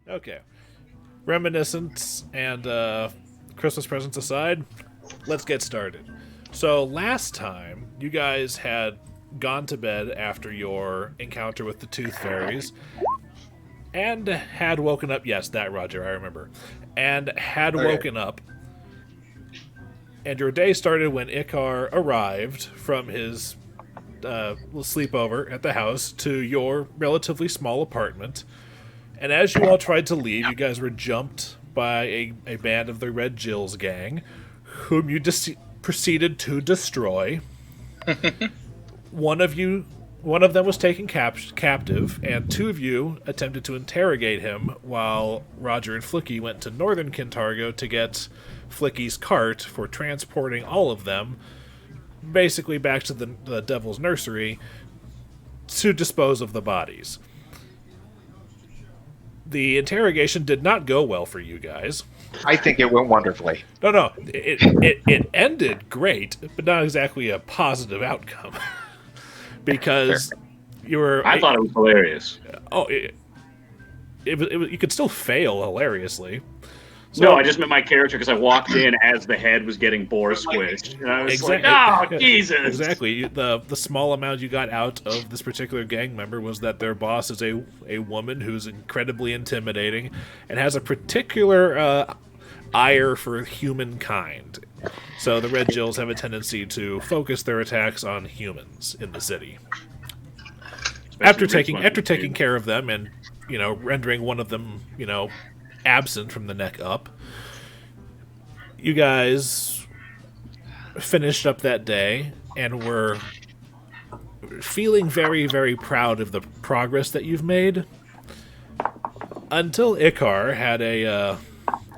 Okay. Reminiscence and Christmas presents aside, let's get started. So last time, you guys had gone to bed after your encounter with the Tooth Fairies, and had woken up. Yes, that Roger, I remember. And had woken up, and your day started when Icar arrived from his sleepover at the house to your relatively small apartment. And as you all tried to leave, you guys were jumped by a band of the Red Jill's gang, whom you proceeded to destroy. One of them was taken captive, and two of you attempted to interrogate him while Roger and Flickie went to northern Kintargo to get Flickie's cart for transporting all of them, basically back to the Devil's Nursery to dispose of the bodies. The interrogation did not go well for you guys. I think it went wonderfully. No, it ended great, but not exactly a positive outcome. Because you were... I thought it was hilarious. Oh, you could still fail hilariously. So, no, I just meant my character because I walked in as the head was getting Boarris squished. And I was like, oh, Jesus! Exactly. The small amount you got out of this particular gang member was that their boss is a woman who's incredibly intimidating and has a particular ire for humankind. So the Red Jills have a tendency to focus their attacks on humans in the city. After taking care of them and, rendering one of them, absent from the neck up, you guys finished up that day and were feeling very, very proud of the progress that you've made until Icar had a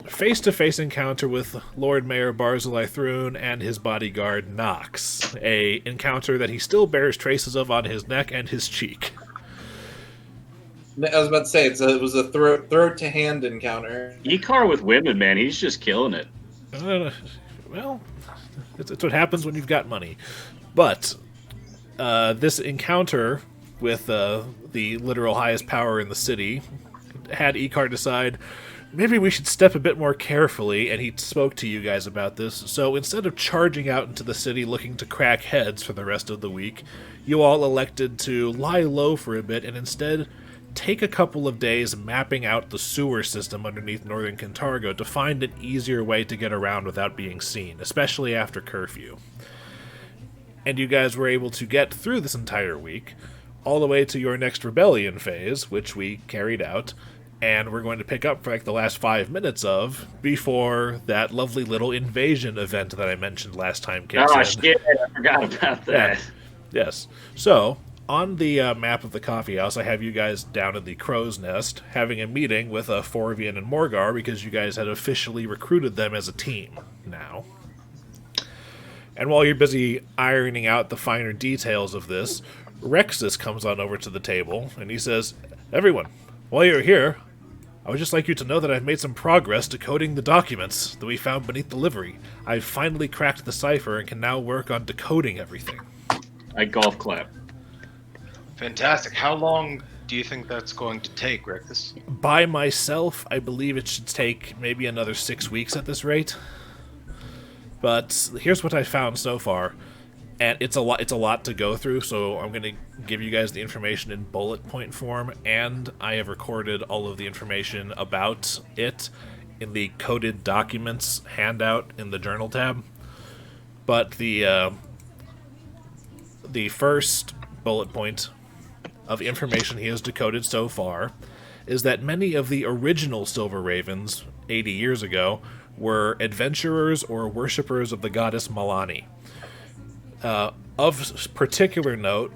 face-to-face encounter with Lord Mayor Barzillai Thrune and his bodyguard Nox, a encounter that he still bears traces of on his neck and his cheek. I was about to say, it was a throat-to-hand encounter. Icar with women, man, he's just killing it. Well, it's what happens when you've got money. But this encounter with the literal highest power in the city had Icar decide, maybe we should step a bit more carefully, and he spoke to you guys about this. So instead of charging out into the city looking to crack heads for the rest of the week, you all elected to lie low for a bit and instead take a couple of days mapping out the sewer system underneath northern Kintargo to find an easier way to get around without being seen, especially after curfew. And you guys were able to get through this entire week, all the way to your next rebellion phase, which we carried out, and we're going to pick up for the last 5 minutes of before that lovely little invasion event that I mentioned last time kicks in. Oh, shit, I forgot about that. Yeah. Yes. So, on the map of the Coffeehouse, I have you guys down in the Crow's Nest, having a meeting with Forvian and Morgar, because you guys had officially recruited them as a team now. And while you're busy ironing out the finer details of this, Rexus comes on over to the table, and he says, "Everyone, while you're here, I would just like you to know that I've made some progress decoding the documents that we found beneath the livery. I've finally cracked the cipher and can now work on decoding everything." I golf clap. Fantastic. How long do you think that's going to take, Rexus? By myself, I believe it should take maybe another 6 weeks at this rate. But here's what I found so far. And it's a lot to go through, so I'm going to give you guys the information in bullet point form, and I have recorded all of the information about it in the coded documents handout in the journal tab. But the first bullet point of information he has decoded so far is that many of the original Silver Ravens 80 years ago were adventurers or worshippers of the goddess Malani. Of particular note,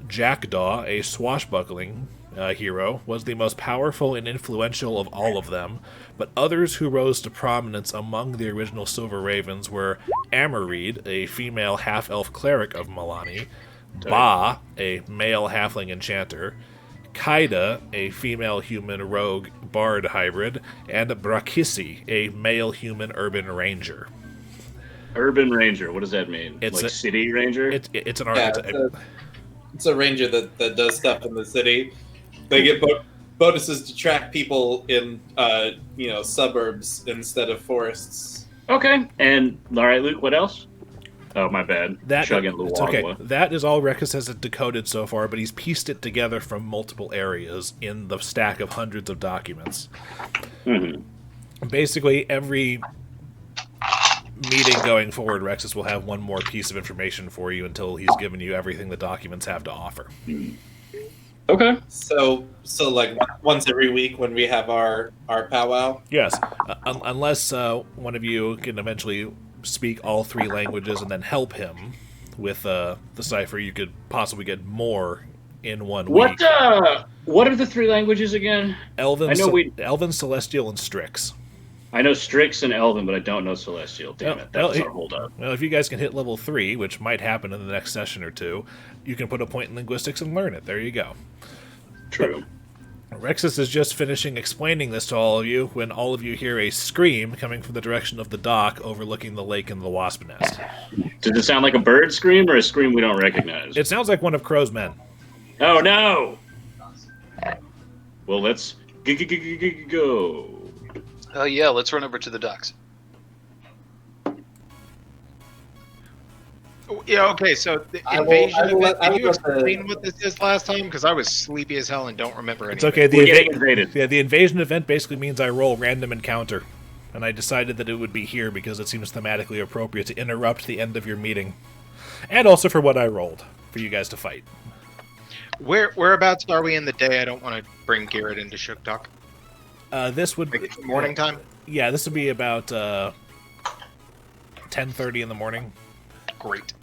Jackdaw, a swashbuckling hero, was the most powerful and influential of all of them, but others who rose to prominence among the original Silver Ravens were Amarid, a female half-elf cleric of Malani, Ba, a male halfling enchanter, Kaida, a female-human rogue bard hybrid, and Brakissi, a male-human urban ranger. Urban ranger, what does that mean? It's like city ranger? It's an Yeah, archetype. it's a ranger that does stuff in the city. They get bonuses to track people in suburbs instead of forests. Okay. And all right, Luke. What else? Oh, my bad. Chugging a little it's water. okay. That is all Rekus has decoded so far, but he's pieced it together from multiple areas in the stack of hundreds of documents. Mm-hmm. Basically, every meeting going forward, Rexus will have one more piece of information for you until he's given you everything the documents have to offer. Okay. So like once every week when we have our powwow? Yes, unless one of you can eventually speak all three languages and then help him with the cipher, you could possibly get more in 1 week. What are the three languages again? Elven, Celestial, and Strix. I know Strix and Elven, but I don't know Celestial. Damn it, that's our holdup. Well, if you guys can hit level 3, which might happen in the next session or two, you can put a point in linguistics and learn it. There you go. True. Rexus is just finishing explaining this to all of you when all of you hear a scream coming from the direction of the dock overlooking the lake and the wasp nest. Does it sound like a bird scream or a scream we don't recognize? It sounds like one of Crow's men. Oh, no! Well, let's go. Oh, yeah, let's run over to the docks. Yeah, okay, so the invasion event, did you explain what this is last time? Because I was sleepy as hell and don't remember anything. It's okay. We're getting invaded. Yeah, the invasion event basically means I roll random encounter. And I decided that it would be here because it seems thematically appropriate to interrupt the end of your meeting. And also for what I rolled, for you guys to fight. Whereabouts are we in the day? I don't want to bring Garrett into Sugtok. This would Like morning time? Yeah, this would be about 10:30 in the morning. Great.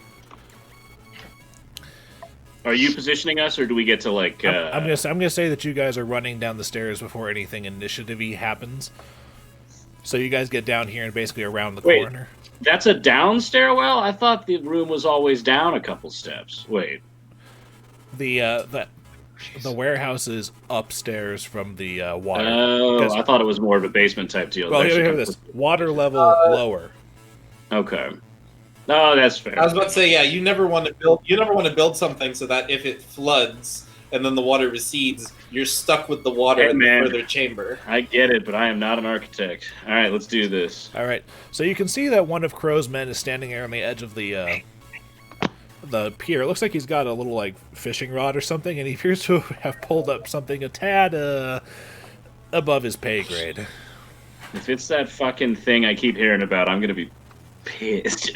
Are you positioning us, or do we get to like? I'm gonna say that you guys are running down the stairs before anything initiative-y happens. So you guys get down here and basically around the corner. That's a down stairwell? I thought the room was always down a couple steps. Wait. The warehouse is upstairs from the water. Oh, I thought it was more of a basement type deal. Well, hear this. Water level lower. Okay. Oh, that's fair. I was about to say, yeah, you never want to build something so that if it floods and then the water recedes, you're stuck with the water in the further chamber. I get it, but I am not an architect. All right, let's do this. All right. So you can see that one of Crow's men is standing there on the edge of the pier. It looks like he's got a little like fishing rod or something, and he appears to have pulled up something a tad above his pay grade. If it's that fucking thing I keep hearing about, I'm gonna be pissed.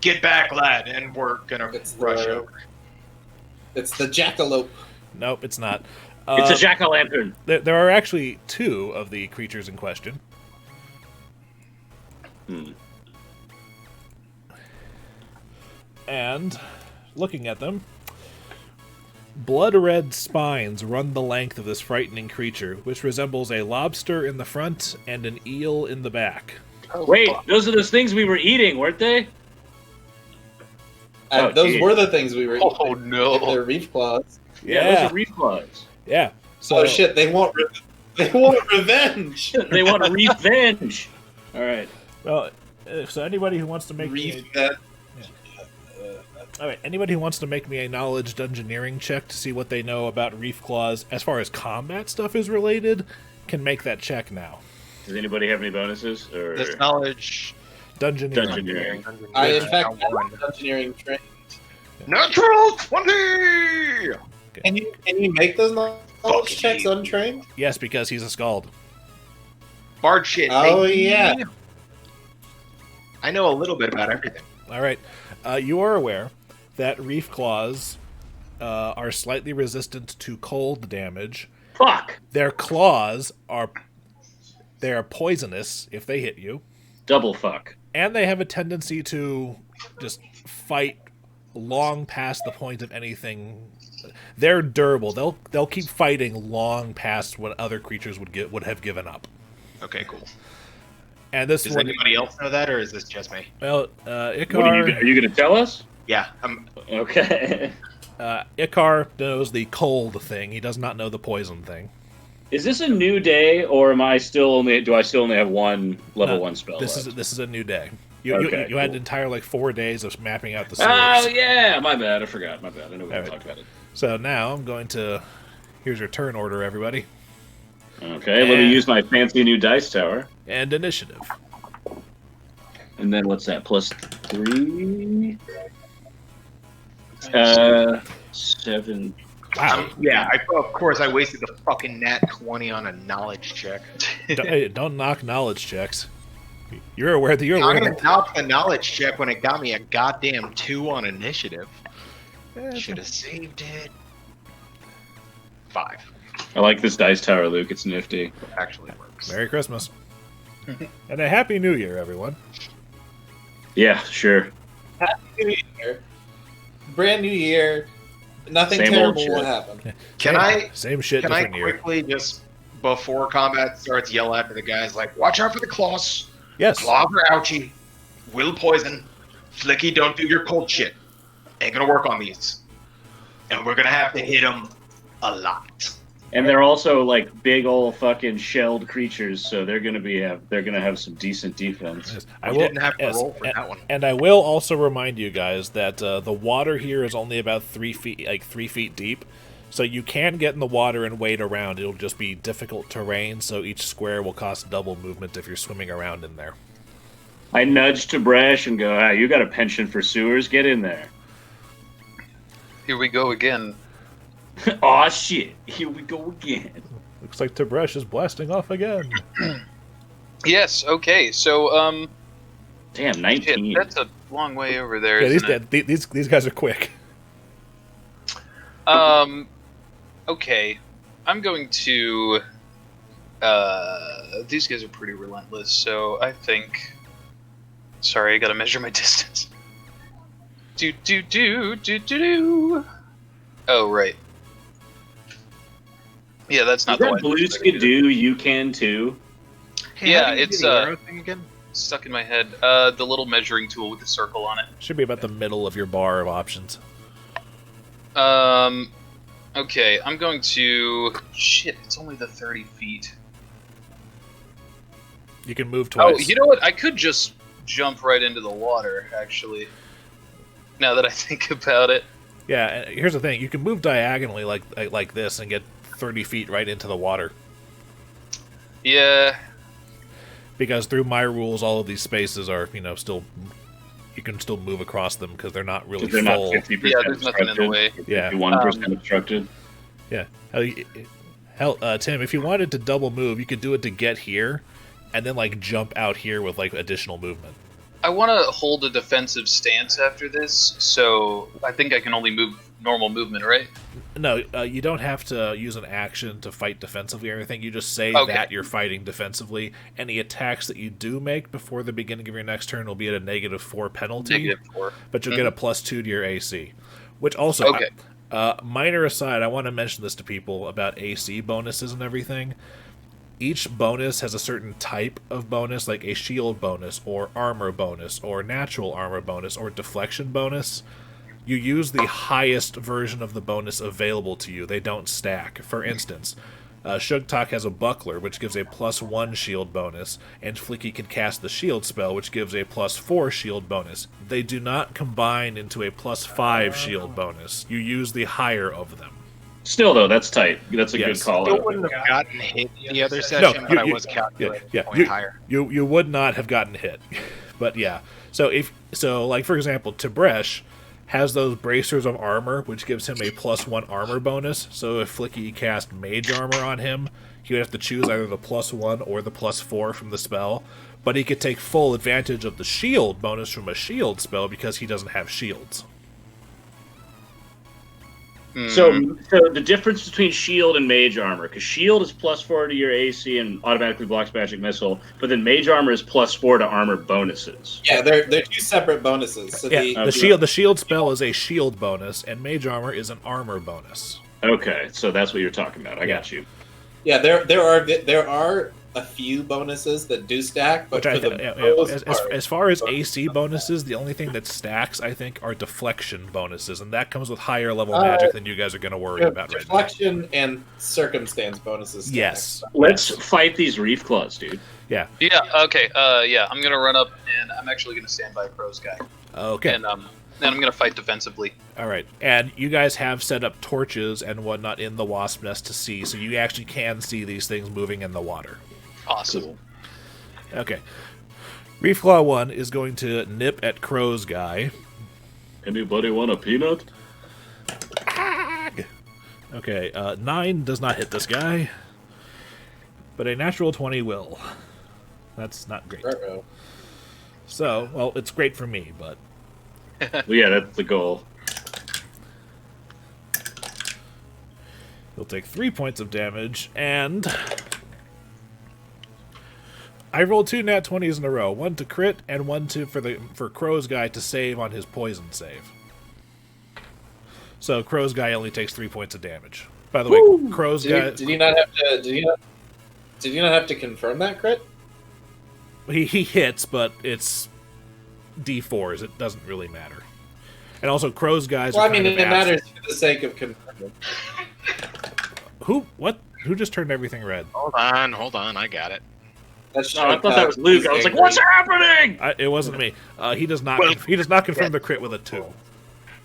Get back, lad, and we're gonna rush over. It's the jackalope. Nope, it's not. It's a jack-o'-lantern. There are actually two of the creatures in question. And, looking at them, blood-red spines run the length of this frightening creature, which resembles a lobster in the front and an eel in the back. Oh, Wait, those are those things we were eating, weren't they? Those were the things we were eating. Oh, no. They're reef claws. Yeah, those are reef claws. Yeah. So, Oh shit! They want revenge. They want revenge. All right. well, so anybody who wants to make me all right, anybody who wants to make me a knowledge dungeoneering check to see what they know about reef claws as far as combat stuff is related, can make that check now. Does anybody have any bonuses? Or This knowledge. Dungeoneering. I in fact am dungeoneering trained. Natural 20! Can you make those knowledge checks untrained? Yes, because he's a skald. Bard shit. Oh baby. yeah. I know a little bit about everything. All right. You are aware that reef claws are slightly resistant to cold damage. Fuck! Their claws are poisonous if they hit you. Double fuck. And they have a tendency to just fight long past the point of anything. They're durable. They'll keep fighting long past what other creatures would have given up. Okay, cool. And this Does one, anybody else know that, or is this just me? well, Icar. What are you going to tell us? Yeah, Okay. Icar knows the cold thing. He does not know the poison thing. Is this a new day, or do I still only have one level 1 spell This left? is a new day. You Okay, had an cool. entire 4 days of mapping out the sewers. Oh, yeah! My bad, I forgot. My bad. I know we All right. talked about it. So now I'm going to. Here's your turn order, everybody. Okay, let me use my fancy new dice tower. And initiative. And then what's that? Plus 3? 7. Wow. Of course I wasted the fucking nat 20 on a knowledge check. Don't knock knowledge checks. You're aware that you're I'm gonna knock the knowledge check when it got me a goddamn 2 on initiative. Should have saved it. 5. I like this dice tower, Luke. It's nifty. It actually works. Merry Christmas. And a Happy New Year, everyone. Yeah, sure. Happy New Year. Brand new year. Nothing Same terrible old will shit. happen. Same shit, Can I different year. quickly just, before combat starts, yell after the guys like, watch out for the claws. Yes. Claws are ouchy. Will poison. Flickie, don't do your cold shit. Ain't gonna work on these. And we're gonna have to hit them a lot. And they're also like big old fucking shelled creatures, so they're gonna have some decent defense. Yes. I didn't have to roll for that one. And I will also remind you guys that the water here is only about 3 feet deep, so you can get in the water and wade around. It'll just be difficult terrain, so each square will cost double movement if you're swimming around in there. I nudge Tib'resh and go, "Ah, you got a penchant for sewers? Get in there." Here we go again. Aw, shit! Here we go again. Looks like Tib'resh is blasting off again. Yes. Okay. So Damn, 19. shit, that's a long way over there. Yeah, Isn't it? these guys are quick. Okay. I'm going to. These guys are pretty relentless, so I think. Sorry, I gotta measure my distance. Do. Oh, right. Yeah, that's not Is the that one. Blue Skidoo? You can too. Hey, Yeah, how do you it's, do the arrow thing again? Stuck in my head. The little measuring tool with the circle on it. Should be about the middle of your bar of options. Okay, I'm going to... Shit, it's only the 30 feet. You can move twice. Oh, you know what? I could just jump right into the water, actually. Now that I think about it. Yeah, and here's the thing. You can move diagonally like this and get 30 feet right into the water. Yeah. Because through my rules, all of these spaces are, still... You can still move across them because they're not really They're full. not 50% Yeah, there's nothing in the way. Yeah. 51% obstructed. Yeah. Hell, Tim, if you wanted to double move, you could do it to get here, and then jump out here with additional movement. I want to hold a defensive stance after this, so I think I can only move normal movement, right? No, you don't have to use an action to fight defensively or anything. You just say Okay. that you're fighting defensively. Any attacks that you do make before the beginning of your next turn will be at a -4 penalty. -4. But you'll get a +2 to your AC. Which also, Okay. minor aside, I want to mention this to people about AC bonuses and everything. Each bonus has a certain type of bonus, like a shield bonus, or armor bonus, or natural armor bonus, or deflection bonus. You use the highest version of the bonus available to you. They don't stack. For instance, Sugtok has a buckler, which gives a +1 shield bonus, and Flickie can cast the shield spell, which gives a +4 shield bonus. They do not combine into a +5 shield bonus. You use the higher of them. Still, though, that's tight. That's a Yes. good call Still out. wouldn't have gotten hit the other session, but I was calculating a point higher. You would not have gotten hit. But yeah. So for example, Tib'resh has those bracers of armor, which gives him a +1 armor bonus. So if Flickie cast mage armor on him, he would have to choose either the +1 or the +4 from the spell. But he could take full advantage of the shield bonus from a shield spell because he doesn't have shields. So the difference between shield and mage armor, because shield is +4 to your AC and automatically blocks magic missile, but then mage armor is +4 to armor bonuses. Yeah, they're two separate bonuses. So Yeah, the shield spell is a shield bonus, and mage armor is an armor bonus. Okay, so that's what you're talking about. I got you. Yeah, there are a few bonuses that do stack, but for the most part, as far as AC bonuses, the only thing that stacks, I think, are deflection bonuses, and that comes with higher level magic than you guys are going to worry about right now. deflection and circumstance bonuses. stack. Yes. Let's fight these reef claws, dude. Yeah. Yeah, okay. Yeah, I'm going to run up, and I'm actually going to stand by Crow's guy. Okay. And Then I'm gonna fight defensively. All right, and you guys have set up torches and whatnot in the wasp nest to see, so you actually can see these things moving in the water. Awesome. Cool. Okay. Reef Claw 1 is going to nip at Crow's guy. Anybody want a peanut? Okay, 9 does not hit this guy, but a natural 20 will. That's not great. Uh-oh. So, well, it's great for me, but... Well, yeah, that's the goal. He'll take 3 points of damage, and... I rolled 2 nat 20s in a row. One to crit, and one for Crow's guy to save on his poison save. So Crow's guy only takes 3 points of damage. By the way, Crow's guy... Did he not have to... Did you not have to confirm that crit? He hits, but it's D4s. It doesn't really matter. And also, Crow's guys Well, are I mean, kind it of matters for the sake of confirming. Who? What? Who just turned everything red? Hold on, I got it. That's No, I thought that was Luke. I was like, what's happening? It wasn't me. He does not. Well, he does not confirm the crit with a 2.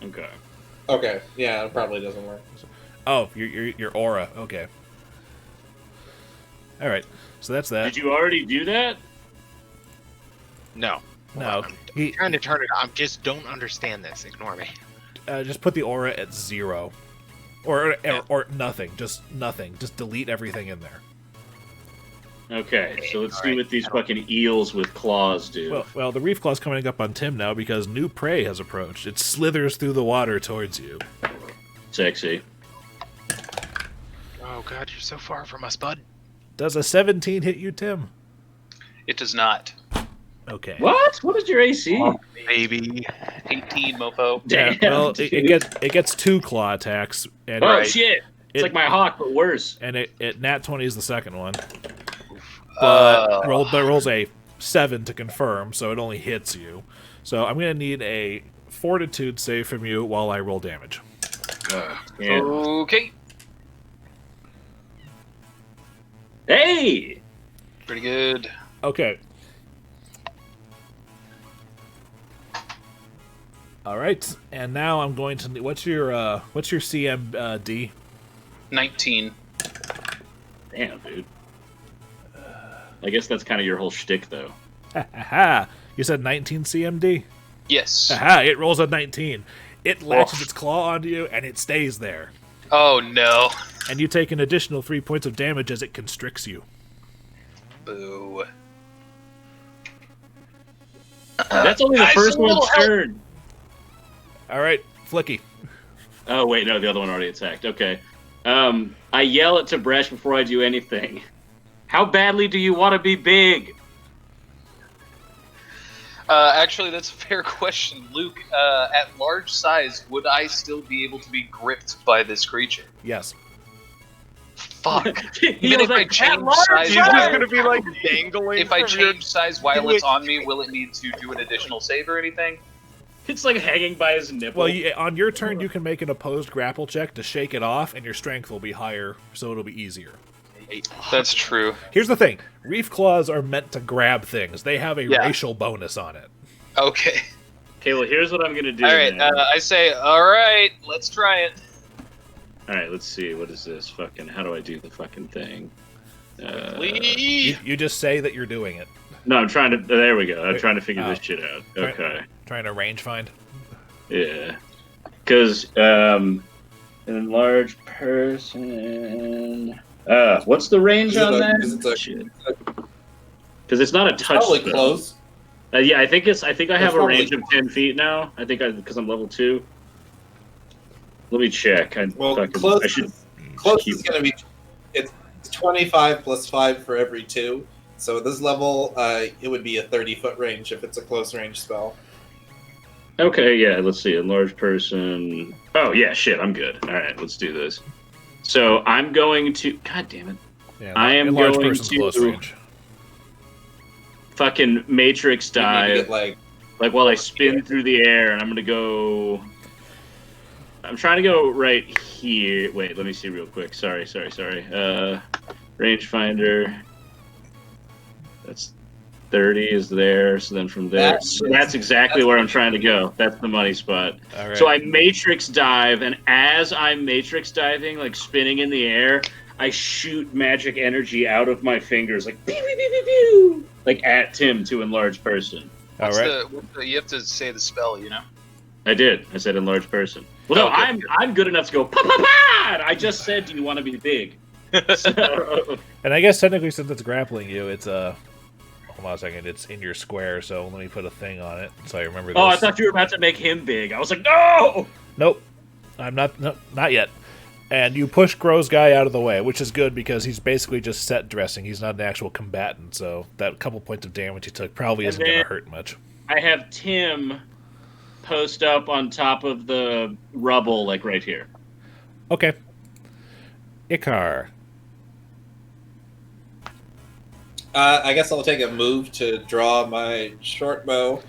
Okay. Okay, yeah, it probably doesn't work. Oh, your aura. Okay. All right. So that's that. Did you already do that? No. No. I'm trying to turn it on. I just don't understand this. Ignore me. Just put the aura at 0, or nothing. Just nothing. Just delete everything in there. Okay, so let's see what these fucking eels with claws do. Well, the reef claw's coming up on Tim now because new prey has approached. It slithers through the water towards you. Sexy. Oh god, you're so far from us, bud. Does a 17 hit you, Tim? It does not. Okay. What? What is your AC? Baby. 18, mofo. Yeah, Damn. well, it gets 2 claw attacks, and Oh shit! It's like my hawk, but worse. and it nat 20 is the second one, but rolls a 7 to confirm, so it only hits you. So I'm gonna need a Fortitude save from you while I roll damage. Yeah. Okay. Hey! Pretty good. Okay. All right, and now I'm going to. What's your CMD? 19. Damn, dude. I guess that's kind of your whole shtick, though. Ha! You said 19 CMD. Yes. Aha! It rolls a 19. It latches its claw onto you, and it stays there. Oh no. And you take an additional 3 points of damage as it constricts you. Boo. That's only the Guys, first a little one's help. turn. All right, Flickie. Oh, wait, no, the other one already attacked. Okay. I yell at Tib'resh before I do anything. How badly do you want to be big? Actually, that's a fair question, Luke. At large size, would I still be able to be gripped by this creature? Yes. Fuck. He Even was if I like, change "At large size, He's just size!" gonna be like dangling. if I from your- change size while it's on me, will it need to do an additional save or anything? It's like hanging by his nipple. Well, on your turn, you can make an opposed grapple check to shake it off, and your strength will be higher, so it'll be easier. That's true. Here's the thing: reef claws are meant to grab things. They have a Yeah. racial bonus on it. Okay. Okay, well, here's what I'm going to do. All right. then. I say, all right, let's try it. All right, let's see. What is this? Fucking, how do I do the fucking thing? You just say that you're doing it. No, I'm trying to. There we go. I'm trying to figure Oh. this shit out. Right. Okay. Trying to range find. Yeah. Because, enlarged person. What's the range on that? Shit. Because it's not a touch Probably spell. close. Yeah, I think I have It's a probably range of 10 feet now. Because I'm level 2. Let me check. Well, I close, should close keep- is going to be... It's 25 plus 5 for every 2. So at this level, it would be a 30-foot range if it's a close range spell. Okay, yeah, let's see. Enlarged person. Oh, yeah, shit, I'm good. All right, let's do this. So I'm going to. God damn it. Yeah, I am enlarged going person's to- close range. Fucking Matrix You need to dive. get, like, While I spin through the air, and I'm going to go. I'm trying to go right here. Wait, let me see real quick. Sorry. Rangefinder. 30 is there. So then from there, that's exactly where I'm trying to go. That's the money spot. All right. So I matrix dive, and as I'm matrix diving, like spinning in the air, I shoot magic energy out of my fingers, like pew, pew, pew, pew, pew, like at Tim to enlarge person. All right. You have to say the spell, you know? I did. I said enlarge person. Well, no, I'm good enough to go, pa, pa, pa! I just said, do you want to be big? So, And I guess technically, since it's grappling you, it's hold on a second. It's in your square, so let me put a thing on it so I remember this. oh, I thought you were about to make him big. I was like, no! Nope. I'm not. No, not yet. And you push Gro's guy out of the way, which is good because he's basically just set dressing. He's not an actual combatant, so that couple points of damage he took probably isn't going to hurt much. I have Tim post up on top of the rubble, like right here. Okay. Icar. I guess I'll take a move to draw my short bow,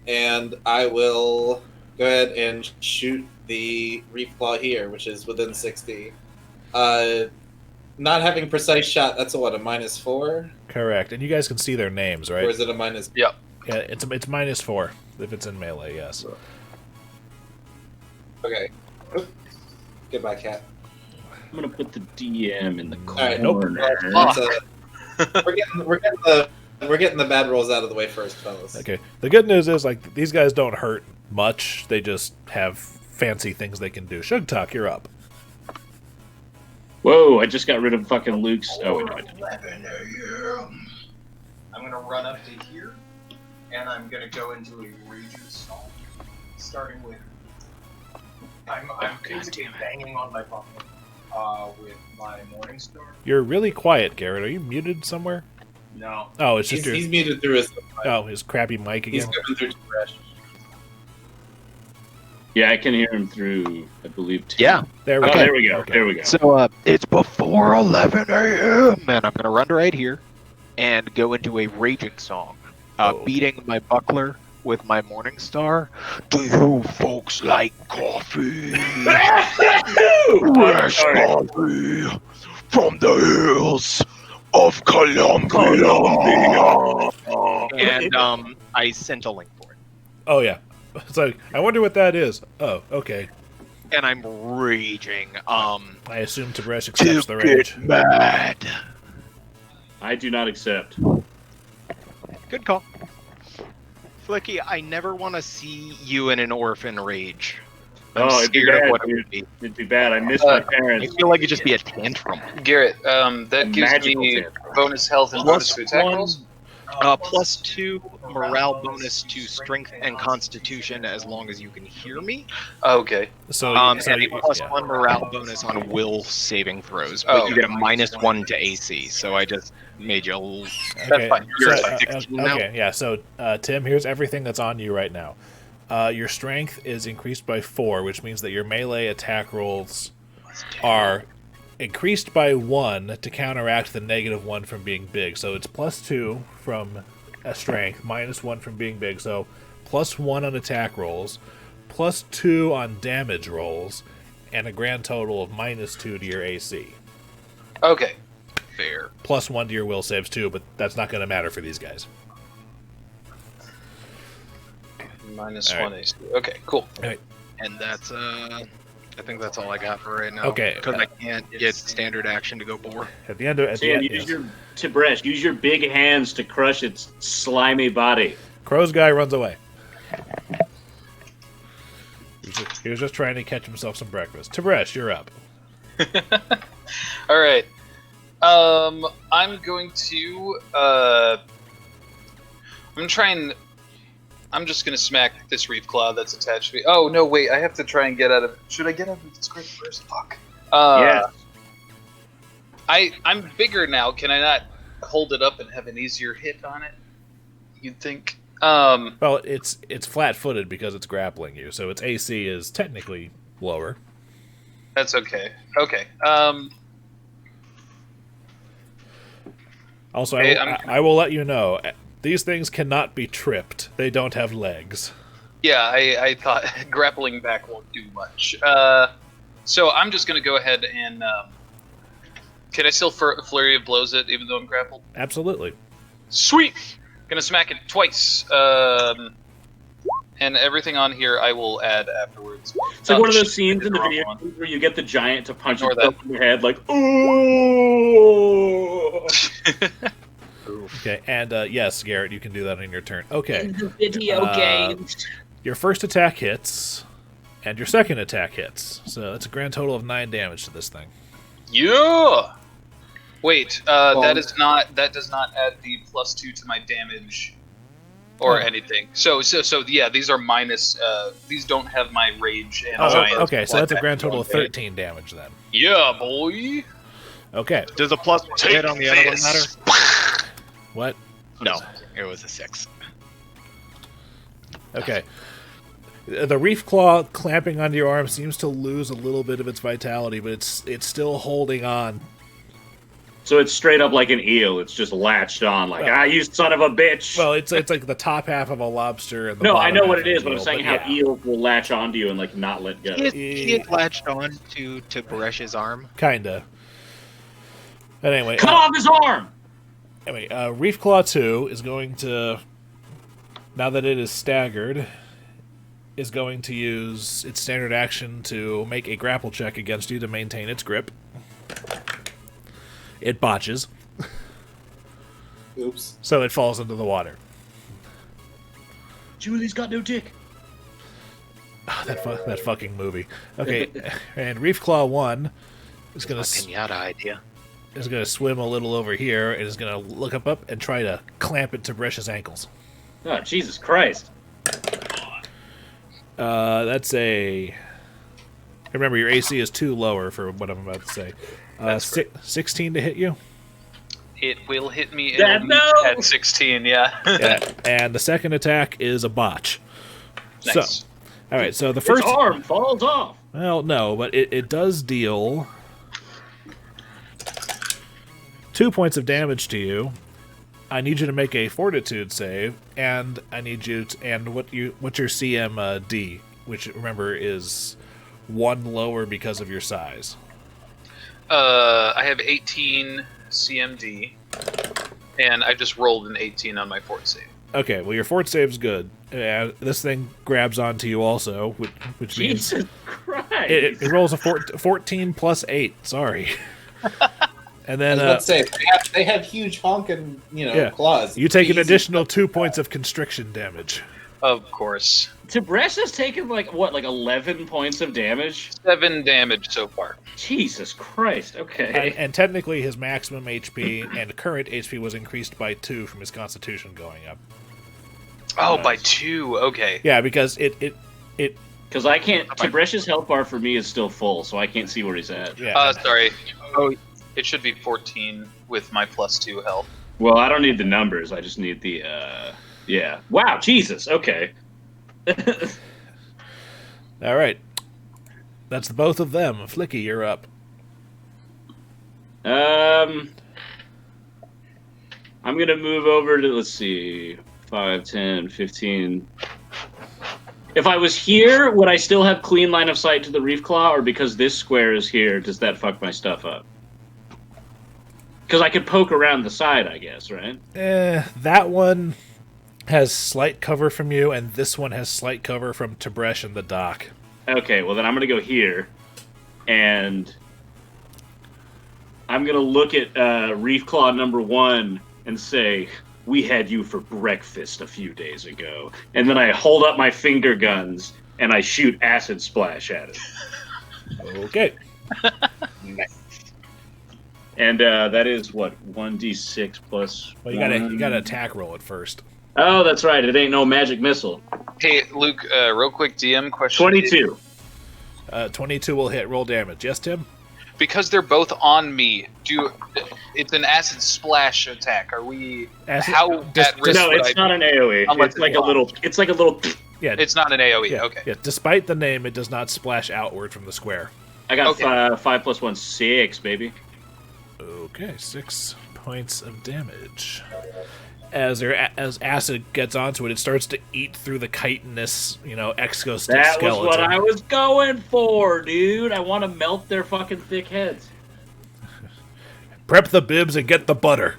and I will go ahead and shoot the reef claw here, which is within 60. Not having precise shot, that's a -4? Correct. And you guys can see their names, right? Or is it a minus? Yep. Yeah, it's -4 if it's in melee, yes. Okay. Oop. Goodbye, cat. I'm gonna put the DM in the corner. All right, nope. We're getting the bad rolls out of the way first, fellas. Okay. The good news is, like, these guys don't hurt much. They just have fancy things they can do. Sugtok, you're up. Whoa! I just got rid of fucking Luke's. Oh wait, no, I didn't. 11 a.m. I'm going to run up to here, and I'm going to go into a Rager Song, starting with... I'm basically banging on my bucket with my Morning Star. You're really quiet, Garrett. Are you muted somewhere? No. Oh, it's just He's muted through his crappy mic He's again. coming through Tib'resh. Yeah, I can hear him through, I believe. Yeah. There we Oh, go. there we go. Okay. There we go. So it's before 11 a.m. and I'm gonna run right here and go into a raging song, beating my buckler with my Morning Star. Do you folks like coffee? Fresh coffee from the hills of Colombia. And I sent a link for it. Oh, yeah. It's like, I wonder what that is. Oh, okay. And I'm raging. I assume Tib'resh accepts the To rage. get mad. I do not accept. Good call. Flickie, I never want to see you in an orphan rage. I'm Oh, it'd be scared of bad, what it dude. would be. It'd be bad. I miss my I parents. feel like it'd just be a tantrum. Garrett, that gives Magical me tantrum. bonus health and bonus to attack rolls. +2 morale bonus to strength and constitution as long as you can hear me. Oh, okay. So, And a yeah. +1 morale bonus on will saving throws, but you get a -1 to AC. So I just made you a little. Okay, fine. You're so, at 16 now. okay, yeah. So, Tim, here's everything that's on you right now. Your strength is increased by 4, which means that your melee attack rolls are increased by 1 to counteract the -1 from being big. So it's +2 from a strength, -1 from being big. So +1 on attack rolls, +2 on damage rolls, and a grand total of -2 to your AC. Okay. Fair. +1 to your will saves too, but that's not going to matter for these guys. Minus All right. 1 AC. Okay, cool. And that's I think that's all I got for right now. Okay. Because I can't get standard action to go boar. At the end of Sam, use your Tib'resh. Use your big hands to crush its slimy body. Crow's guy runs away. He was just trying to catch himself some breakfast. Tib'resh, you're up. All right. I'm going to. I'm just gonna smack this reef claw that's attached to me. Oh no, wait! I have to try and get out of. Should I get out of this grip first? Fuck. Yeah. I'm bigger now. Can I not hold it up and have an easier hit on it? You'd think. Well, it's flat-footed because it's grappling you, so its AC is technically lower. That's okay. Okay. Also, Hey, I will let you know, these things cannot be tripped. They don't have legs. Yeah, I thought grappling back won't do much. So I'm just gonna go ahead and. Can I still flurry of blows it even though I'm grappled? Absolutely. Sweet. Gonna smack it twice. And everything on here I will add afterwards. It's like one of those scenes in the video where you get the giant to punch himself in the head, like, ooh! Okay, and yes, Garrett, you can do that on your turn. Okay. In the video games. Your first attack hits, and your second attack hits. So that's a grand total of 9 damage to this thing. Yeah! Wait, that does not add the +2 to my damage or anything. So yeah, these are minus. These don't have my rage and giant. Okay, so that's a grand total of 13 damage then. Yeah, boy. Okay. Does a plus hit on the other one matter? What? No, it was a 6. Okay. The reef claw clamping onto your arm seems to lose a little bit of its vitality, but it's still holding on. So it's straight up like an eel. It's just latched on, like, you son of a bitch. Well, it's like the top half of a lobster and the no, bottom I know half what of it an is, but I'm eel, saying how eels will latch onto you and like not let go. He is latched on to Baresh's arm. Kinda. But anyway, Cut off his arm. Anyway, Reef Claw 2 is going to, now that it is staggered, is going to use its standard action to make a grapple check against you to maintain its grip. It botches. Oops. So it falls into the water. Julie's got no dick. Oh, that fucking movie. Okay, and Reef Claw 1 is going to Pinata idea. is going to swim a little over here and is going to look up and try to clamp it to Bresh's ankles. Oh, Jesus Christ. That's a... Remember, your AC is 2 lower for what I'm about to say. 16 to hit you? It will hit me at 16, yeah. Yeah. And the second attack is a botch. Nice. So, all right, so the first... Its arm falls off. Well, no, but it does deal 2 points of damage to you. I need you to make a fortitude save, and I need you to... And what's your CMD, which, remember, is 1 lower because of your size. I have 18 CMD, and I just rolled an 18 on my fort save. Okay, well, your fort save's good. This thing grabs onto you also, which means... Jesus Christ. It rolls a 14 plus 8, sorry. And then... Let's say they have huge honking, claws. You take an additional 2 points of constriction damage. Of course. Tib'resh has taken, like 11 points of damage? 7 damage so far. Jesus Christ, okay. And technically his maximum HP and current HP was increased by 2 from his constitution going up. Oh, by 2, okay. Yeah, because it Because I can't... Tibresh's health bar for me is still full, so I can't see where he's at. yeah. Sorry. Oh, it should be 14 with my +2 health. Well, I don't need the numbers, I just need the, yeah. Wow, Jesus, okay. All right. That's both of them. Flickie, you're up. I'm going to move over to, let's see, 5, 10, 15... If I was here, would I still have clean line of sight to the Reef Claw, or because this square is here, does that fuck my stuff up? Because I could poke around the side, I guess, right? That one has slight cover from you, and this one has slight cover from Tib'resh and the dock. Okay, well then I'm going to go here, and I'm going to look at Reef Claw number 1 and say, we had you for breakfast a few days ago. And then I hold up my finger guns, and I shoot acid splash at it. Okay. And that is, what, 1d6 plus... Well, you got to attack roll it first. Oh, that's right. It ain't no magic missile. Hey, Luke, real quick DM question. 22. 22 will hit. Roll damage. Yes, Tim? Because they're both on me, it's an acid splash attack. Are we... how at risk No, it's not an AoE. It's like a little... It's like a little... Yeah. It's not an AoE, Yeah, okay. Yeah, despite the name, it does not splash outward from the square. I got Okay. 5 plus 1, 6, baby. Okay, 6 points of damage. As acid gets onto it, it starts to eat through the chitinous, exoskeleton. That was what I was going for, dude. I want to melt their fucking thick heads. Prep the bibs and get the butter.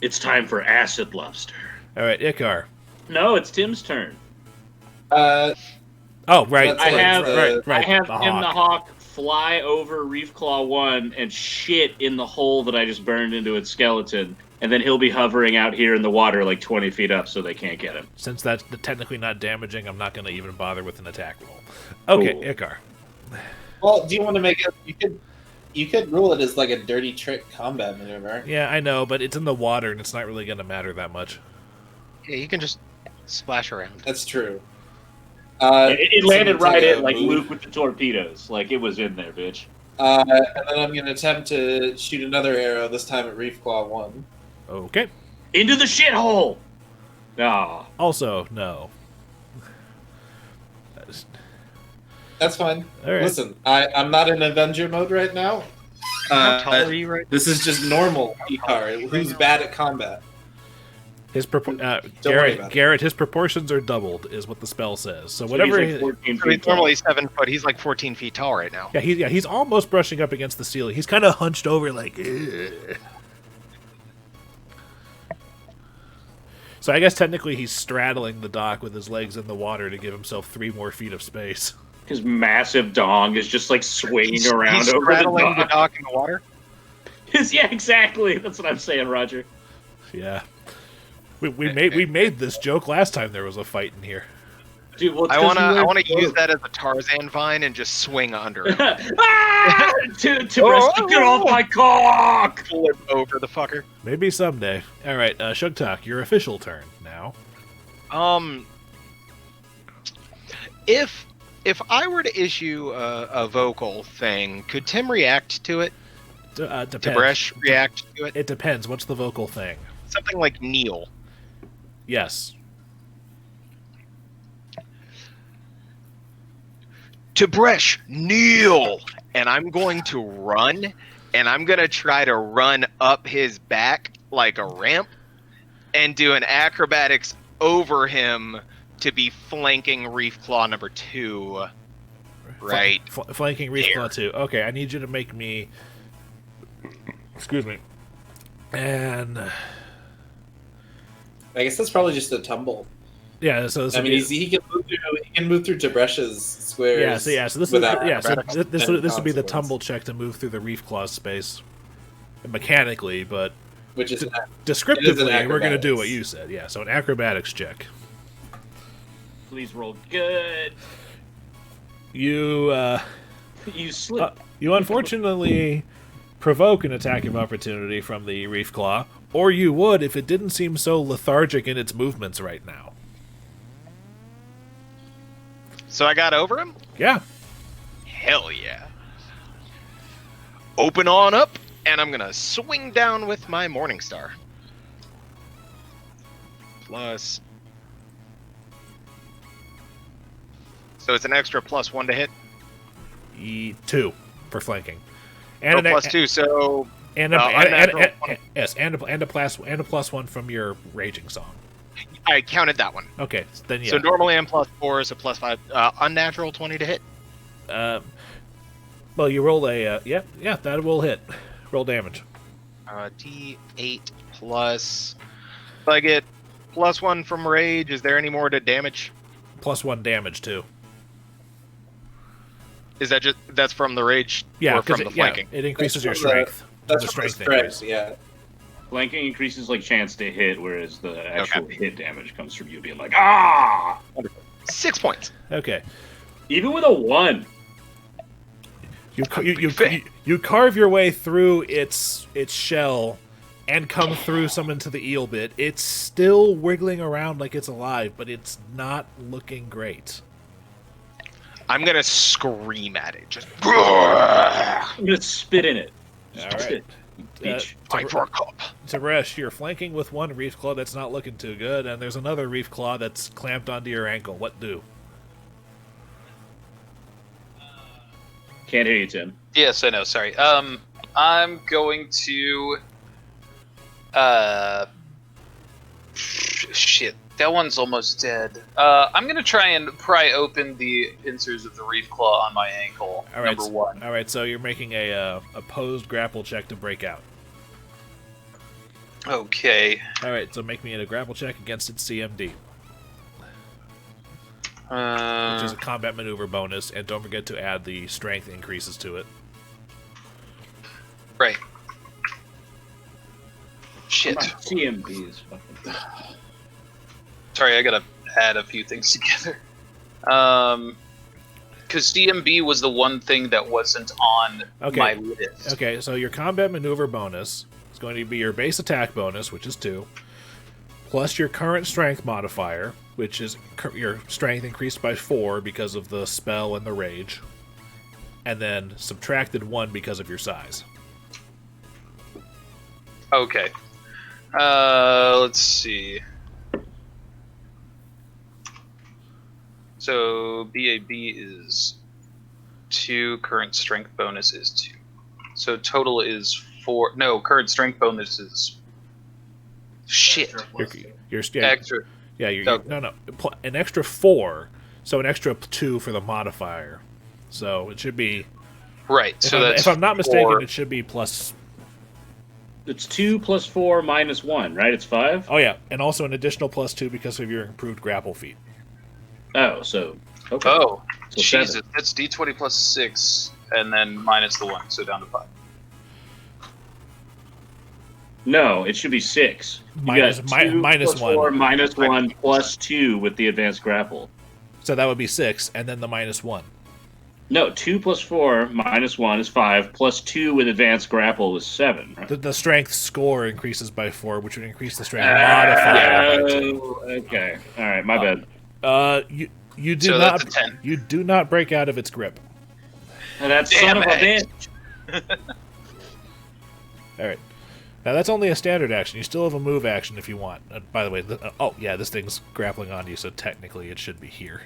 It's time for Acid Lobster. All right, Icar. No, it's Tim's turn. Oh, right. That's I like have the- I have the Tim the hawk. Hawk fly over Reef Claw 1 and shit in the hole that I just burned into its skeleton, and then he'll be hovering out here in the water like 20 feet up so they can't get him. Since that's technically not damaging, I'm not going to even bother with an attack roll. Okay, Cool. Icar. Well, do you want to make it? You could rule it as like a dirty trick combat maneuver. Yeah, I know, but it's in the water, and it's not really going to matter that much. Yeah, you can just splash around. That's true. It landed so right take in a like move. Luke with the torpedoes. Like it was in there, bitch. And then I'm going to attempt to shoot another arrow, this time at Reef Claw 1. Okay. Into the shithole! Ah. Also, no. That's fine. All right. Listen, I'm not in Avenger mode right now. How tall are you right This is just normal Icar, who's bad at combat. His worry about it. Garrett, his proportions are doubled, is what the spell says. So So whatever. he's like 14 So feet he's tall. normally 7 foot. He's like 14 feet tall right now. he's almost brushing up against the ceiling. He's kind of hunched over, like. Ugh. So I guess technically he's straddling the dock with his legs in the water to give himself 3 more feet of space. His massive dong is just like swinging around He's over straddling the the dock. dock in the water. Yeah, exactly. That's what I'm saying, Roger. Yeah. We made this joke last time there was a fight in here. Dude, well, it's I 'cause wanna you wear use that as a Tarzan vine and just swing under it. ah! To get off my cock! Flip over the fucker. Maybe someday. All right, Sugtok, your official turn now. If I were to issue a vocal thing, could Tim react to it? Depends. Tib'resh react to it? It depends. What's the vocal thing? Something like kneel. Yes. Tib'resh, kneel! And I'm going to run, and I'm going to try to run up his back like a ramp and do an acrobatics over him to be flanking Reef Claw number 2. Right. Flanking Reef there. Claw 2. Okay, I need you to make me. Excuse me. And. I guess that's probably just a tumble. Yeah, so this I would mean, be- he can move through Tibresh's squares. Yeah, so this is without this would be the consequence, tumble check to move through the Reef Claw space. Mechanically, but which is descriptively, we're going to do acrobatics. what you said. Yeah, so an acrobatics check. Please roll good. You You slip. you unfortunately provoke an attack of opportunity from the Reef Claw, or you would if it didn't seem so lethargic in its movements right now. So I got over him? Yeah. Hell yeah. Open on up, and I'm going to swing down with my Morningstar. Plus... So it's an extra +1 to hit? 2 for flanking. Oh, an- +2, so... And unnatural and a +1 from your raging song. I counted that one. Okay, then yeah. So normally I'm +4, so +5. Unnatural 20 to hit. Well, you roll a yeah, that will hit. Roll damage. D8 plus... If I get +1 from rage, is there any more to damage? +1 damage too. Is that just... That's from the rage Yeah, or from the it flanking? increases your That's from strength. That's the from the strength increase. yeah. Flanking increases like chance to hit, whereas the actual hit damage comes from you being like, ah! 6 points. Okay. Even with a 1. You carve your way through its shell and come through some into the eel bit. It's still wiggling around like it's alive, but it's not looking great. I'm gonna scream at it. Just... I'm gonna spit in it. All right. Peach. Fight for a cup. Tib'resh, you're flanking with one reef claw that's not looking too good, and there's another reef claw that's clamped onto your ankle. What do? Can't hear you, Tim. Yes, I know. Sorry. I'm going to. Shit. That one's almost dead. I'm gonna try and pry open the pincers of the reef claw on my ankle. All right, Number 1. All right, so you're making a opposed grapple check to break out. Okay. All right, so make me a grapple check against its CMD, which is a combat maneuver bonus, and don't forget to add the strength increases to it. Right. Shit. CMB is fucking. Sorry, I gotta add a few things together. Because CMB was the one thing that wasn't on my list. Okay, so your combat maneuver bonus is going to be your base attack bonus, which is 2, plus your current strength modifier, which is your strength increased by 4 because of the spell and the rage, and then subtracted 1 because of your size. Okay. Let's see. So BAB is 2, current strength bonus is 2. So total is 4. No, current strength bonus is shit. Your Extra. Yeah, an extra 4, so an extra 2 for the modifier. So it should be Right. if I'm not mistaken, it should be plus. It's 2 plus 4 minus 1, right? It's 5? Oh yeah, and also an additional plus 2 because of your improved grapple feat. Oh, so... Okay. Oh, So Jesus. 7. That's D20 plus 6, and then minus the 1, so down to 5. No, it should be 6. Minus 2 minus plus 1. 4 minus 1 plus 2 with the advanced grapple. So that would be 6, and then the minus 1. No, 2 plus 4 minus 1 is 5, plus 2 with advanced grapple is 7. Right? The strength score increases by 4, which would increase the strength modifier by 2. Okay. All right, my bad. You do So not that's a 10. you do not break out of its grip. That son Damn of a it. bitch. All right. Now that's only a standard action. You still have a move action if you want. By the way, this thing's grappling on you, so technically it should be here.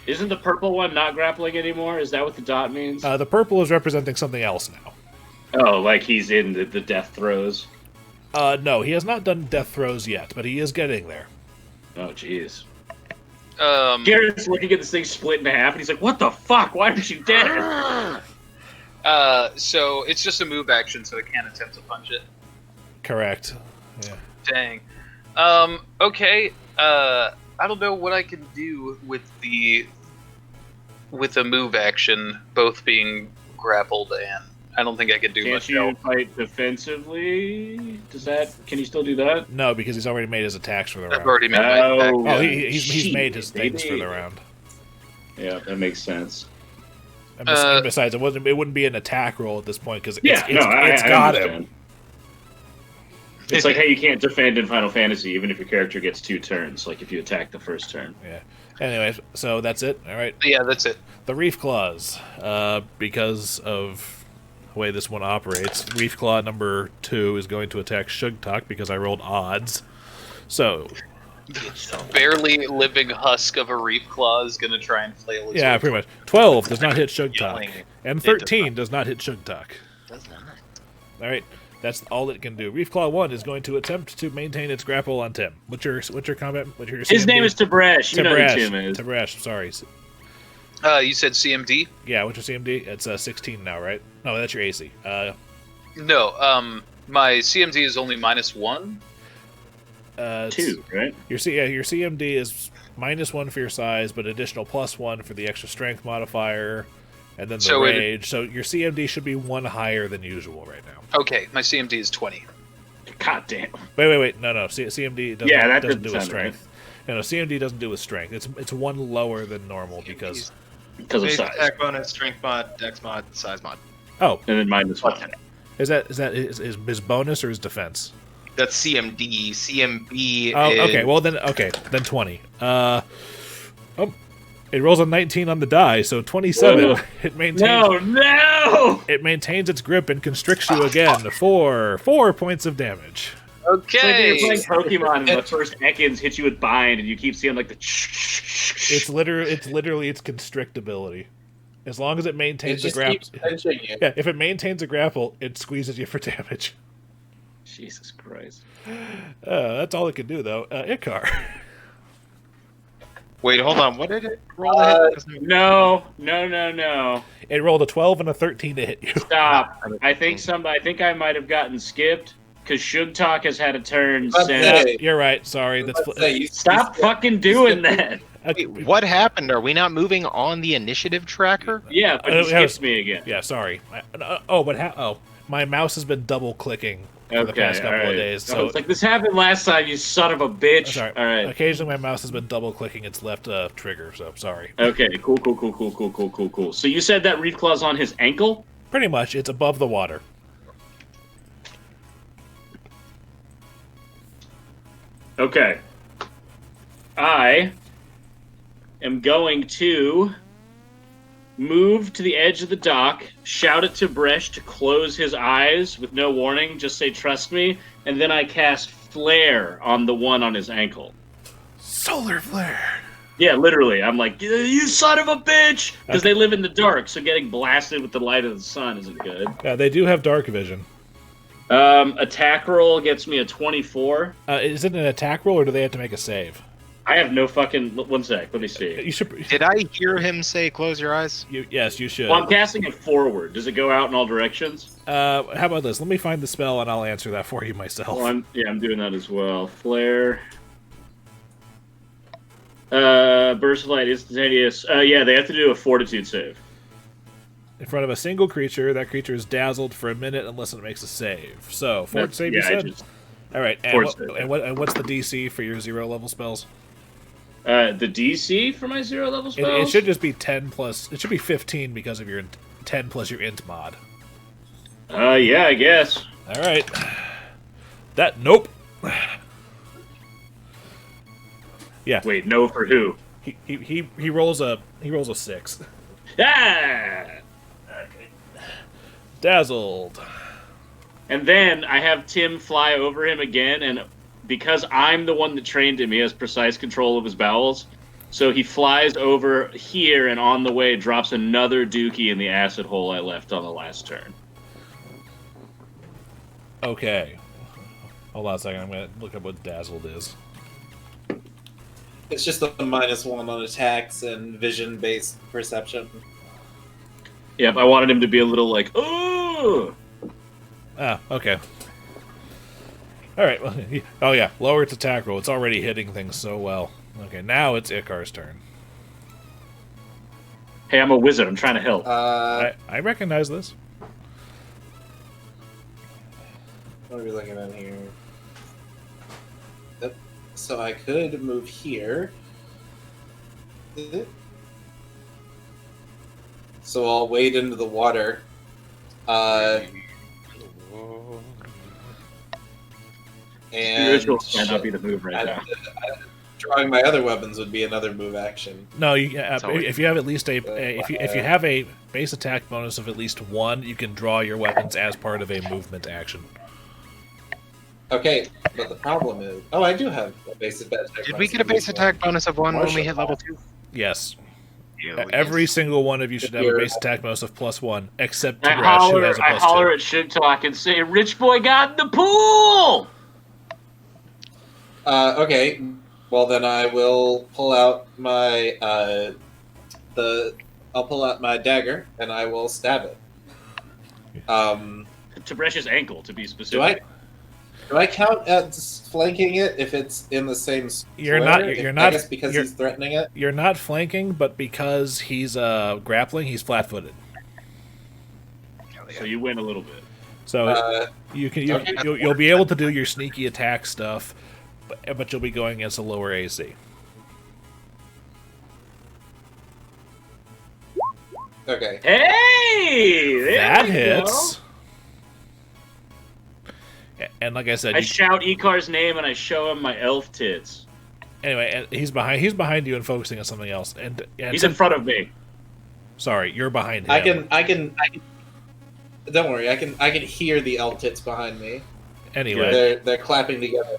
Isn't the purple one not grappling anymore? Is that what the dot means? The purple is representing something else now. Oh, like he's in the death throes? No, he has not done death throes yet, but he is getting there. Oh, jeez. Garrett's Garrett's looking at this thing split in half, and he's like, what the fuck? Why aren't you dead? So it's just a move action, so it can't attempt to punch it. Correct. Yeah. Dang. Okay. I don't know what I can do with the move action, both being grappled, and I don't think I can do Can't much you else. fight defensively? Can you still do that? No, because he's already made his attacks for the round. I've already made my attack. Oh, he's made his Shit, things for baby. the round. Yeah, that makes sense. And besides, it wouldn't be an attack roll at this point because I it's got him. understand. It's like, hey, you can't defend in Final Fantasy even if your character gets 2 turns, like if you attack the first turn. Yeah. Anyway, so that's it. All right. Yeah, that's it. The Reef Claws, because of the way this one operates, Reef Claw number 2 is going to attack Sugtok because I rolled odds. So, Barely living husk of a reef claw is gonna try and flail his yeah, way. pretty much. 12 does not hit Sugtok, Yelling. and It does 13 does not hit Sugtok. Does not. All right, that's all it can do. Reef Claw 1 is going to attempt to maintain its grapple on Tim. What's your combat? What's your His CMD? name is Tib'resh. You know who Tim is. Tib'resh, sorry. You said CMD? Yeah, what's your CMD? It's 16 now, right? No, that's your AC. No. My CMD is only -1. 2, right? Your CMD is -1 for your size, but additional +1 for the extra strength modifier, and then the So rage. So your CMD should be 1 higher than usual right now. Okay, my CMD is 20. God damn. Wait. No. CMD doesn't, Yeah, that doesn't do doesn't with sound strength. No, CMD doesn't do with strength. It's 1 lower than normal because. Because of Base size. attack bonus, strength mod, dex mod, size mod. Oh, And then -1. is that his bonus or his defense? That's CMD. CMB Oh, is... okay. Well, then 20. It rolls a 19 on the die, so 27. Ugh. It maintains. No! It maintains its grip and constricts you again for 4 points of damage. Okay. It's like you're playing Pokemon and the first Ekans hit you with bind and you keep seeing like the It's literally its constrict ability. As long as it maintains the just grapple. keeps pinching you. Yeah, if it maintains a grapple, it squeezes you for damage. Jesus Christ. That's all it can do, though. Icar. Wait, hold on. What did it roll to hit? No. It rolled a 12 and a 13 to hit you. Stop. I think I might have gotten skipped. because Sugtok has had a turn But since. hey, You're right. Sorry. That's let's say you- Stop fucking doing that. Wait, what happened? Are we not moving on the initiative tracker? Yeah, but he skips me again. Yeah, sorry. My mouse has been double clicking for the Okay, past couple all right. of days. I So was like, this happened last time, you son of a bitch. sorry. All right. Occasionally, my mouse has been double clicking its left trigger. So sorry. Okay, cool. So you said that Reef Claw's on his ankle? Pretty much, it's above the water. Okay. I am going to move to the edge of the dock, shout at Tib'resh to close his eyes with no warning, just say trust me, and then I cast Flare on the one on his ankle. Solar flare. Yeah, literally. I'm like, you son of a bitch! Because they live in the dark, so getting blasted with the light of the sun isn't good. Yeah, they do have dark vision. Attack roll gets me a 24. Is it an attack roll, or do they have to make a save? I have no fucking... One sec, let me see. You should. Did I hear him say close your eyes? Yes, you should. Well, I'm casting it forward. Does it go out in all directions? How about this? Let me find the spell, and I'll answer that for you myself. Well, I'm doing that as well. Flare. Burst of light, instantaneous. Yeah, they have to do a fortitude save. In front of a single creature, that creature is dazzled for a minute unless it makes a save. So, fort save, you said? All right, and what's the DC for your 0 level spells? The DC for my 0 level spells? It should just be 10 plus. It should be 15 because of your 10 plus your int mod. Yeah, I guess. All right. Nope. Yeah. Wait, no for who? He rolls a 6. Ah! Dazzled. And then I have Tim fly over him again, and because I'm the one that trained him, he has precise control of his bowels. So he flies over here, and on the way drops another dookie in the acid hole I left on the last turn. Okay. Hold on a second. I'm going to look up what Dazzled is. It's just a -1 on attacks and vision-based perception. Yep, I wanted him to be a little like, oh! Ah, okay. All right. Well, oh yeah, lower its attack roll. It's already hitting things so well. Okay, now it's Icar's turn. Hey, I'm a wizard. I'm trying to help. I recognize this. What are we looking at here? Yep. So I could move here. So I'll wade into the water. And Spiritual might not be the move right now. drawing my other weapons would be another move action. No, if you have at least if you have a base attack bonus of at least 1, you can draw your weapons as part of a movement action. Okay, but the problem is, I do have a base attack. Did we get a base attack bonus of 1 when we hit level 2? Yes. Hell Every yes. single one of you should have a base attack bonus of +1, except I Tib'resh, who has a I +2. holler at Sugtok and say, "Rich boy got in the pool." Okay, well then I will pull out my I'll pull out my dagger and I will stab it. Tebresh's ankle, to be specific. Do I count as flanking it if it's in the same You're square? not- I guess because he's threatening it. You're not flanking, but because he's grappling, he's flat-footed. So you win a little bit. So you'll be able to do your sneaky attack stuff, but you'll be going against a lower AC. Okay. Hey, there That we hits. go. And like I said, I shout Icar's name and I show him my elf tits. anyway, and he's behind you and focusing on something else. And He's in front of me. Sorry, you're behind him. I can. Don't worry. I can hear the L tits behind me. Anyway, They're clapping together.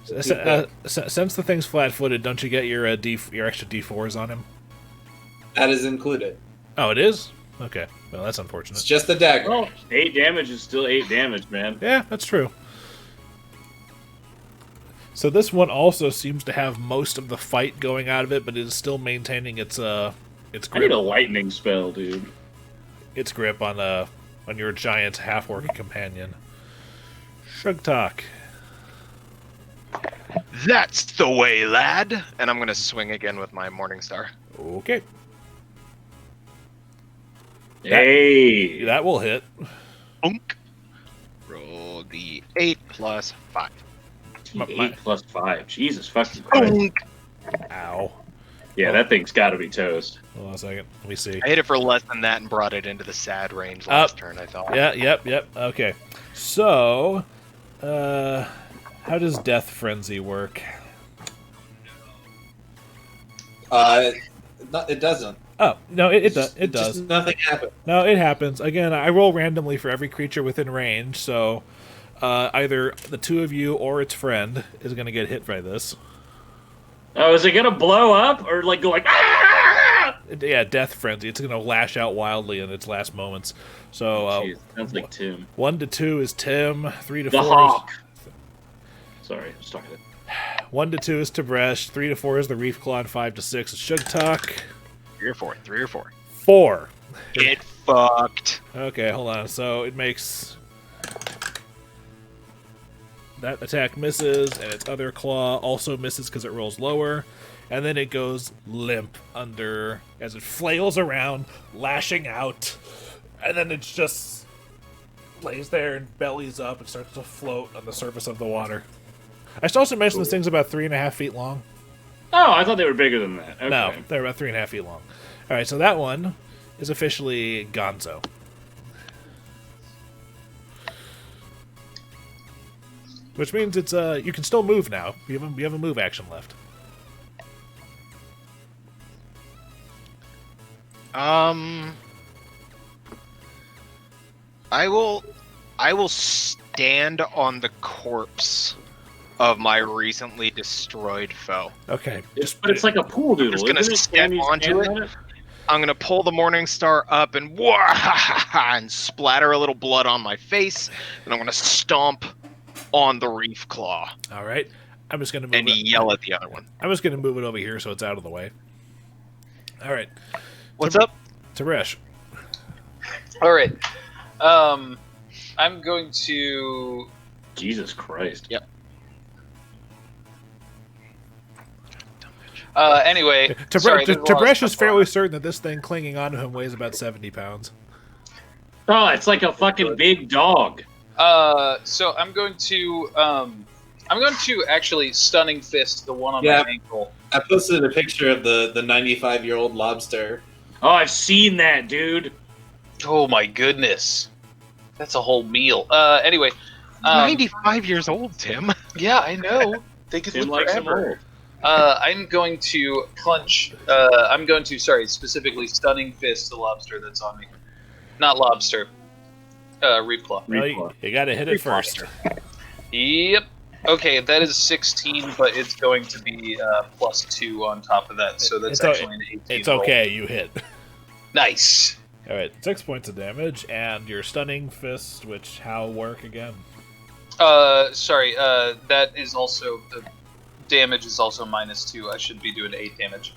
Since the thing's flat-footed, don't you get your your extra D4s on him? That is included. Oh, it is. Okay, well that's unfortunate. It's just the dagger. Well, 8 damage is still 8 damage, man. Yeah, that's true. So this one also seems to have most of the fight going out of it, but it is still maintaining its I grip. need a lightning spell, dude. Its grip on your giant half-orc companion. Sugtok. That's the way, lad. And I'm gonna swing again with my Morningstar. Okay. Hey. That will hit. Unk. Roll the 8 plus 5. 8 plus 5. Jesus fucking Christ. Unk. Ow. Yeah, that thing's got to be toast. Hold on a second. Let me see. I hit it for less than that and brought it into the sad range last turn, I thought. Yeah, yep. Okay. So, how does Death Frenzy work? It doesn't. Oh, no, it does. It Just does. nothing happened. No, it happens. Again, I roll randomly for every creature within range, so either the two of you or its friend is going to get hit by this. Oh, is it going to blow up? Or like go like, ah! Yeah, Death Frenzy. It's going to lash out wildly in its last moments. So, Jeez, sounds like Tim. 1 to 2 is Tim. 3 to The 4 Hawk. Sorry, I was talking to 1 to 2 is Tib'resh. 3 to 4 is the Reef Claw. And 5 to 6 is Sugtok. 3 or 4. 4. Get fucked. Okay, hold on. So it makes... That attack misses, and its other claw also misses because it rolls lower. And then it goes limp under as it flails around, lashing out. And then it just lays there and bellies up and starts to float on the surface of the water. I should also mention this thing's about 3.5 feet long. Oh, I thought they were bigger than that. Okay. No, they're about 3.5 feet long. Alright, so that one is officially Gonzo. Which means it's you can still move now. You have a move action left. I will stand on the corpse of my recently destroyed foe. Okay. But it's like a pool doodle. Just gonna isn't it? step Can you onto stand it? on I'm gonna pull the Morningstar up and and splatter a little blood on my face, and I'm gonna stomp on the Reef Claw All right. I'm just gonna move and yell at the other one. I'm just gonna move it over here so it's out of the way. All right. What's up? Tib'resh. All right. I'm going to. Jesus Christ. Yep. Anyway, sorry, there's a lot of Tib'resh stuff is fairly going certain that this thing clinging onto him weighs about 70 pounds. Oh, it's like a fucking big dog. on. So I'm going to actually stunning fist the one on Yeah. my ankle. I posted a picture of the 95-year-old lobster. Oh, I've seen that, dude. Oh my goodness, that's a whole meal. Anyway, 95 years old, Tim. yeah, I know. They could Tim live likes them forever. old. I'm going to punch. I'm going to, specifically stunning fist the lobster that's on me. Not lobster. Reef claw. Well, you gotta hit it first. Yep. Okay, that is 16, but it's going to be +2 on top of that, so that's actually an 18. It's roll. okay, you hit. Nice. All right, 6 points of damage, and your stunning fist, which how work again? Sorry. That is also the damage is also -2. I should be doing 8 damage.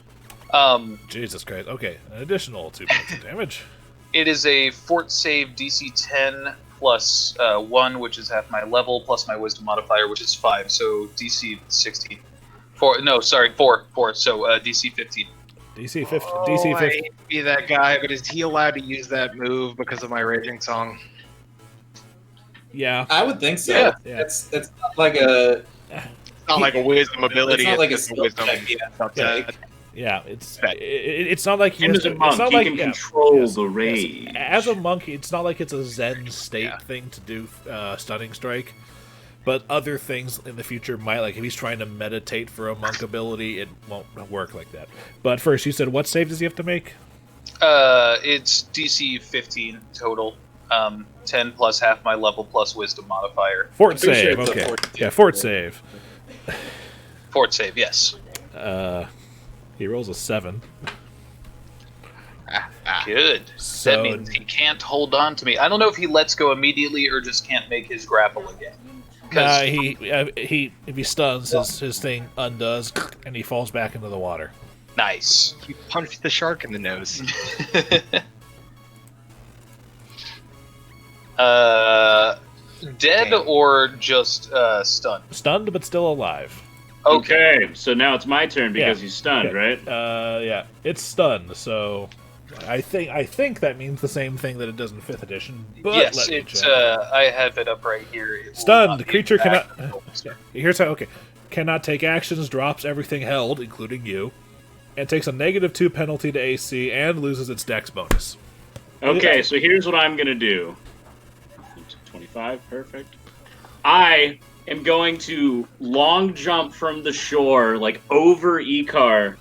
Jesus Christ. Okay, an additional 2 points of damage. It is a fort save DC 10 plus 1, which is half my level, plus my wisdom modifier, which is 5. So DC 16. 4. No, sorry, 4. 4. So DC 15. DC 15. Oh, DC I 15. hate to be that guy, but is he allowed to use that move because of my Raging Song? Yeah. I would think so. Yeah. Yeah. It's not like a It's not like a wisdom ability. It's not like a just skill wisdom check, yeah. subset. Yeah, it's not like he Tim has is a to- monk. It's not He like can yeah, control yes, the yes. rage. As a monk, it's not like it's a Zen state Yeah. thing to do stunning strike. But other things in the future might, like if he's trying to meditate for a monk ability, it won't work like that. But first, you said what save does he have to make? It's DC 15 total. 10 plus half my level plus wisdom modifier. Fort I'm pretty sure save. it's a Okay. fort save. Yeah, fort save. Fort save, yes. He rolls a 7. Good. So That means he can't hold on to me. I don't know if he lets go immediately or just can't make his grapple again. 'Cause- he if he stuns, his thing undoes and he falls back into the water. Nice. He punched the shark in the nose. Dead Damn. or just stunned? Stunned but still alive. Okay, so now it's my turn because Yeah. he's stunned, right? Yeah, it's stunned. So I think that means the same thing that it does in 5th edition. But Yes, let me it's. check. I have it up right here. It will not Stunned. be Creature cannot. impacted. Here's how. Okay, cannot take actions. Drops everything held, including you, and takes a -2 penalty to AC and loses its Dex bonus. Okay, so here's what I'm gonna do. 25, perfect. I am going to long jump from the shore, like over Icar,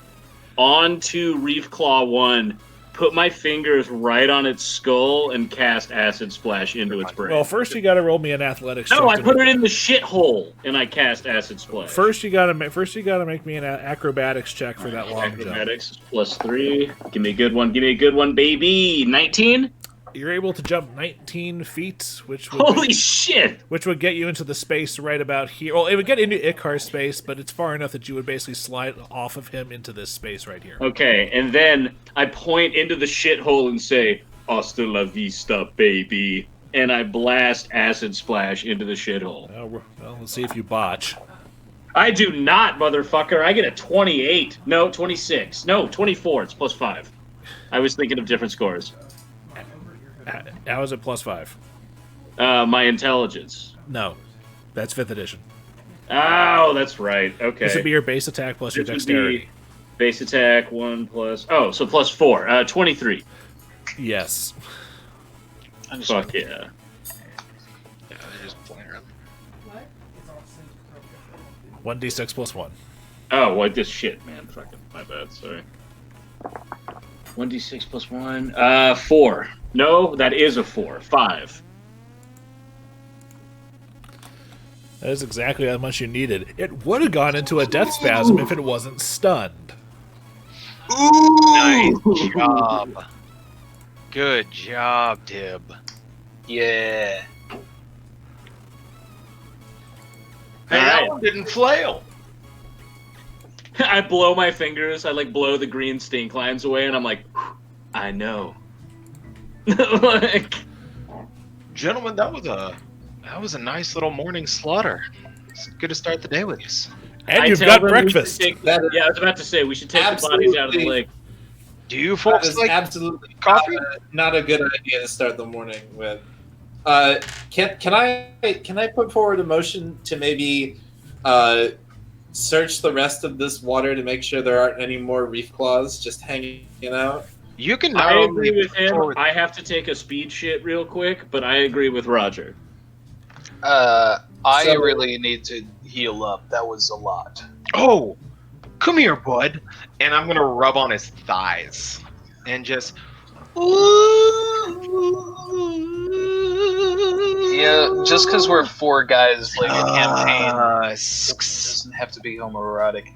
onto Reef Claw 1, put my fingers right on its skull, and cast Acid Splash into its brain. Well, first you got to roll me an athletics. No, I check to put make- it in the shithole, and I cast Acid Splash. First you got to make me an acrobatics check for that long jump. Acrobatics is +3. Give me a good one. Give me a good one, baby. 19. You're able to jump 19 feet, which would Holy shit! which would get you into the space right about here. Well, it would get into Icar's space, but it's far enough that you would basically slide off of him into this space right here. Okay, and then I point into the shithole and say, "Hasta la vista, baby," and I blast Acid Splash into the shithole. Well, let's see if you botch. I do not, motherfucker. I get a 28. No, 26. No, 24. It's +5. I was thinking of different scores. How is it +5? My intelligence. No, that's 5th edition. Oh, that's right. Okay. This would be your base attack plus your This would be dexterity. Base attack 1 plus. Oh, so +4. 23. Yes. Fuck yeah. Yeah, they're just playing around. 1d6 plus 1. Oh, what this shit, man. Fucking my bad. Sorry. 1d6 plus 1. 4. No, that is a 4. 5. That is exactly how much you needed. It would have gone into a death spasm if it wasn't stunned. Nice job. Good job, Tib. Yeah. Hey, Alright. that one didn't flail. I blow my fingers. I like blow the green stink lines away, and I'm like, I know. Like, Gentlemen, that was a nice little morning slaughter. It's good to start the day with this. And I you've tell got them we should breakfast. take- That is yeah, I was about to say we should take the bodies out of the absolutely- lake. Do you That folks is like absolutely coffee? not a good idea to start the morning with. Can I put forward a motion to maybe search the rest of this water to make sure there aren't any more reef claws just hanging out? You can not I only agree with him. forward- I have to take a speed shit real quick, but I agree with Roger. I So- really need to heal up. That was a lot. Oh, come here, bud. And I'm gonna rub on his thighs and just. Yeah, just because we're 4 guys playing a campaign Tusks. doesn't have to be homoerotic.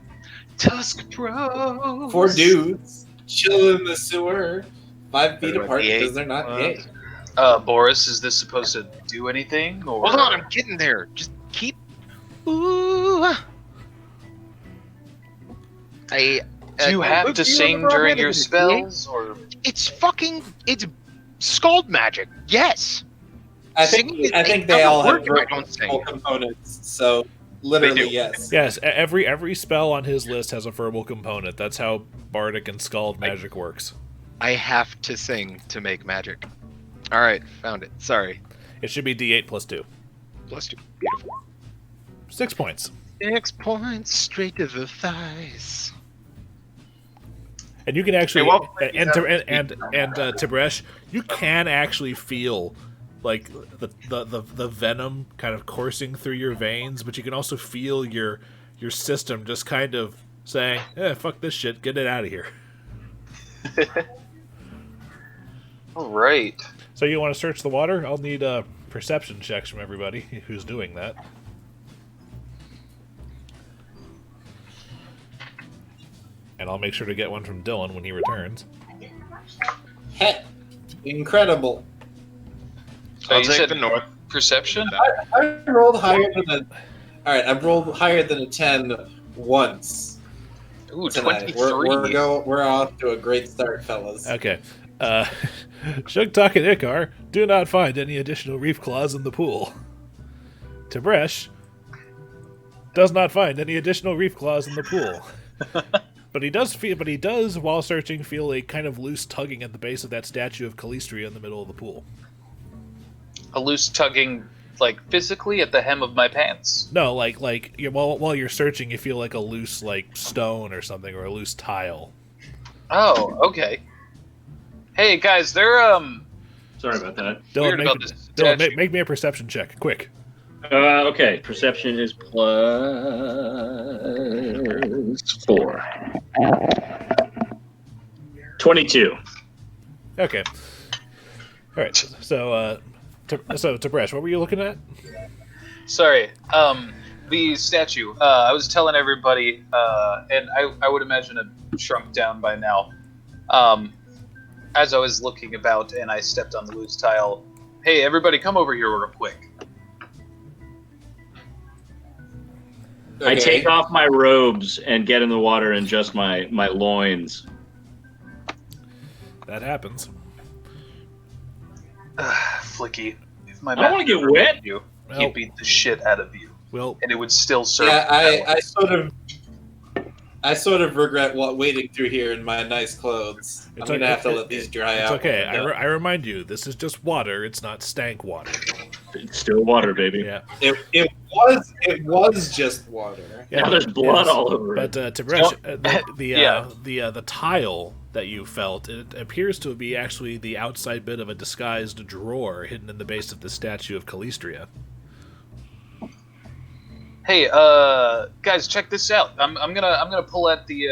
Tusk Bros. 4 dudes chilling in the sewer, 5 feet About apart the because eight they're not gay. Boarris, is this supposed to do anything? Or Hold on, I'm getting there. Just keep. Ooh. I. do you have to sing during your spells, or It's scald magic. Yes. I Singing is think a they all have word if I don't sing. verbal components, so literally They do. yes. Yes, every spell on his list has a verbal component. That's how bardic and scald magic works. I have to sing to make magic. All right, found it. Sorry. It should be d8 plus 2. +2. Beautiful. 6 points. 6 points straight to the thighs. And you can actually, Hey, well, and Tib'resh, you can actually feel like the venom kind of coursing through your veins, but you can also feel your system just kind of saying, fuck this shit, get it out of here. all right. So you want to search the water? I'll need perception checks from everybody who's doing that. And I'll make sure to get one from Dillon when he returns. Heck, incredible. So I'll you take said the north. perception? I rolled higher than a. All right, I've rolled higher than a 10 once Ooh, tonight. 23. We're off to a great start, fellas. Okay. Sugtok and Icar do not find any additional reef claws in the pool. Tib'resh, does not find any additional reef claws in the pool. But he does, while searching, feel a kind of loose tugging at the base of that statue of Calistria in the middle of the pool. A loose tugging, like physically at the hem of my pants. No, while you're searching, you feel like a loose stone or something, or a loose tile. Oh, okay. Hey guys, they're Sorry about that. weird Dylan, about this Dylan, statue. make me a perception check, quick. Okay, perception is +4. 22. Okay. All right. So, Tib'resh, what were you looking at? Sorry, the statue. I was telling everybody, and I would imagine it shrunk down by now. As I was looking about and I stepped on the loose tile, hey, everybody come over here real quick. I take off my robes and get in the water and just my loins. That happens. Flickie, if my I don't wanna get master wet. met you, Well- he'd beat the shit out of you, Well, and it would still serve. Yeah, the I sort of regret wading through here in my nice clothes. I'm gonna have to let these dry it's out. okay. when I'm done. I remind you, this is just water. It's not stank water. It's still water, baby. Yeah. It was just water. Now there's blood all over But it. Tib'resh, Yeah. the tile that you felt, it appears to be actually the outside bit of a disguised drawer hidden in the base of the statue of Calistria. Hey, guys, check this out. I'm gonna pull out the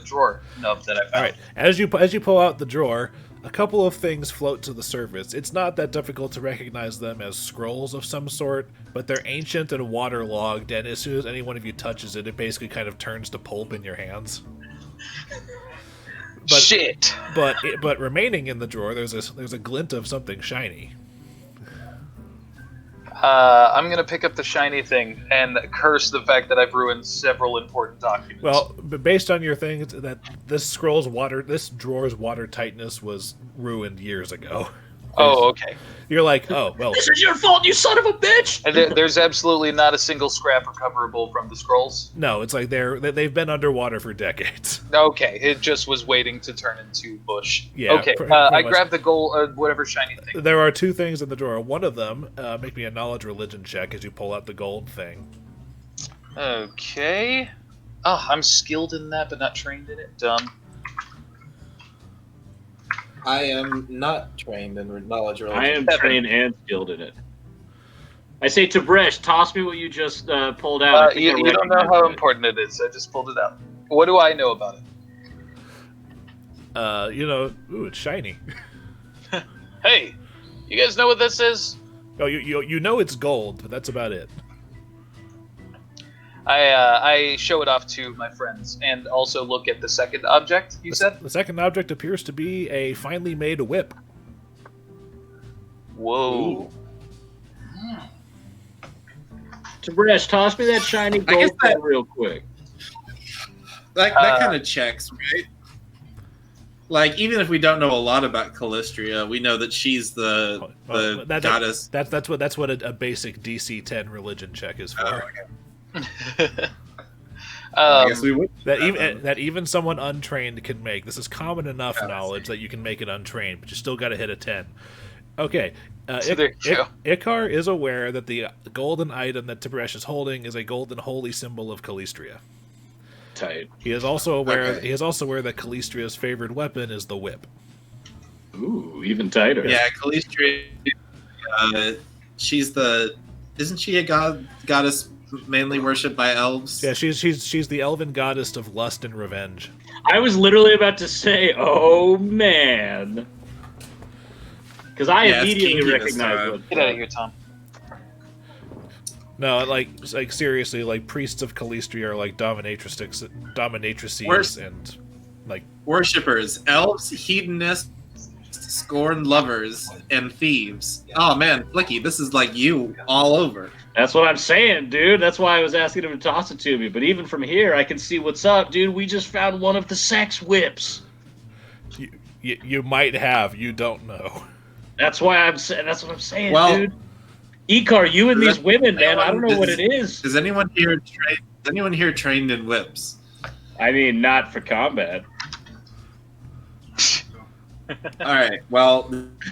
drawer nub that I found. All right. As you pull out the drawer, a couple of things float to the surface. It's not that difficult to recognize them as scrolls of some sort, but they're ancient and waterlogged, and as soon as any one of you touches it, it basically kind of turns to pulp in your hands. But, Shit. But remaining in the drawer, there's a glint of something shiny. I'm gonna pick up the shiny thing and curse the fact that I've ruined several important documents. Well, but based on your thing, that this drawer's water tightness was ruined years ago. oh, okay. You're like, oh well. This is your fault, you son of a bitch! And there's absolutely not a single scrap recoverable from the scrolls. No, it's like they've been underwater for decades. Okay, it just was waiting to turn into bush. Yeah, Okay, pretty I much. grabbed the gold, whatever shiny thing. There are two things in the drawer. One of them, make me a knowledge religion check as you pull out the gold thing. Okay. Oh, I'm skilled in that, but not trained in it. Dumb. I am not trained in knowledge religion. I am trained and skilled in it. I say to Bresh, toss me what you just pulled out. I think I You don't know recognize how it. important it is. I just pulled it out. What do I know about it? Ooh, it's shiny. Hey, you guys know what this is? Oh, you know it's gold, but that's about it. I show it off to my friends and also look at the second object. You said? The second object appears to be a finely made whip. Whoa. To Bresh, toss me that shiny I guess gold thing real quick. That kind of checks, right? Like, even if we don't know a lot about Calistria, we know that she's the goddess. That's what a basic DC 10 religion check is for. I guess we would. That even someone untrained can make. This is common enough knowledge that you can make it untrained, but you still got to hit a 10. Okay. So there you go. Icar is aware that the golden item that Tib'resh is holding is a golden holy symbol of Calistria. Tight. He is also aware. Okay. He is also aware that Calistria's favored weapon is the whip. Ooh, even tighter. Yeah, Calistria. She's the. Isn't she a goddess mainly worshipped by elves? Yeah, she's the elven goddess of lust and revenge. I was literally about to say, oh man. Because I Yeah, it's immediately kinky this recognize time. what. Get out of here, Tom. No, like seriously, like priests of Calistria are like dominatrices Worse. and like Worshippers, elves, hedonists, scorned lovers, and thieves. Oh man, Flickie, this is like you all over. That's what I'm saying, dude. That's why I was asking him to toss it to me. But even from here, I can see what's up, dude. We just found one of the sex whips. you might have, you don't know. That's why I'm saying. That's what I'm saying, Well, dude. Icar, you and Does these women, man. I don't know what does- it is. Is anyone here trained in whips? I mean, not for combat. All right. Well,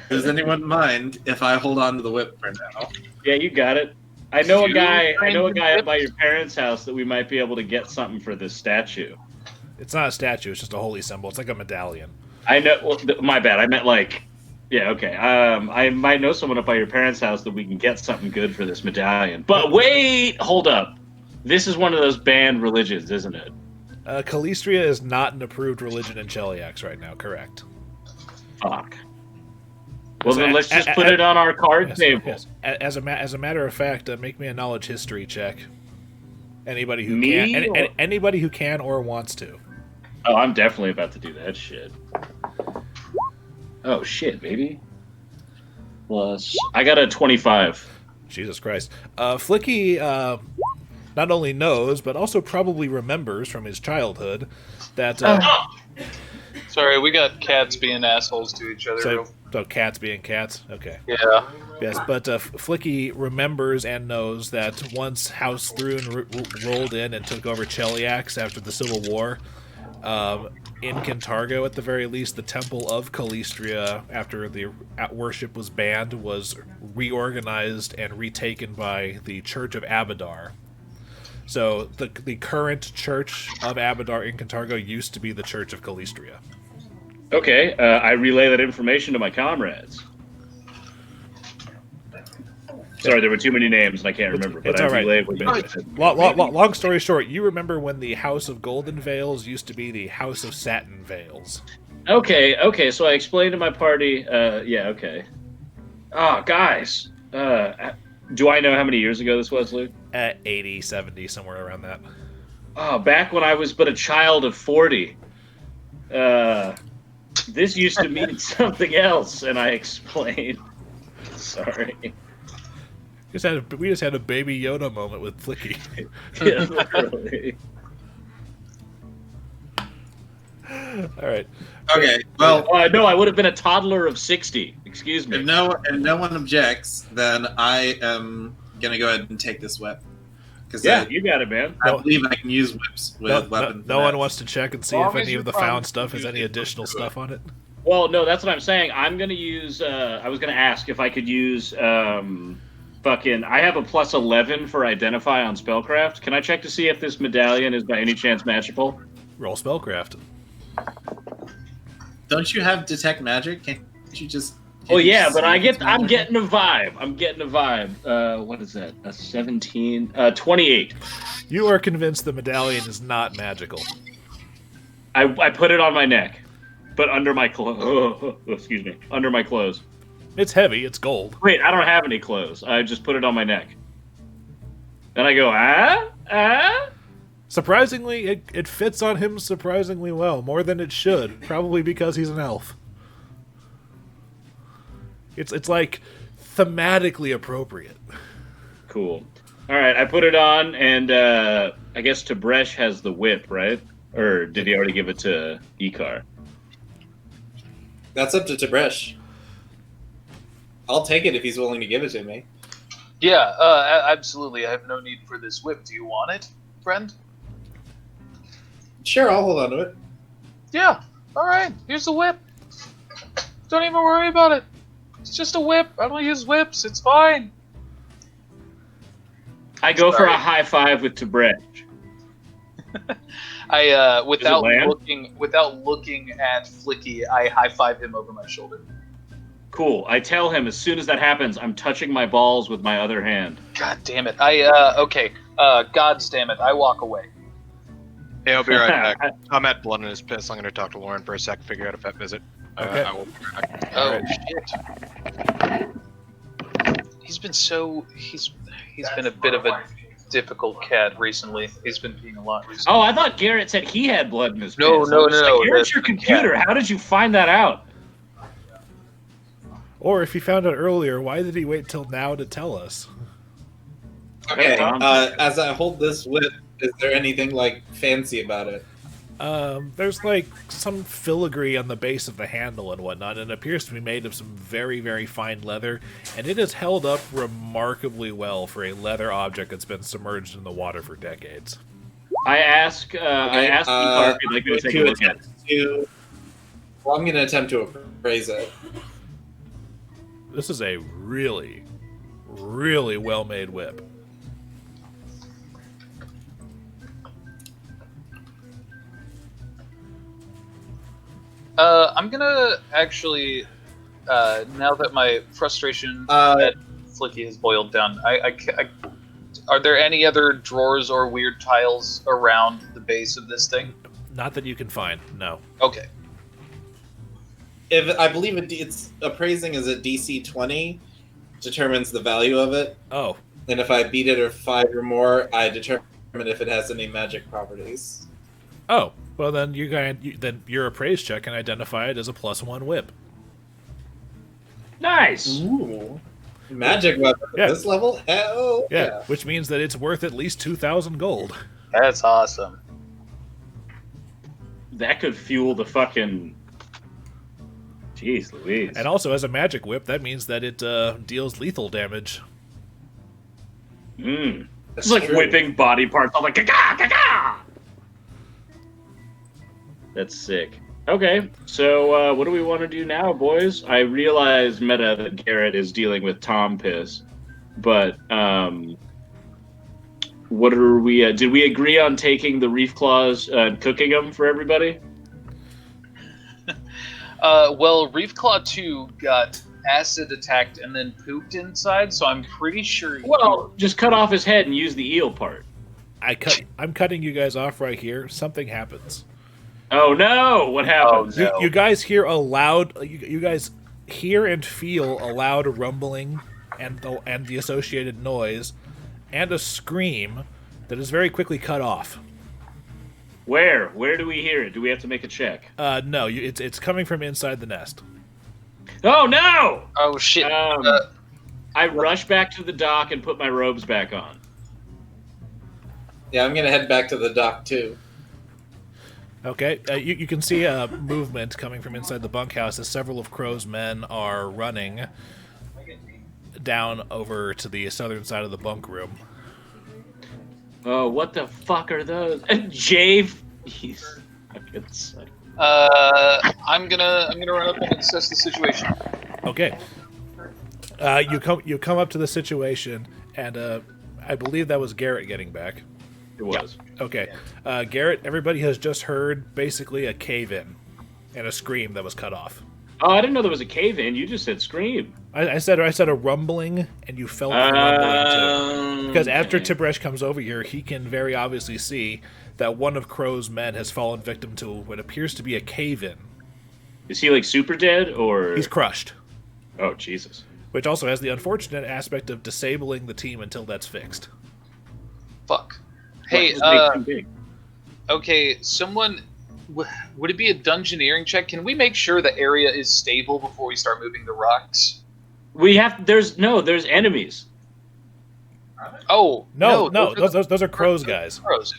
does anyone mind if I hold on to the whip for now? Yeah, you got it. I know a You guy trained in up by your parents' house that we might be able to get something for this statue. It's not a statue. It's just a holy symbol. It's like a medallion. I know. Well, my bad. I meant like. Yeah. Okay. I might know someone up by your parents' house that we can get something good for this medallion. But wait, hold up. This is one of those banned religions, isn't it? Calistria is not an approved religion in Cheliax right now. Correct. Fuck. Well, then let's just put it on our card table. Yes. As a matter of fact, make me a knowledge history check. Anybody who Me can, or- anybody who can or wants to. Oh, I'm definitely about to do that shit. Oh shit, baby. Plus, I got a 25. Jesus Christ. Flickie not only knows, but also probably remembers from his childhood that. Sorry, we got cats being assholes to each other. So cats being cats? Okay. Yeah. Yes, but Flickie remembers and knows that once House Thrune rolled in and took over Cheliax after the Civil War, in Kintargo, at the very least, the Temple of Calistria, after the worship was banned, was reorganized and retaken by the Church of Abadar. So the current Church of Abadar in Kintargo used to be the Church of Calistria. Okay, I relay that information to my comrades. Sorry, there were too many names and I can't remember. But It's I all right. relayed what you said. Long story short, you remember when the House of Golden Veils used to be the House of Satin Veils. Okay, so I explained to my party, yeah, okay. Oh, guys, do I know how many years ago this was, Luke? 80, 70, somewhere around that. Oh, back when I was but a child of 40. This used to mean something else, and I explained. Sorry. We just had a Baby Yoda moment with Flickie. Yeah, literally. All right. Okay. Well, No, I would have been a toddler of 60. Excuse me. if no one objects, then I am gonna go ahead and take this whip. Because Yeah, you got it, man. I believe I can use whips with weapons. No one wants to check and see Long if as any you of the promise found to stuff has use any it. additional stuff on it. Well, no, that's what I'm saying. I'm going to use... I was going to ask if I could use... I have a plus 11 for Identify on Spellcraft. Can I check to see if this medallion is by any chance magical? Roll spellcraft. Don't you have detect magic? Can't you just? Oh yeah, but see if it's I'm magical? getting a vibe. What is that? A 17? 28. You are convinced the medallion is not magical. I put it on my neck, but under my clothes. Excuse me, under my clothes. It's heavy. It's gold. Wait, I don't have any clothes. I just put it on my neck. Then I go, Surprisingly, it fits on him surprisingly well, more than it should. Probably because he's an elf. It's like thematically appropriate. Cool. All right, I put it on, and I guess Tib'resh has the whip, right? Or did he already give it to Icar? That's up to Tib'resh. I'll take it if he's willing to give it to me. Yeah, absolutely. I have no need for this whip. Do you want it, friend? Sure, I'll hold on to it. Yeah. All right. Here's the whip. Don't even worry about it. It's just a whip. I don't use whips. It's fine. I go for Sorry. a high five with Tib'resh. Without land? looking at Flickie, I high five him over my shoulder. Cool. I tell him as soon as that happens, I'm touching my balls with my other hand. God damn it. Okay. God damn it. I walk away. Yeah, I'll be right back. I'm at Blood in his Piss. I'm going to talk to Lauren for a sec, figure out if that visit. Okay. I will be right back. Oh shit. He's been a bit of a difficult cat recently. He's been being a lot recently. Oh, I thought Garrett said he had blood in his No, pants. no, I was no, like, Garrett's that's your the computer. How did you find that out? Or if he found out earlier, why did he wait till now to tell us? Okay. Tom. As I hold this whip, is there anything like fancy about it? There's like some filigree on the base of the handle and whatnot, and it appears to be made of some very, very fine leather, and it has held up remarkably well for a leather object that's been submerged in the water for decades. I asked Icar if he'd like me to take a look at it. Well, I'm going to attempt to appraise it. This is a really, really well-made whip. I'm gonna actually, now that my frustration at Flickie has boiled down, are there any other drawers or weird tiles around the base of this thing? Not that you can find, no. Okay. I believe it's appraising is a DC 20, determines the value of it. Oh. And if I beat it or 5 or more, I determine if it has any magic properties. Oh. Well, then then your appraise check can identify it as a +1 whip. Nice. Ooh. Magic weapon at this level? Hell yeah. Which means that it's worth at least 2,000 gold. That's awesome. That could fuel the fucking... Jeez Louise. And also, as a magic whip, that means that it deals lethal damage. It's like true. Whipping body parts. I'm like, ka-ka, ka-ka! That's sick. Okay, so what do we want to do now, boys? I realize, meta, that Garrett is dealing with Tom Piss, but what are we... did we agree on taking the reef claws and cooking them for everybody? Well, Reef Claw 2 got acid attacked and then pooped inside, so I'm pretty sure... Well, just cut off his head and use the eel part. I'm cutting you guys off right here. Something happens. Oh no! What happened? Oh, no. You guys hear a loud... You guys hear and feel a loud rumbling and the associated noise, and a scream that is very quickly cut off. Where? Where do we hear it? Do we have to make a check? No, it's coming from inside the nest. Oh no! Oh shit! I rush back to the dock and put my robes back on. Yeah, I'm gonna head back to the dock too. Okay, you can see a movement coming from inside the bunkhouse as several of Crow's men are running down over to the southern side of the bunk room. Oh, what the fuck are those? Jave, he's fucking sick. I'm gonna run up and assess the situation. Okay. You come up to the situation, and I believe that was Garrett getting back. It was. Okay. Garrett, everybody has just heard basically a cave-in and a scream that was cut off. Oh, I didn't know there was a cave-in. You just said scream. I said a rumbling, and you felt the rumbling too. Because after Tib'resh comes over here, he can very obviously see that one of Crow's men has fallen victim to what appears to be a cave-in. Is he like super dead, or...? He's crushed. Oh, Jesus. Which also has the unfortunate aspect of disabling the team until that's fixed. Fuck. Hey, okay, someone... Would it be a dungeoneering check? Can we make sure the area is stable before we start moving the rocks? We have... There's enemies. Oh, no, those are Crow's guys. Crows.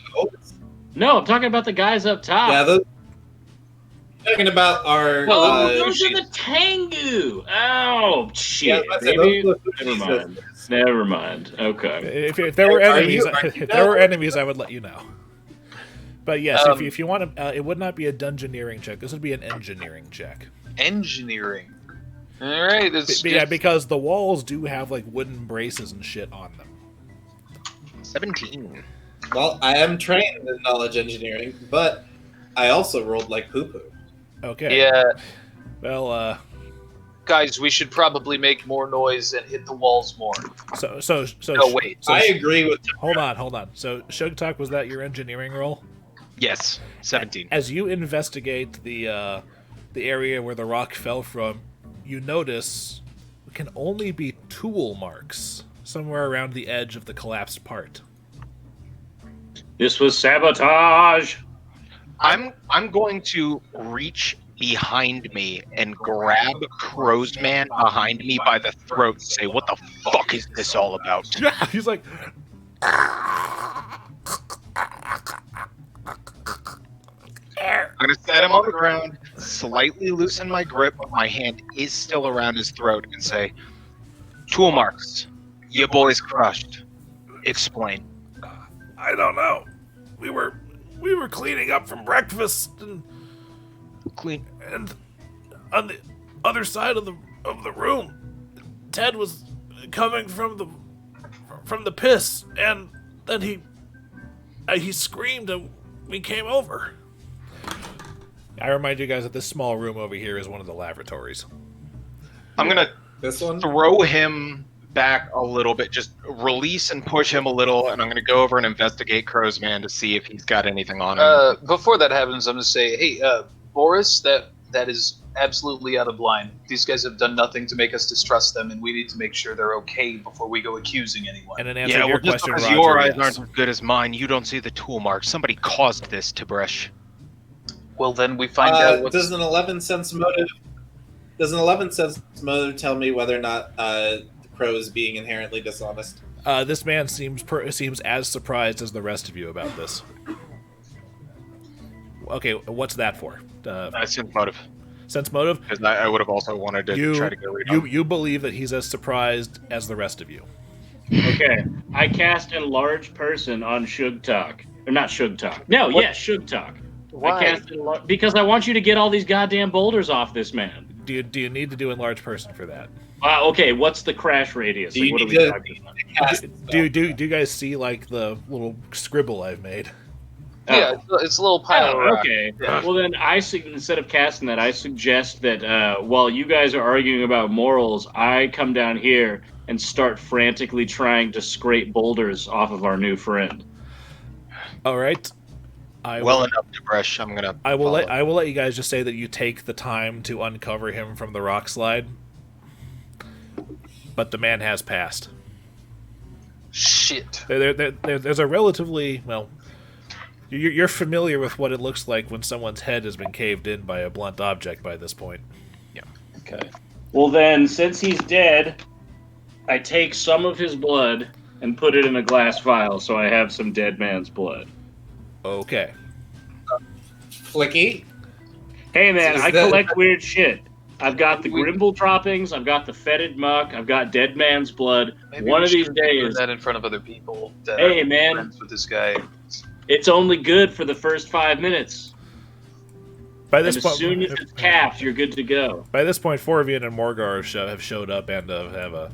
No, I'm talking about the guys up top. Yeah, those... Talking about our... those are the Tengu! Oh, shit. Yeah, Never mind. Okay. If there were enemies, I would let you know. But yes, if you want to, it would not be a dungeoneering check. This would be an engineering check. Engineering. All right. Yeah, because the walls do have like wooden braces and shit on them. 17. Well, I am trained in knowledge engineering, but I also rolled like poo-poo. Okay. Yeah. Well, guys, we should probably make more noise and hit the walls more. So. No, wait. I agree with. Hold on. So, Sugtok, was that your engineering roll? Yes, 17. As you investigate the area where the rock fell from, you notice it can only be tool marks somewhere around the edge of the collapsed part. This was sabotage. I'm going to reach behind me and grab Crow's man behind me by the throat and say, "What the fuck is this all about?" Yeah, he's like... set him on the ground, slightly loosen my grip, but my hand is still around his throat, and say, "Tool marks. Your boy's crushed. Explain." I don't know. We were cleaning up from breakfast and on the other side of the room, Ted was coming from the piss, and then he screamed and we came over. I remind you guys that this small room over here is one of the lavatories. I'm gonna This one? throw him back a little bit, just release and push him a little, and I'm gonna go over and investigate Crow's Man to see if he's got anything on him. Before that happens, I'm gonna say, hey, Boarris, that is absolutely out of line. These guys have done nothing to make us distrust them, and we need to make sure they're okay before we go accusing anyone. And in answer to Yeah, your well, just question, because Roger, your eyes yes. aren't as good as mine, you don't see the tool marks. Somebody caused this, Tib'resh. Well, then we find out what's... Does an 11 cents motive tell me whether or not the Crow is being inherently dishonest? This man seems as surprised as the rest of you about this. Okay, what's that for? Sense motive. Sense motive? Because I would have also wanted to try to go read him. You believe that he's as surprised as the rest of you. Okay, I cast Enlarge Person on Sugtok. Or not Sugtok. No, What? yes, Sugtok. Why? I cast because I want you to get all these goddamn boulders off this man. Do you need to do enlarge person for that? Okay, what's the crash radius? Do Like, you what are need we to talking about? cast Do you guys see like the little scribble I've made? Yeah, it's a little pile of rock. Okay. Yeah. Well, then instead of casting that, I suggest that while you guys are arguing about morals, I come down here and start frantically trying to scrape boulders off of our new friend. All right. Well enough, Tib'resh. I'm gonna. I will follow. let you guys just say that you take the time to uncover him from the rock slide. But the man has passed. Shit. There's a relatively well. You're familiar with what it looks like when someone's head has been caved in by a blunt object by this point. Okay. Well, then, since he's dead, I take some of his blood and put it in a glass vial, so I have some dead man's blood. Okay. Flickie? Hey, man, Is I that- collect weird shit. I've got the Grimble droppings, I've got the fetid muck, I've got dead man's blood. Maybe One we of these shouldn't be doing days, that in front of other people. That Hey, are man. friends with this guy. it's only good for the first 5 minutes. By And this as point, soon as it's capped, you're good to go. By this point, Forvian and Morgar have showed up and have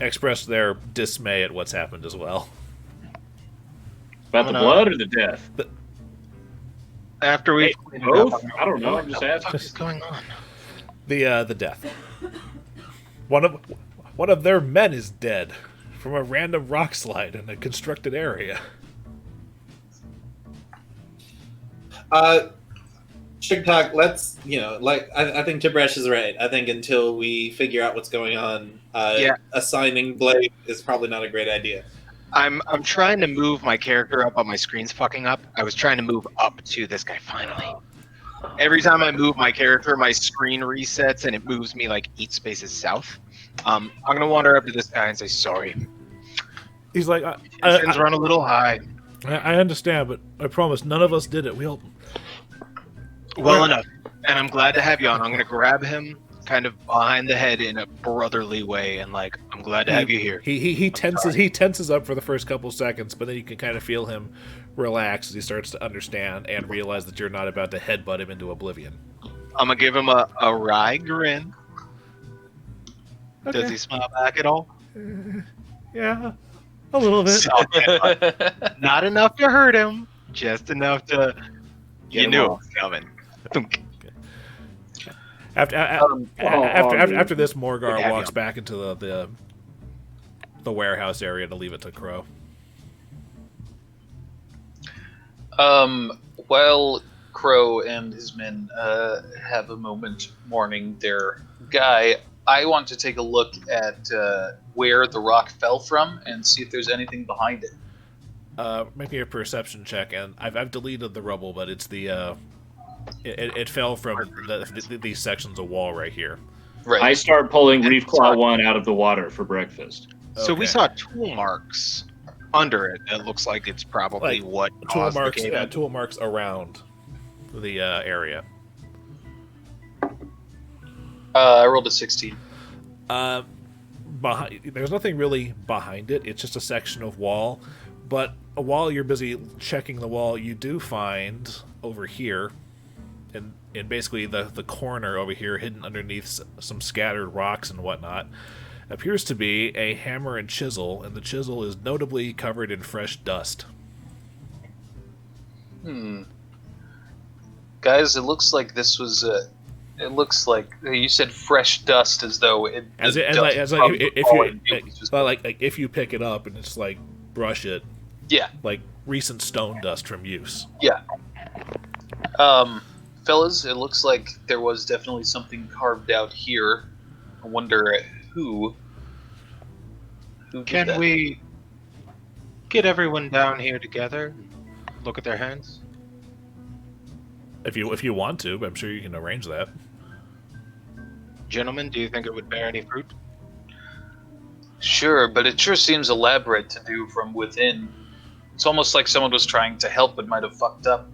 expressed their dismay at what's happened as well. About the blood or the death? After we Hey, both? I don't know, I'm just What asking. is going on? The death. One of their men is dead from a random rock slide in a constructed area. Sugtok, let's, I think Tib'resh is right. I think until we figure out what's going on, assigning blame is probably not a great idea. I'm trying to move my character up, but my screen's fucking up. I was trying to move up to this guy finally. Every time I move my character, my screen resets and it moves me like 8 spaces south. I'm gonna wander up to this guy and say sorry. He's like, Tensions run a little high. I understand, but I promise none of us did it. Well enough. And I'm glad to have you on. I'm gonna grab him kind of behind the head in a brotherly way and like, I'm glad to have you here. He tenses up for the first couple seconds, but then you can kind of feel him relax as he starts to understand and realize that you're not about to headbutt him into oblivion. I'm gonna give him a wry grin. Okay. Does he smile back at all? Yeah, a little bit. Not enough to hurt him, just enough to you knew it was coming. After this, Morgar Good to have walks you. back into the warehouse area to leave it to Crow. While Crow and his men have a moment mourning their guy, I want to take a look at where the rock fell from and see if there's anything behind it. Make me a perception check, and I've deleted the rubble, but it's the it fell from these sections of wall right here. Right. I start pulling Reef Claw 1 out of the water for breakfast. So we Okay. saw tool marks under it. It looks like it's probably Like, what tool caused marks, the cave in. tool marks around. the area. I rolled a 16. There's nothing really behind it. It's just a section of wall. But while you're busy checking the wall, you do find over here, in basically the corner over here, hidden underneath some scattered rocks and whatnot, appears to be a hammer and chisel, and the chisel is notably covered in fresh dust. Guys, it looks like this was it looks like you said fresh dust, as though it. If you pick it up and just like brush it. Yeah. Like recent stone dust from use. Yeah. Fellas, it looks like there was definitely something carved out here. I wonder who did Can that. we get everyone down here together? Look at their hands. If you want to, but I'm sure you can arrange that. Gentlemen, do you think it would bear any fruit? Sure, but it sure seems elaborate to do from within. It's almost like someone was trying to help but might have fucked up.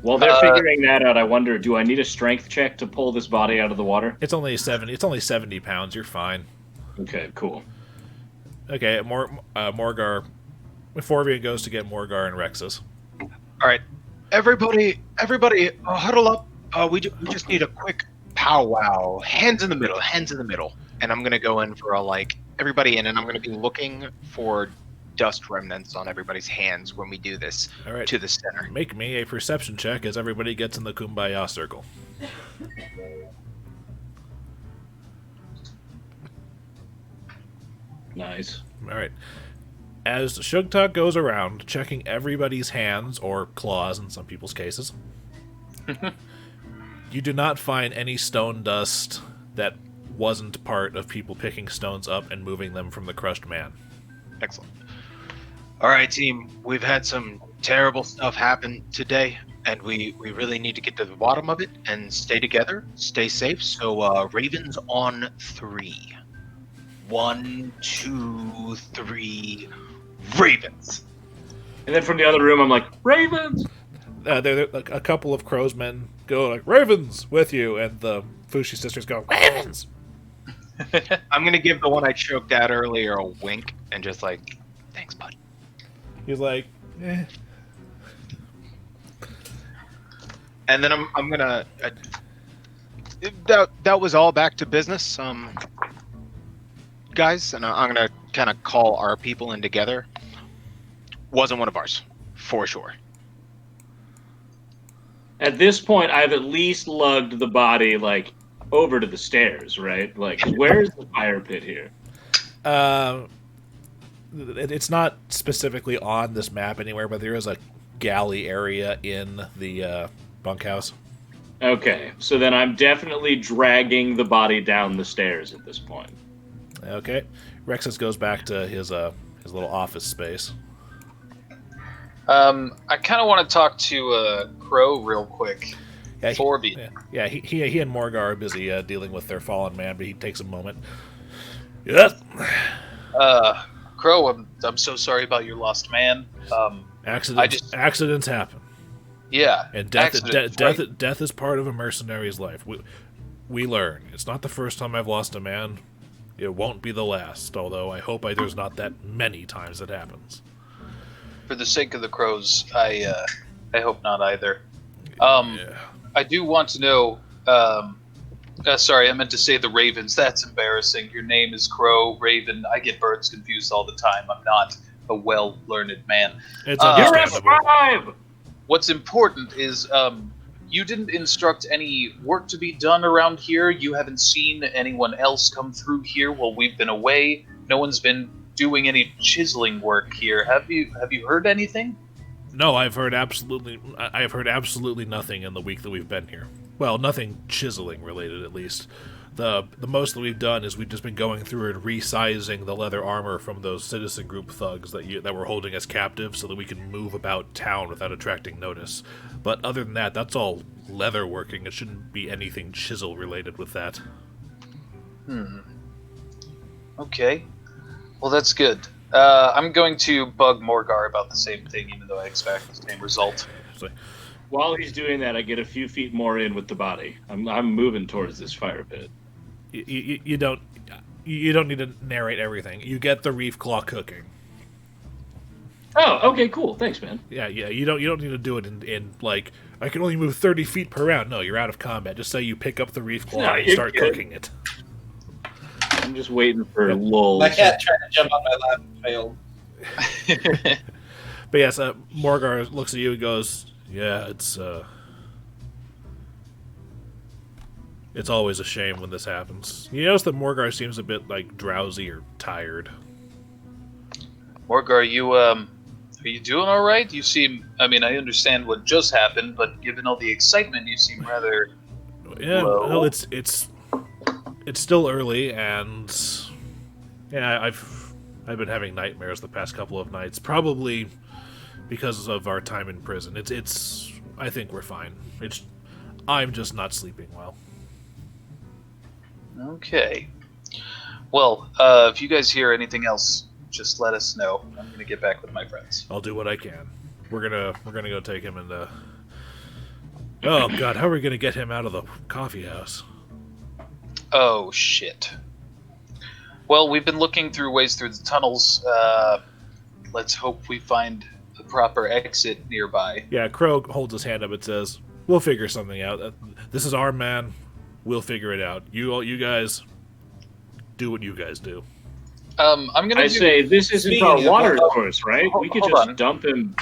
While they're figuring that out, I wonder, do I need a strength check to pull this body out of the water? It's only 70 pounds. You're fine. Okay, cool. Okay, Morgar. Forvian goes to get Morgar and Rexus. All right, everybody, huddle up. We just need a quick powwow. Hands in the middle. And I'm gonna go in for everybody in, and I'm gonna be looking for dust remnants on everybody's hands when we do this. All right. To the center. Make me a perception check as everybody gets in the Kumbaya circle. Nice. All right. As Sugtok goes around checking everybody's hands, or claws in some people's cases, you do not find any stone dust that wasn't part of people picking stones up and moving them from the crushed man. Excellent. All right, team. We've had some terrible stuff happen today, and we really need to get to the bottom of it and stay together, stay safe. So, Ravens on 3. 1, 2, 3. Ravens. And then from the other room, I'm like, Ravens! There a couple of crowsmen go like, Ravens with you, and the Fushi sisters go, Ravens! I'm gonna give the one I choked at earlier a wink and just like, thanks, bud. He's like, eh. And then I'm gonna. That was all back to business, guys, and I'm gonna kind of call our people in together. Wasn't one of ours, for sure. At this point, I've at least lugged the body, over to the stairs, right? Where's the fire pit here? It's not specifically on this map anywhere, but there is a galley area in the bunkhouse. Okay, so then I'm definitely dragging the body down the stairs at this point. Okay. Rexus goes back to his little office space. I kind of want to talk to Crow real quick. Yeah, Forby. Yeah, he and Morgar are busy dealing with their fallen man, but he takes a moment. Yep. Crow, I'm so sorry about your lost man. Accidents happen. Yeah. And death is part of a mercenary's life. We learn. It's not the first time I've lost a man. It won't be the last, although I hope there's not that many times it happens. For the sake of the crows, I hope not either. Yeah. I do want to know. Sorry, I meant to say the Ravens. That's embarrassing. Your name is Crow, Raven. I get birds confused all the time. I'm not a well-learned man. It's You're a understandable. scribe! What's important is you didn't instruct any work to be done around here. You haven't seen anyone else come through here while we've been away. No one's been doing any chiseling work here. Have you heard anything? No, I've heard absolutely nothing in the week that we've been here. Well, nothing chiseling related, at least. The most that we've done is we've just been going through and resizing the leather armor from those citizen group thugs that were holding us captive, so that we can move about town without attracting notice. But other than that, that's all leather working. It shouldn't be anything chisel related with that. Okay. Well, that's good. I'm going to bug Morgar about the same thing, even though I expect the same result. While he's doing that, I get a few feet more in with the body. I'm moving towards this fire pit. You don't need to narrate everything. You get the reef claw cooking. Oh, okay, cool. Thanks, man. Yeah. You don't need to do it in like I can only move 30 feet per round. No, you're out of combat. Just say you pick up the reef claw and start cooking it. I'm just waiting for lulls. My cat tried to jump on my lap and failed. But yes, Morgar looks at you and goes, "Yeah, it's always a shame when this happens." You notice that Morgar seems a bit like drowsy or tired. Morgar, are you doing all right? You seem. I mean, I understand what just happened, but given all the excitement, you seem rather. Yeah, low. well, it's still early, and yeah, I've been having nightmares the past couple of nights, probably because of our time in prison. It's I think we're fine. I'm just not sleeping well. Okay. Well, if you guys hear anything else, just let us know. I'm gonna get back with my friends. I'll do what I can. We're gonna go take him and oh god, how are we gonna get him out of the coffee house? Oh shit. Well, we've been looking through ways through the tunnels. Let's hope we find the proper exit nearby. Yeah, Crow holds his hand up and says, "We'll figure something out. This is our man. We'll figure it out. You guys do what you guys do." I'm gonna say this isn't Speaking our of- water source, right? We could hold just on. dump him.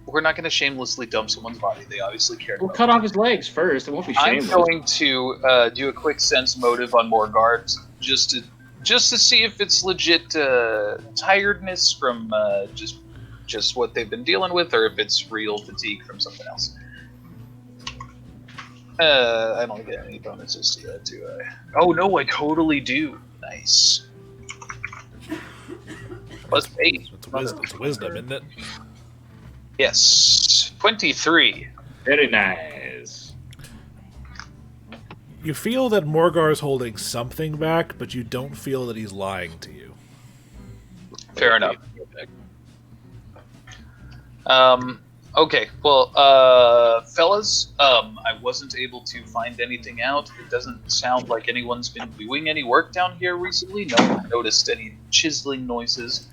We're not gonna shamelessly dump someone's body. They obviously care. We'll cut off his legs first. It won't be I'm shameless. going to do a quick sense motive on Morgar just to see if it's legit tiredness from just what they've been dealing with, or if it's real fatigue from something else. I don't get any bonuses to that, do I? Oh no, I totally do. Nice. Plus 8. It's wisdom, isn't it? Yes. 23. Very nice. You feel that Morgar's holding something back, but you don't feel that he's lying to you. Fair enough. Okay, well, fellas, I wasn't able to find anything out. It doesn't sound like anyone's been doing any work down here recently. No one noticed any chiseling noises.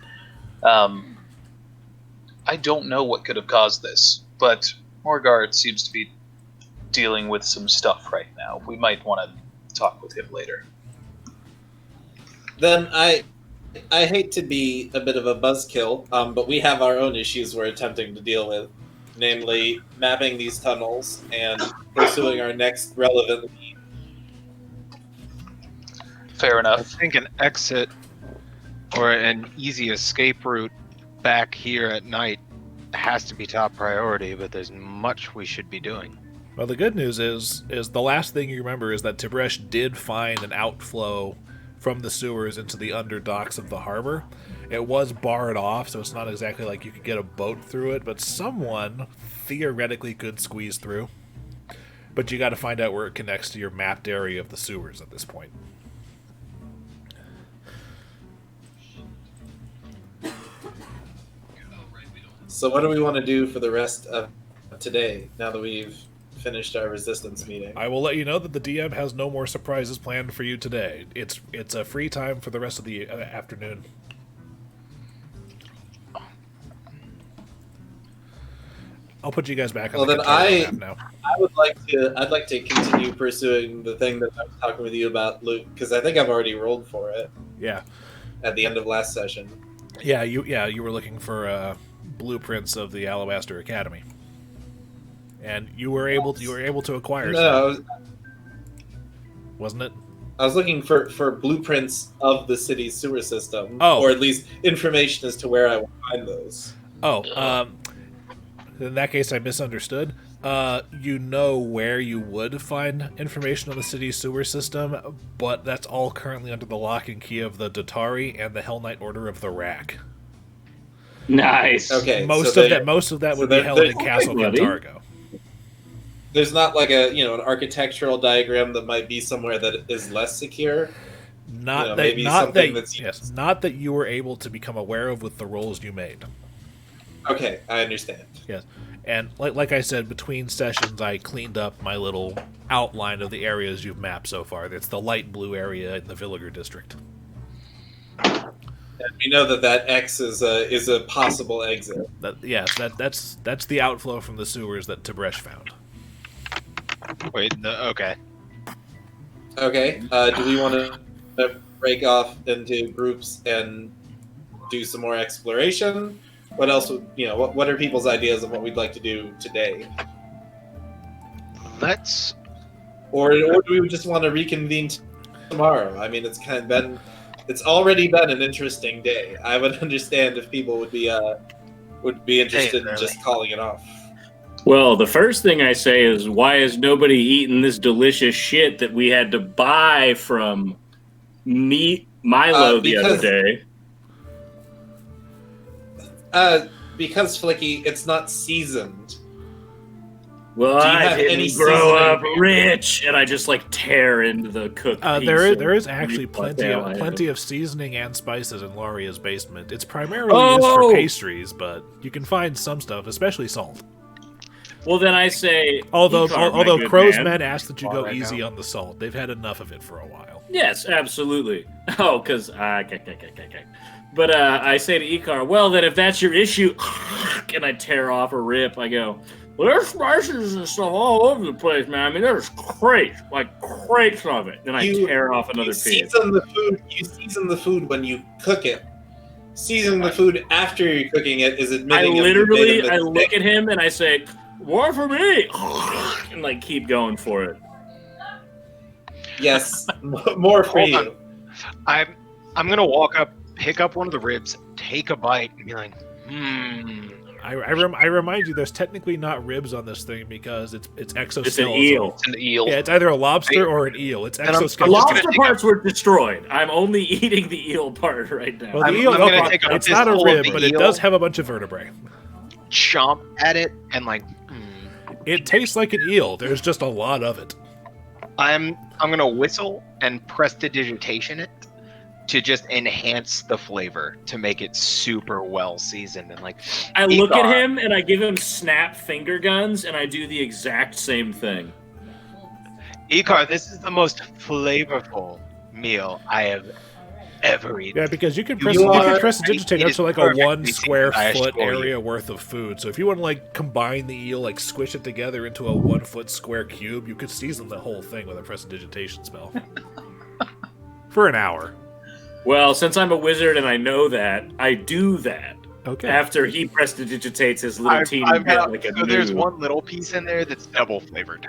I don't know what could have caused this, but Morgar seems to be dealing with some stuff right now. We might want to talk with him later. Then I hate to be a bit of a buzzkill, but we have our own issues we're attempting to deal with, namely mapping these tunnels and pursuing our next relevant lead. Fair I enough. think an exit or an easy escape route back here at night has to be top priority, but there's much we should be doing. Well, the good news is the last thing you remember is that Tib'resh did find an outflow from the sewers into the underdocks of the harbor. It was barred off, so it's not exactly like you could get a boat through it, but someone theoretically could squeeze through. But you got to find out where it connects to your mapped area of the sewers at this point. So what do we want to do for the rest of today, now that we've finished our resistance meeting? I will let you know that the DM has no more surprises planned for you today. It's a free time for the rest of the afternoon. I'll put you guys back on Well, the then control map now. I'd like to continue pursuing the thing that I was talking with you about, Luke, because I think I've already rolled for it Yeah. at the end of last session. You were looking for blueprints of the Alabaster Academy. And you were able to acquire some, wasn't it? I was looking for blueprints of the city's sewer system, Oh. or at least information as to where I will find those. In that case, I misunderstood. You know where you would find information on the city's sewer system, but that's all currently under the lock and key of the Dotari and the Hell Knight Order of the Rack. Nice. Okay, Most so of that would be held in Castle buddy. Cantargo. there's not like an architectural diagram that might be somewhere that is less secure. Not that, maybe not something that, that's yes, not that you were able to become aware of with the rolls you made. Okay, I understand. Yes, and like I said, between sessions, I cleaned up my little outline of the areas you've mapped so far. It's the light blue area in the Villager district. And we know that X is a possible exit. That's the outflow from the sewers that Tib'resh found. Wait, no, okay. Okay. Do we want to break off into groups and do some more exploration? What else would what are people's ideas of what we'd like to do today? Let's. Or do we just want to reconvene tomorrow? I mean, it's already been an interesting day. I would understand if people would be interested in just calling it off. Well, the first thing I say is, why is nobody eating this delicious shit that we had to buy from Milo the other day? Because Flickie, it's not seasoned. Well, I didn't grow up seasoning? rich, and I just tear into the cooked piece. There is actually of plenty of seasoning and spices in Laria's basement. It's primarily used for pastries, but you can find some stuff, especially salt. Well, then I say, although Crow's man. men asked that you go Right easy now. on the salt. They've had enough of it for a while. Yes, absolutely. Oh, because But I say to Icar, well, then if that's your issue, and I tear off a rip, I go, well, there's spices and stuff all over the place, man. I mean, there's crates of it. Then I tear off another piece. You season the food when you cook it. Seasoning the food after you're cooking it is admitting. I look at him and I say, more for me, and keep going for it. Yes, more for Hold you. on. I'm gonna walk up, pick up one of the ribs, take a bite, and be like, I remind you, there's technically not ribs on this thing because it's exoskeletal. It's an eel. It's an eel. Yeah, it's either a lobster or an eel. It's I'm- The exoskeletal. lobster parts were destroyed. I'm only eating the eel part right now. Well, the I'm eel, gonna okay, take a it's not a fistful of rib, the but it eel. does have a bunch of vertebrae. chomp at it, and It tastes like an eel. There's just a lot of it. I'm gonna whistle and prestidigitation it to just enhance the flavor to make it super well seasoned and I look at Icar. him and I give him snap finger guns and I do the exact same thing. Icar, this is the most flavorful meal I have ever eaten. Yeah, because you can You are prestidigitate right. up It to is a 1 perfectly square seasoned, I foot assure you. area worth of food. So if you want to combine the eel, squish it together into a 1 foot square cube, you could season the whole thing with a prestidigitation spell. For an hour. Well, since I'm a wizard and I know that, I do that. Okay. After he prestidigitates his little teeny I've bit got, like a so there's noob. one little piece in there that's double flavored.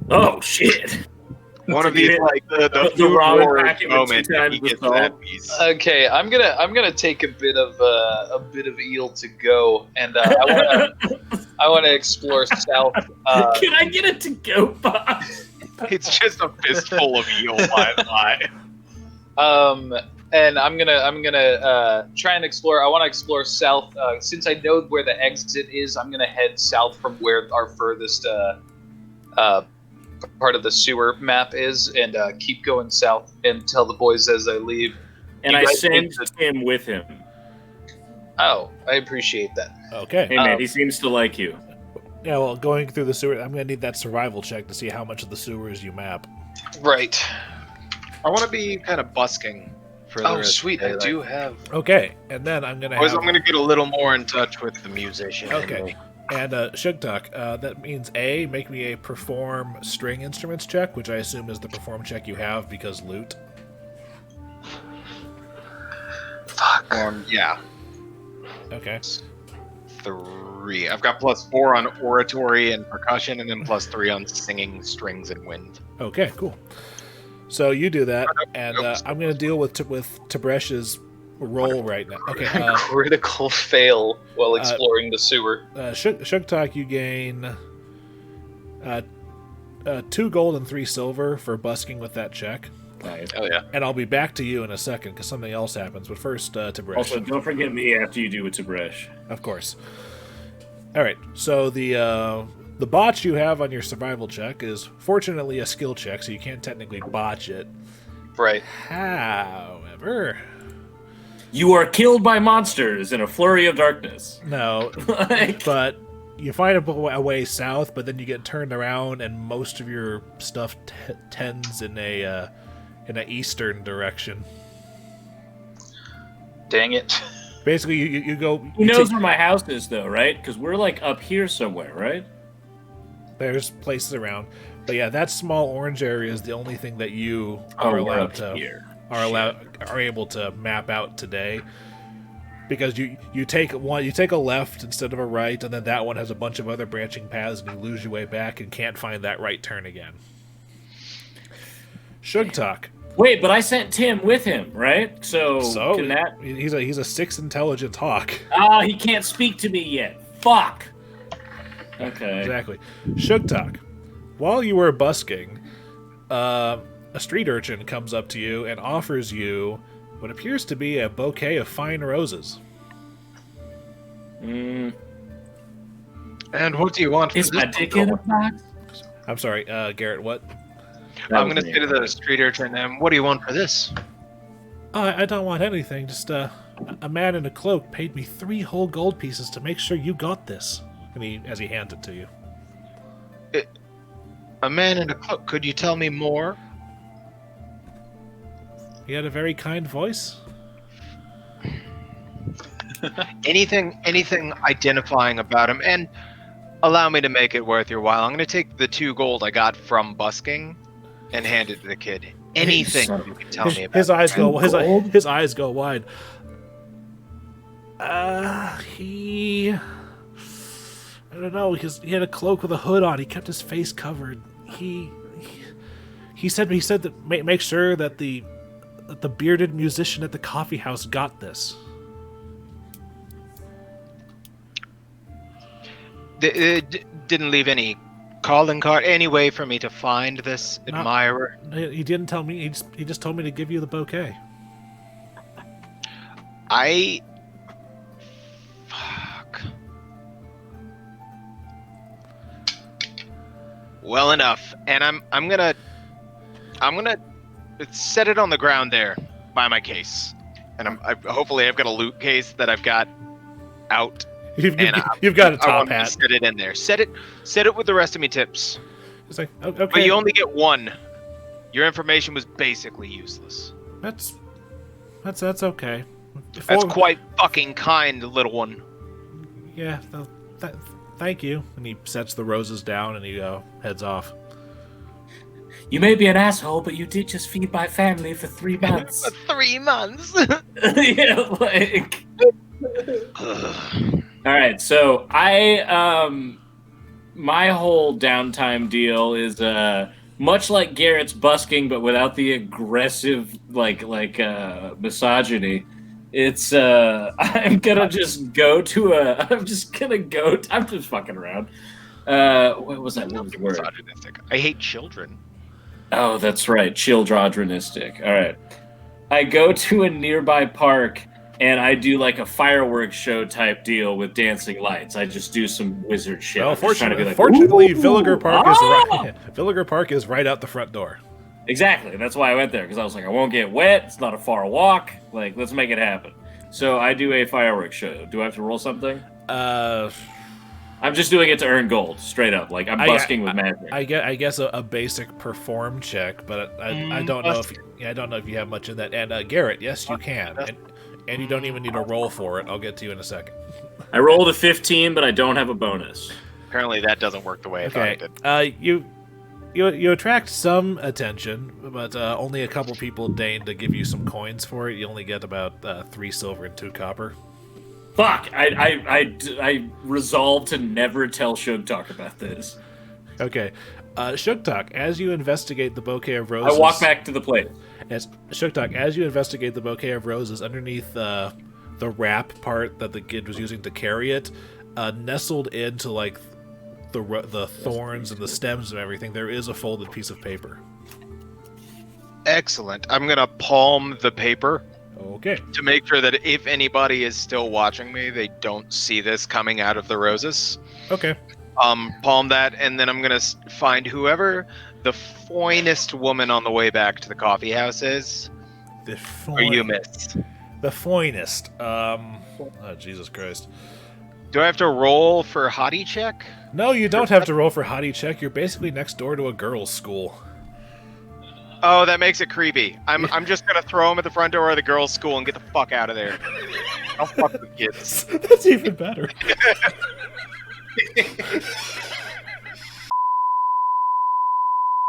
Oh, shit. One of To get these, it- the the food ramen wars packet with moment 2 that times he the gets salt. that piece. Okay, I'm gonna take a bit of eel to go, and I wanna explore south. Can I get it to go box? It's just a fistful of eel lie. And I'm gonna try and explore. I want to explore south. Since I know where the exit is, I'm gonna head south from where our furthest part of the sewer map is, and keep going south and tell the boys as I leave. And You I guys send think him with him. Oh, I appreciate that. Okay. Hey, man, he seems to like you. Yeah, well, going through the sewer, I'm going to need that survival check to see how much of the sewers you map. Right. I want to be kind of busking for the Oh, rest sweet. of the I day. do have. Okay, and then I'm going to Boys, have... I'm going to get a little more in touch with the musician. Okay. And Sugtok, that means A, make me a perform string instruments check, which I assume is the perform check you have because loot. Fuck. Yeah, Okay. 3. I've got +4 on oratory and percussion, and then +3 on singing, strings, and wind. Okay, cool. So you do that, and I'm going to deal with Tibresh's roll right now. Okay. Critical fail while exploring the sewer. Sugtok, you gain 2 gold and 3 silver for busking with that check. Nice. Oh yeah. And I'll be back to you in a second because something else happens. But first, Tib'resh. Also, don't forget me after you do it to Tib'resh. Of course. All right. So the botch you have on your survival check is fortunately a skill check, so you can't technically botch it. Right. However, You are killed by monsters in a flurry of darkness. no, Like- but you find a way south, but then you get turned around, and most of your stuff tends in a eastern direction. Dang it. Basically, you go. He you knows take- where my house is, though, right? Because we're like up here somewhere, right? There's places around, but yeah, that small orange area is the only thing that you are we're allowed up to here. are able to map out today. Because you take a left instead of a right, and then that one has a bunch of other branching paths, and you lose your way back and can't find that right turn again. Sugtok. Wait, but I sent Tim with him, right? So can that? He's a 6 intelligence hawk. Oh, he can't speak to me yet. Fuck. Okay. Exactly. Sugtok. While you were busking, a street urchin comes up to you and offers you what appears to be a bouquet of fine roses. And what do you want? Is my dick in a box? I'm sorry, Garrett, what? I'm going to say to the street urchin, what do you want for this? I don't want anything. Just a man in a cloak paid me 3 whole gold pieces to make sure you got this. And as he hands it to you. A man in a cloak. Could you tell me more? He had a very kind voice. Anything identifying about him, and allow me to make it worth your while. I'm going to take the 2 gold I got from busking and hand it to the kid. Anything you can tell me about His eyes him. go. His eyes go wide. He. I don't know. He had a cloak with a hood on. He kept his face covered. He said that make sure that the bearded musician at the Coffeehouse got this. Didn't leave any calling card, any way for me to find this admirer. He didn't tell me. He just told me to give you the bouquet. Fuck. Well enough, and I'm gonna set it on the ground there by my case, and hopefully I've got a loot case that I've got out. You've got a I top want to hat. set it in there. Set it with the rest of me tips. It's like okay. But you only get 1. Your information was basically useless. That's okay. That's quite fucking kind, little one. Yeah. Thank you. And he sets the roses down and he heads off. You may be an asshole, but you did just feed my family for 3 months. For 3 months. Yeah, like. All right, so my whole downtime deal is much like Garrett's busking, but without the aggressive like misogyny. It's I'm just fucking around. What was that? What was the word? Misogynistic. I hate children. Oh, that's right, childrodronistic. All right, I go to a nearby park. And I do like a fireworks show type deal with dancing lights. I just do some wizard shit. Well, I'm just trying to be like, fortunately, "Ooh, Villiger Park ah!" Villiger Park is right out the front door. Exactly. That's why I went there, because I was like, I won't get wet. It's not a far walk. Like, let's make it happen. So I do a fireworks show. Do I have to roll something? I'm just doing it to earn gold, straight up. Like, I'm busking with magic. I guess a basic perform check, but I don't know if you have much in that. And Garrett, yes, you can. And you don't even need a roll for it. I'll get to you in a second. I rolled a 15, but I don't have a bonus. Apparently that doesn't work the way I thought it Okay. did. You attract some attention, but only a couple people deign to give you some coins for it. You only get about 3 silver and 2 copper. Fuck! I resolved to never tell Sugtok about this. Okay. Sugtok, as you investigate the bouquet of roses... I walk back to the plate. Sugtok, as you investigate the bouquet of roses, underneath the wrap part that the kid was using to carry it, nestled into like the thorns and the stems and everything, there is a folded piece of paper. Excellent. I'm going to palm the paper Okay. to make sure that if anybody is still watching me, they don't see this coming out of the roses. Okay. Palm that, and then I'm going to find whoever the finest woman on the way back to the coffee house is? The Or you missed? The finest. Oh, Jesus Christ. Do I have to roll for hottie check? No, you don't have to roll for hottie check. You're basically next door to a girls' school. Oh, that makes it creepy. I'm just gonna throw him at the front door of the girls' school and get the fuck out of there. Don't fuck with kids. That's even better.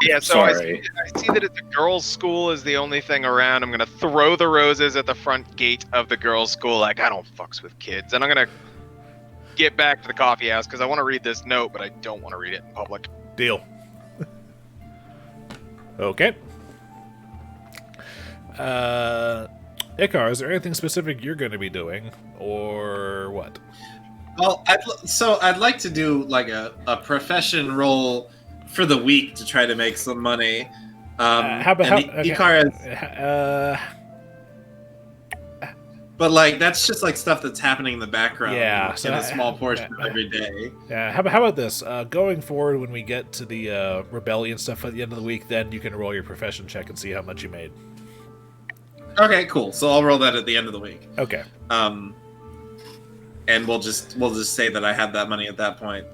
Yeah, so I see that the girls' school is the only thing around. I'm gonna throw the roses at the front gate of the girls' school, like I don't fucks with kids, and I'm gonna get back to the coffee house because I want to read this note, but I don't want to read it in public. Deal. Okay. Icar, is there anything specific you're going to be doing, or what? Well, I'd like to do like a profession roll for the week to try to make some money. Icar has, but like that's just like stuff that's happening in the background. Yeah, in a small portion of every day. Yeah. How about this? Going forward, when we get to the rebellion stuff at the end of the week, then you can roll your profession check and see how much you made. Okay, cool. So I'll roll that at the end of the week. Okay. And we'll just say that I had that money at that point.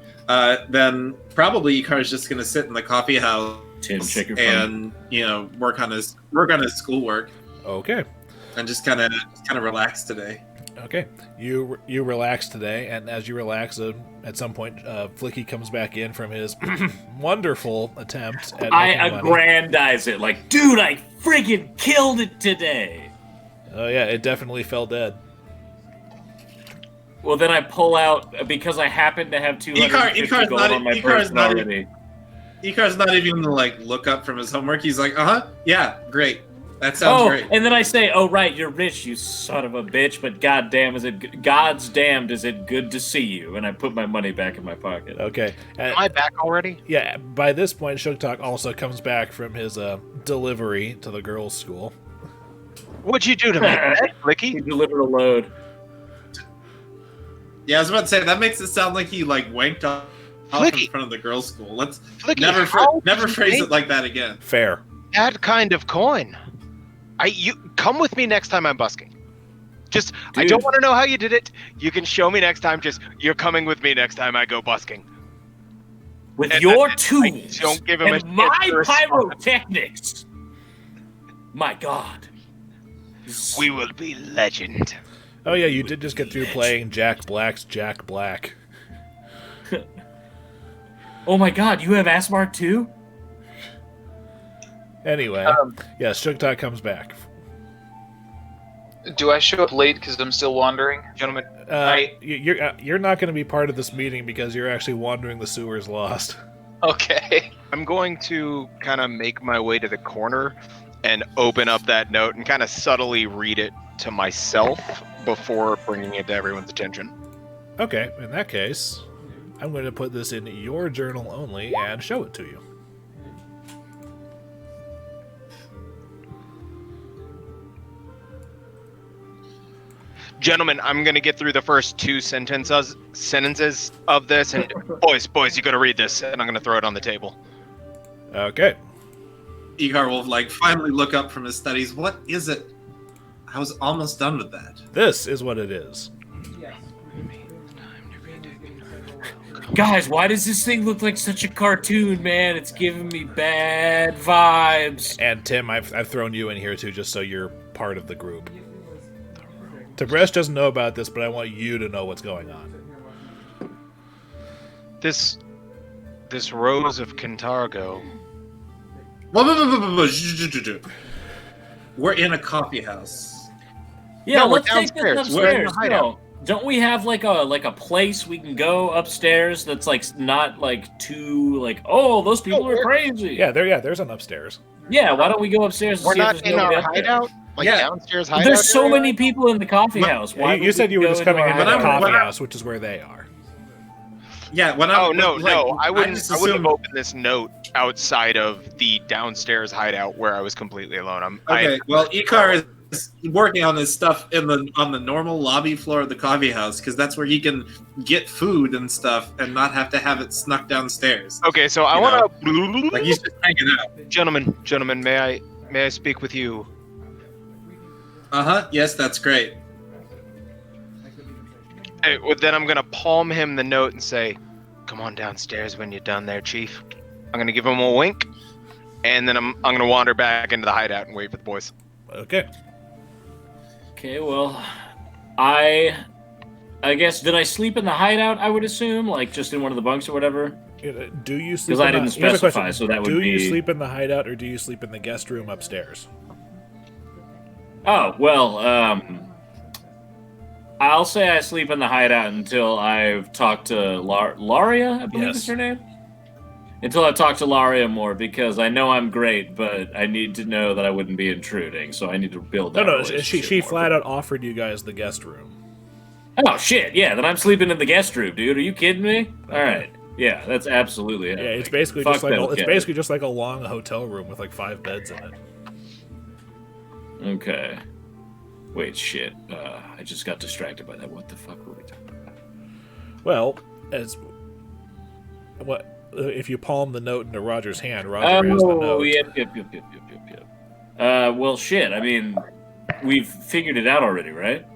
Then probably Icar's just gonna sit in the coffee house Tim, check your phone. and work on his schoolwork. Okay. And just kind of relax today. Okay. You relax today, and as you relax, at some point, Flickie comes back in from his wonderful attempt at I making money. aggrandize it like, dude, I friggin' killed it today. Oh yeah, it definitely fell dead. Well, then I pull out, because I happen to have 250 gold on my person already. Icar's not even gonna like look up from his homework. He's like, yeah, great. That sounds great. And then I say, oh, right, you're rich, you son of a bitch, but God's damned, is it good to see you? And I put my money back in my pocket. Okay. Am I back already? Yeah, by this point, Sugtok also comes back from his delivery to the girls' school. What'd you do to me, Flickie? He delivered a load. Yeah, I was about to say, that makes it sound like he like wanked off in front of the girls' school. Let's Flickie, never phrase it like that again. Fair. That kind of coin. You come with me next time I'm busking. Just, Dude. I don't want to know how you did it. You can show me next time. Just, you're coming with me next time I go busking. With And your I tools don't give him and a my chance to respond. pyrotechnics. My God. We will be legend. Oh yeah, you did just get through playing Jack Black's Jack Black. Oh my God, you have Asmark too? Anyway, yeah, Sugtok comes back. Do I show up late because I'm still wandering? Gentlemen, You're not going to be part of this meeting because you're actually wandering the sewers lost. Okay. I'm going to kind of make my way to the corner and open up that note and kind of subtly read it to myself before bringing it to everyone's attention. Okay, in that case, I'm going to put this in your journal only and show it to you. Gentlemen, I'm going to get through the first two sentences of this, and boys, you got to read this, and I'm going to throw it on the table. Okay. Icar will like finally look up from his studies. What is it? I was almost done with that. This is what it is. Guys, why does this thing look like such a cartoon, man? It's giving me bad vibes. And Tim, I've thrown you in here too, just so you're part of the group. Tib'resh doesn't know about this, but I want you to know what's going on. This Rose of Cantargo. We're in a coffee house. Yeah, No, we're let's take this downstairs. We're in the upstairs. hideout. No, don't we have like a place we can go upstairs that's like not like too like, oh, those people are crazy. Yeah, there's an upstairs. Yeah, why don't we go upstairs and We're see if not there's in nobody our up there? hideout? Like Yeah. downstairs hideout? There's so area? many people in the coffee house. Why You would said we you were go just coming our into the hideout? coffee house, which is where they are. Yeah, when Oh I'm no, like, I wouldn't just have assumed- opened this note outside of the downstairs hideout where I was completely alone. Okay, well, Icar working on his stuff on the normal lobby floor of the coffee house because that's where he can get food and stuff and not have to have it snuck downstairs. Okay, so I want to. Like he's just hanging out. Gentlemen, may I speak with you? Yes, that's great. Hey, well, then I'm gonna palm him the note and say, "Come on downstairs when you're done there, Chief." I'm gonna give him a wink, and then I'm gonna wander back into the hideout and wait for the boys. Okay. Okay, well, I guess, did I sleep in the hideout, I would assume? Like, just in one of the bunks or whatever? Do you sleep? Because I didn't specify, so that would be... Do you sleep in the hideout, or do you sleep in the guest room upstairs? Oh, well, I'll say I sleep in the hideout until I've talked to Laria, I believe is her name? Until I've talked to Laria more, because I know I'm great, but I need to know that I wouldn't be intruding, so I need to build that relationship she more. flat out offered you guys the guest room. Oh, shit, yeah, then I'm sleeping in the guest room, dude. Are you kidding me? All right. Yeah, that's absolutely it. Yeah, it's basically just like a long hotel room with like 5 beds in it. Okay. Wait, shit. I just got distracted by that. What the fuck were we talking about? Well, if you palm the note into Roger's hand, Roger has the note. Yep. Well, shit. I mean, we've figured it out already, right?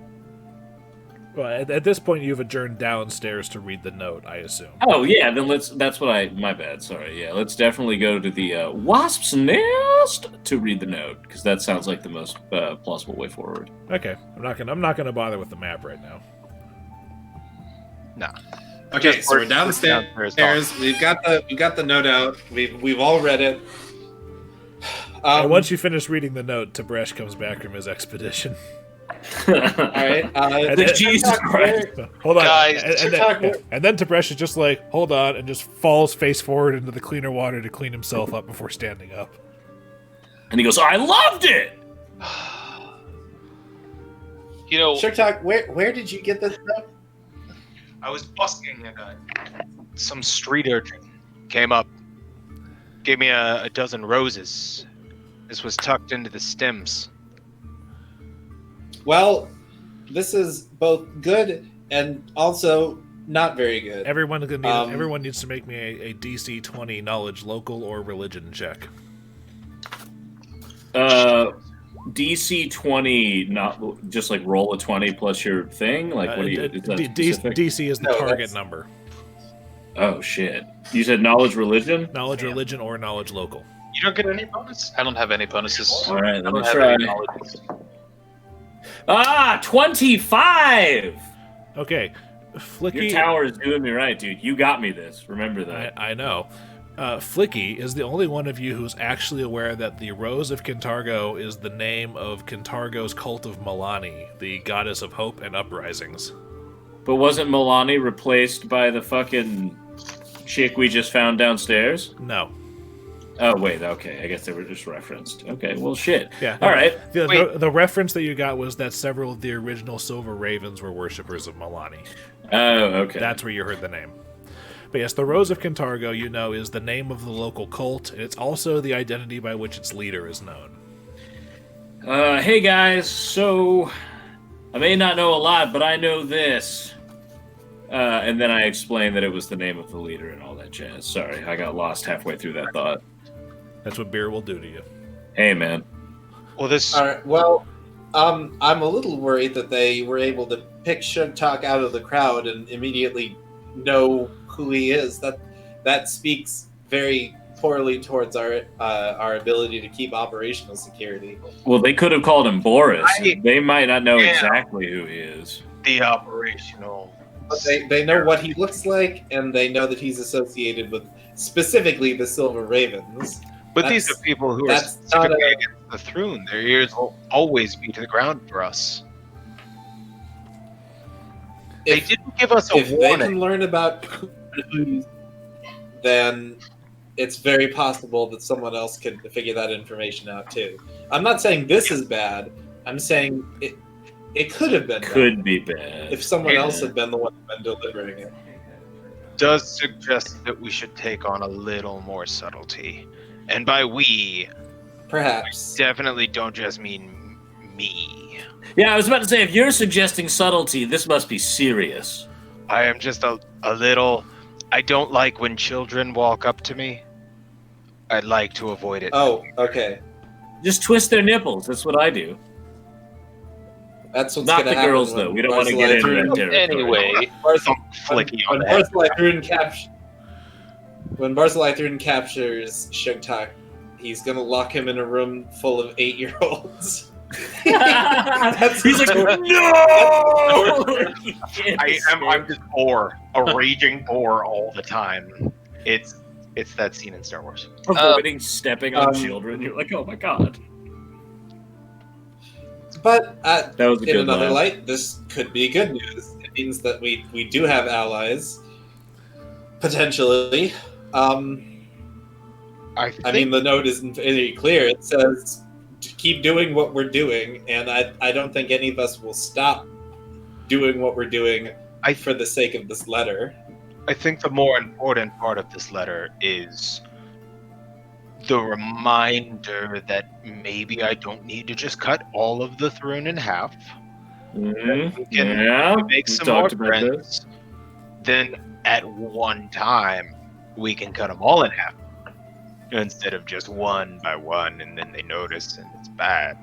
Well, at this point, you've adjourned downstairs to read the note, I assume. Oh, yeah, then my bad, sorry. Yeah, let's definitely go to the Wasp's Nest to read the note, because that sounds like the most plausible way forward. Okay, I'm not gonna bother with the map right now. Nah. Okay, so we're downstairs. We've got the note out. We've all read it. And once you finish reading the note, Tib'resh comes back from his expedition. All right. Jesus Christ! Hold on, Guys, and then Tib'resh is just like, hold on, and just falls face forward into the cleaner water to clean himself up before standing up. And he goes, I loved it! You know, Sugtok, where did you get this note? I was busking at some street urchin. Came up, gave me a dozen roses. This was tucked into the stems. Well, this is both good and also not very good. Everyone needs to make me a DC 20 knowledge, local, or religion check. DC 20, not just like roll a 20 plus your thing? Like, what do you... DC is the target number. Oh, shit. You said knowledge religion? Knowledge religion or knowledge local. You don't get any bonus? I don't have any bonuses. All right, let me have try. any knowledge. 25! Okay, Flickie... Your tower is doing me right, dude. You got me this. Remember that. I know. Flickie is the only one of you who's actually aware that the Rose of Kintargo is the name of Kintargo's cult of Milani, the goddess of hope and uprisings. But wasn't Milani replaced by the fucking chick we just found downstairs? No. Oh, wait, okay. I guess they were just referenced. Okay, well, shit. Yeah. All right. The reference that you got was that several of the original Silver Ravens were worshippers of Milani. Oh, okay. That's where you heard the name. But yes, the Rose of Kintargo, is the name of the local cult, and it's also the identity by which its leader is known. Hey, guys. So, I may not know a lot, but I know this. And then I explained that it was the name of the leader and all that jazz. Sorry, I got lost halfway through that thought. That's what beer will do to you. Hey, man. Well, this... All right, well, I'm a little worried that they were able to pick Sugtok out of the crowd and immediately know who he is. That speaks very poorly towards our ability to keep operational security. Well, they could have called him Boarris. They might not know Yeah. exactly who he is. The operational... But they know what he looks like, and they know that he's associated with specifically the Silver Ravens. But these are people who are specifically against the throne. Their ears will always be to the ground for us. They didn't give us a if warning. they can learn about who, then it's very possible that someone else could figure that information out too. I'm not saying this is bad. I'm saying it could have been Could be bad. if someone else had been the one who'd been delivering it. Does suggest that we should take on a little more subtlety. And by we, Perhaps. definitely don't just mean me. Yeah, I was about to say, if you're suggesting subtlety, this must be serious. I am just a little... I don't like when children walk up to me. I'd like to avoid it. Oh, okay. Just twist their nipples. That's what I do. That's what's Not gonna the happen. girls, though. We don't want to get into that territory. Anyway, Flickie on When that. Bartholomew captures Sugtok, he's gonna lock him in a room full of 8-year-olds. He's like, no! I'm just boar, a raging boar all the time. It's that scene in Star Wars. Avoiding stepping on children. You're like, oh my god. But That was a in good another line. light, this could be good news. It means that we do have allies, potentially. I mean, the note isn't very clear. It says to keep doing what we're doing, and I don't think any of us will stop doing what we're doing for the sake of this letter. I think the more important part of this letter is the reminder that maybe I don't need to just cut all of the throne in half. Mm-hmm. We can Yeah, make we some more talked about friends. Then at one time, we can cut them all in half. Instead of just one by one, and then they notice and it's bad.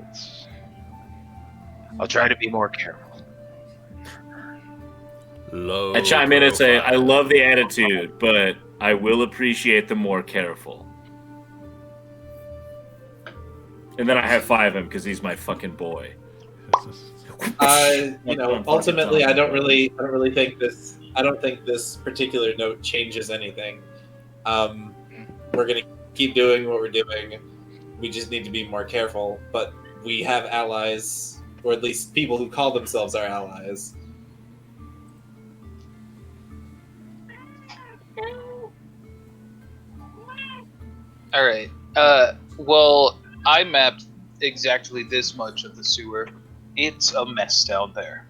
I'll try to be more careful. Low I chime in and say, I profile. love the attitude, but I will appreciate the more careful. And then I high five him because he's my fucking boy. Ultimately, I don't really think this. I don't think this particular note changes anything. We're gonna keep doing what we're doing. We just need to be more careful. But we have allies, or at least people who call themselves our allies. all right. Well, I mapped exactly this much of the sewer. It's a mess down there.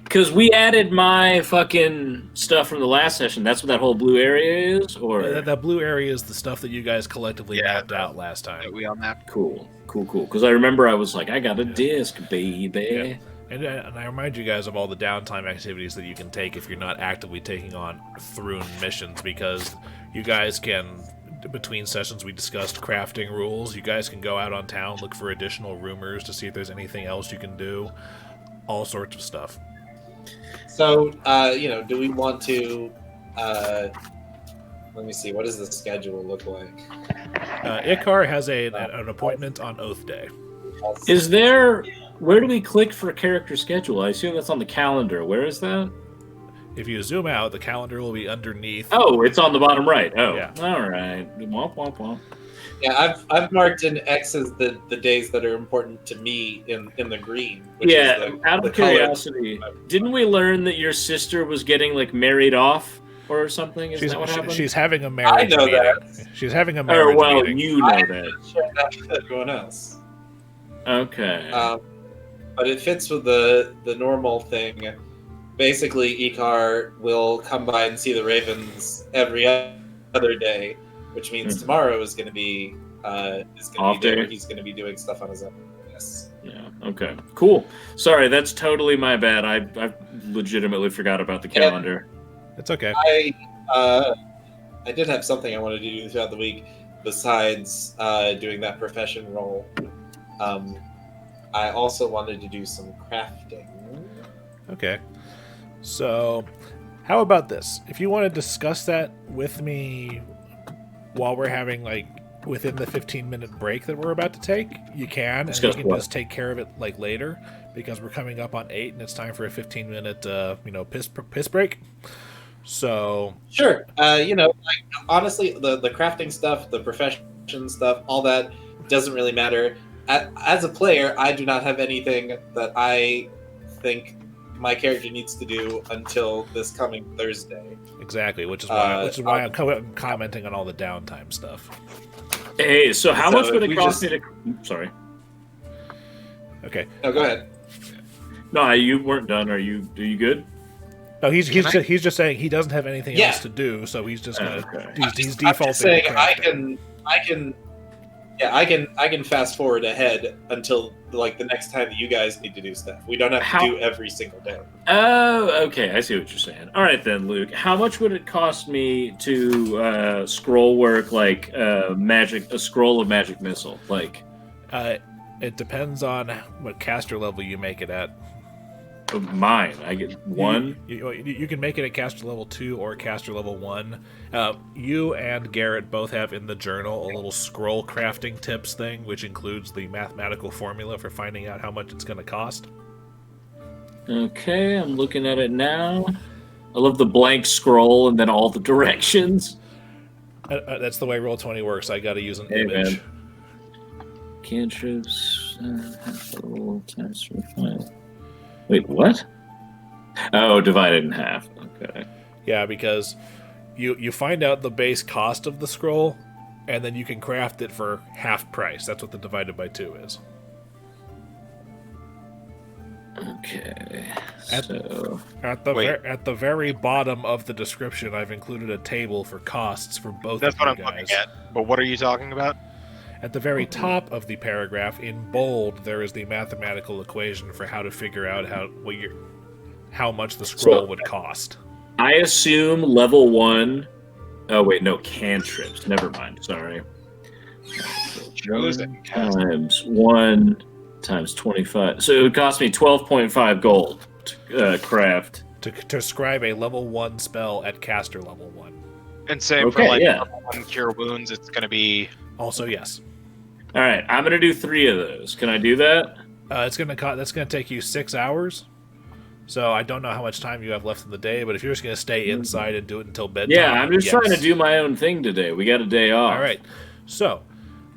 Because we added my fucking stuff from the last session. That's what that whole blue area is? Or That blue area is the stuff that you guys collectively mapped out last time. We on that? Cool. Because I remember I was like, I got a disc, baby. And I remind you guys of all the downtime activities that you can take if you're not actively taking on Thrune missions, because you guys can, between sessions we discussed crafting rules, you guys can go out on town, look for additional rumors to see if there's anything else you can do, all sorts of stuff. So, do we want to? Let me see. What does the schedule look like? Icar has an appointment on Oath Day. Is there... Where do we click for a character schedule? I assume that's on the calendar. Where is that? If you zoom out, the calendar will be underneath. Oh, it's on the bottom right. Oh, Yeah. All right. Womp, womp, womp. Yeah, I've marked in X's the days that are important to me in the green. Which Yeah, is out the of color. curiosity, didn't we learn that your sister was getting, like, married off or something? Is that what happened? She's having a marriage know meeting. that. She's having a Or, marriage well, meeting. you know I that. shared that with everyone else. Okay. But it fits with the normal thing. Basically, Icar will come by and see the Ravens every other day, which means tomorrow is going to be Off day day. where he's going to be doing stuff on his own. Yes. Yeah, okay. Cool. Sorry, that's totally my bad. I legitimately forgot about the calendar. It's okay. I did have something I wanted to do throughout the week besides doing that profession role. I also wanted to do some crafting. Okay. So, how about this? If you want to discuss that with me while we're having, like, within the 15-minute break that we're about to take, you can. And Discuss we can what? just take care of it, like, later, because we're coming up on 8 and it's time for a 15-minute, piss break. So, Sure. Honestly, the crafting stuff, the profession stuff, all that doesn't really matter. As a player, I do not have anything that I think my character needs to do until this coming Thursday. exactly, which is why I'm commenting on all the downtime stuff. Hey, so how So much would if it we cost just- me to... Sorry. Okay. No, go ahead. No, you weren't done. Are you good? No, he's Can I- just saying he doesn't have anything Yeah. else to do, so he's just gonna Okay. he's I'm just defaulting. saying to I crafting. can Yeah, I can fast forward ahead until like the next time that you guys need to do stuff. We don't have to do every single day. Oh, okay. I see what you're saying. All right then, Luke. How much would it cost me to scroll work like a scroll of magic missile? Like, it depends on what caster level you make it at. mine. I get 1. You can make it at caster level 2 or caster level 1. You and Garrett both have in the journal a little scroll crafting tips thing, which includes the mathematical formula for finding out how much it's going to cost. Okay, I'm looking at it now. I love the blank scroll and then all the directions. That's the way Roll20 works. I got to use an image. Man. Cantrips, times 5. Wait, what? Oh, divided in half. Okay. Yeah, because you find out the base cost of the scroll, and then you can craft it for half price. That's what the divided by 2 is. Okay. At the very bottom of the description, I've included a table for costs for both That's of what you I'm guys. looking at. But what are you talking about? At the very top of the paragraph, in bold, there is the mathematical equation for how to figure out how much the scroll would cost. I assume level 1. Oh wait, no, cantrips. Never mind. Sorry. 1 times 1 times 25. So it would cost me 12.5 gold to craft. To scribe a level 1 spell at caster level 1. And same for level 1 cure wounds, it's going to be... Also, yes. All right, I'm going to do 3 of those. Can I do that? That's going to take you 6 hours. So I don't know how much time you have left in the day, but if you're just going to stay inside and do it until bedtime... Yeah, I'm just trying to do my own thing today. We got a day off. All right. So,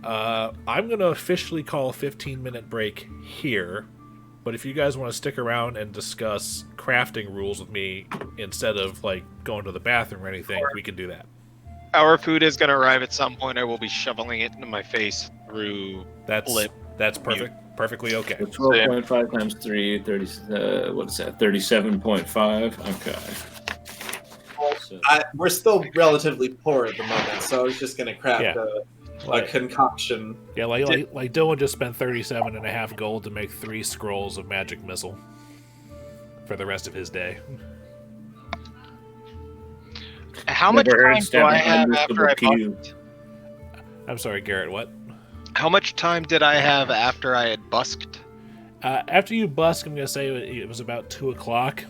I'm going to officially call a 15-minute break here, but if you guys want to stick around and discuss crafting rules with me instead of, like, going to the bathroom or anything, we can do that. Our food is going to arrive at some point. I will be shoveling it into my face through lip. That's perfect. Perfectly okay. So 12.5 times 3, 30, what is that? 37.5? Okay. So, We're still relatively poor at the moment, so I was just going to craft a concoction. Yeah, like Dillon just spent 37.5 gold to make 3 scrolls of magic missile for the rest of his day. How much time do I have after I busked? I'm sorry, Garrett, what? How much time did I have after I had busked? After you busk, I'm going to say it was about 2 o'clock.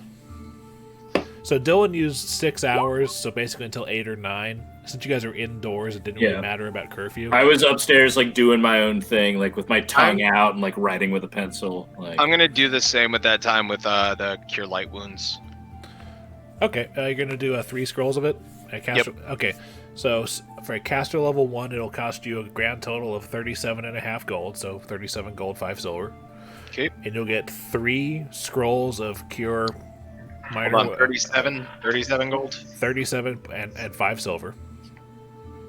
So Dillon used 6 hours, so basically until 8 or 9. Since you guys are indoors, it didn't really matter about curfew. I was upstairs, like, doing my own thing, like, with my tongue out and, like, writing with a pencil. Like... I'm going to do the same with that time with the Cure Light Wounds. Okay, you're going to do 3 scrolls of it? Yep. Okay, so for a caster level 1, it'll cost you a grand total of 37.5 gold, so 37 gold, 5 silver. Okay. And you'll get 3 scrolls of Cure Minor... Hold on, 37 gold? 37 and 5 silver.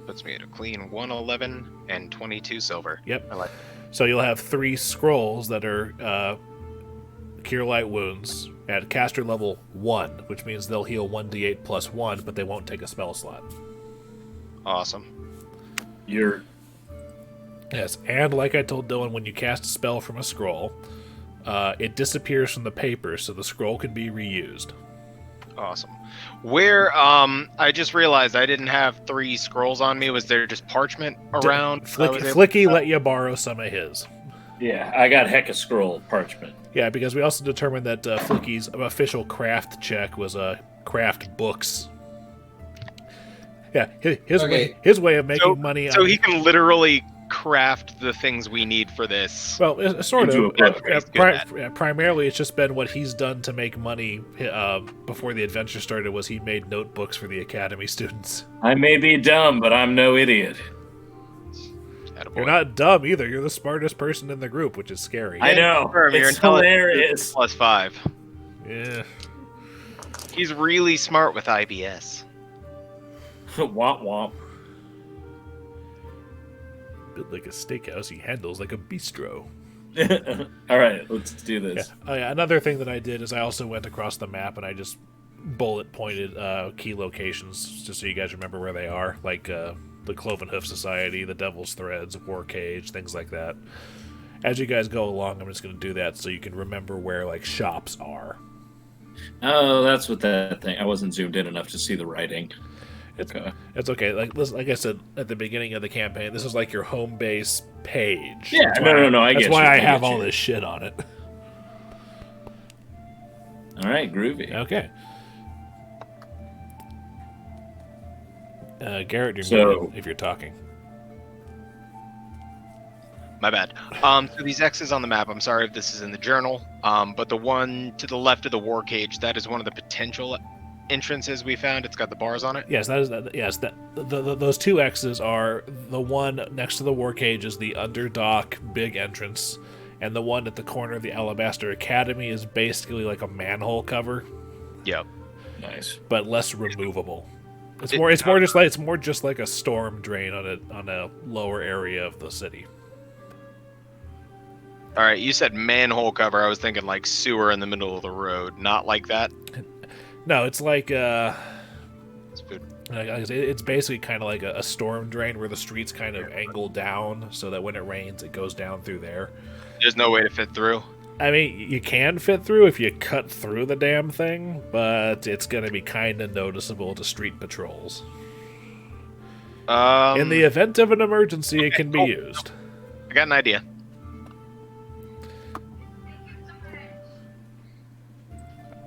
Puts me at a clean 111 and 22 silver. Yep. I like it. So you'll have 3 scrolls that are Cure Light Wounds at caster level 1, which means they'll heal 1d8 plus 1, but they won't take a spell slot. Awesome. Yes, and like I told Dillon, when you cast a spell from a scroll, it disappears from the paper, so the scroll can be reused. Awesome. Where, I just realized I didn't have 3 scrolls on me. Was there just parchment around? Flickie let you borrow some of his. Yeah, I got heck of scroll parchment. Yeah, because we also determined that Flickie's official craft check was craft books. Yeah, his way of making money. So he can literally craft the things we need for this. Well, sort of. Primarily, it's just been what he's done to make money before the adventure started. Was he made notebooks for the academy students? I may be dumb, but I'm no idiot. You're not dumb either. You're the smartest person in the group, which is scary. I know. It's hilarious. +5. Yeah. He's really smart with IBS. Womp womp. Built like a steakhouse, he handles like a bistro. All right, let's do this. Yeah. Oh, yeah. Another thing that I did is I also went across the map and I just bullet pointed key locations just so you guys remember where they are. Like the Cloven Hoof Society, the Devil's Threads, War Cage, things like that. As you guys go along, I'm just going to do that so you can remember where, like, shops are. Oh, that's what that thing... I wasn't zoomed in enough to see the writing. It's okay. Like I said at the beginning of the campaign, this is like your home base page. Yeah, no, I get you. That's why I have all this shit on it. All right, groovy. Okay. Garrett, you're muted if you're talking. My bad. So these X's on the map, I'm sorry if this is in the journal, but the one to the left of the war cage, that is one of the potential entrances we found. It's got the bars on it. Yes, those two X's are the one next to the war cage is the underdock big entrance, and the one at the corner of the Alabaster Academy is basically like a manhole cover. Yep. Nice, but less removable. It's more just like a storm drain on a lower area of the city. All right, you said manhole cover. I was thinking like sewer in the middle of the road, not like that. No, it's like It's it's basically kind of like a storm drain where the streets kind of angle down so that when it rains, it goes down through there. There's no way to fit through. I mean, you can fit through if you cut through the damn thing, but it's going to be kind of noticeable to street patrols. In the event of an emergency, it can be used. I got an idea.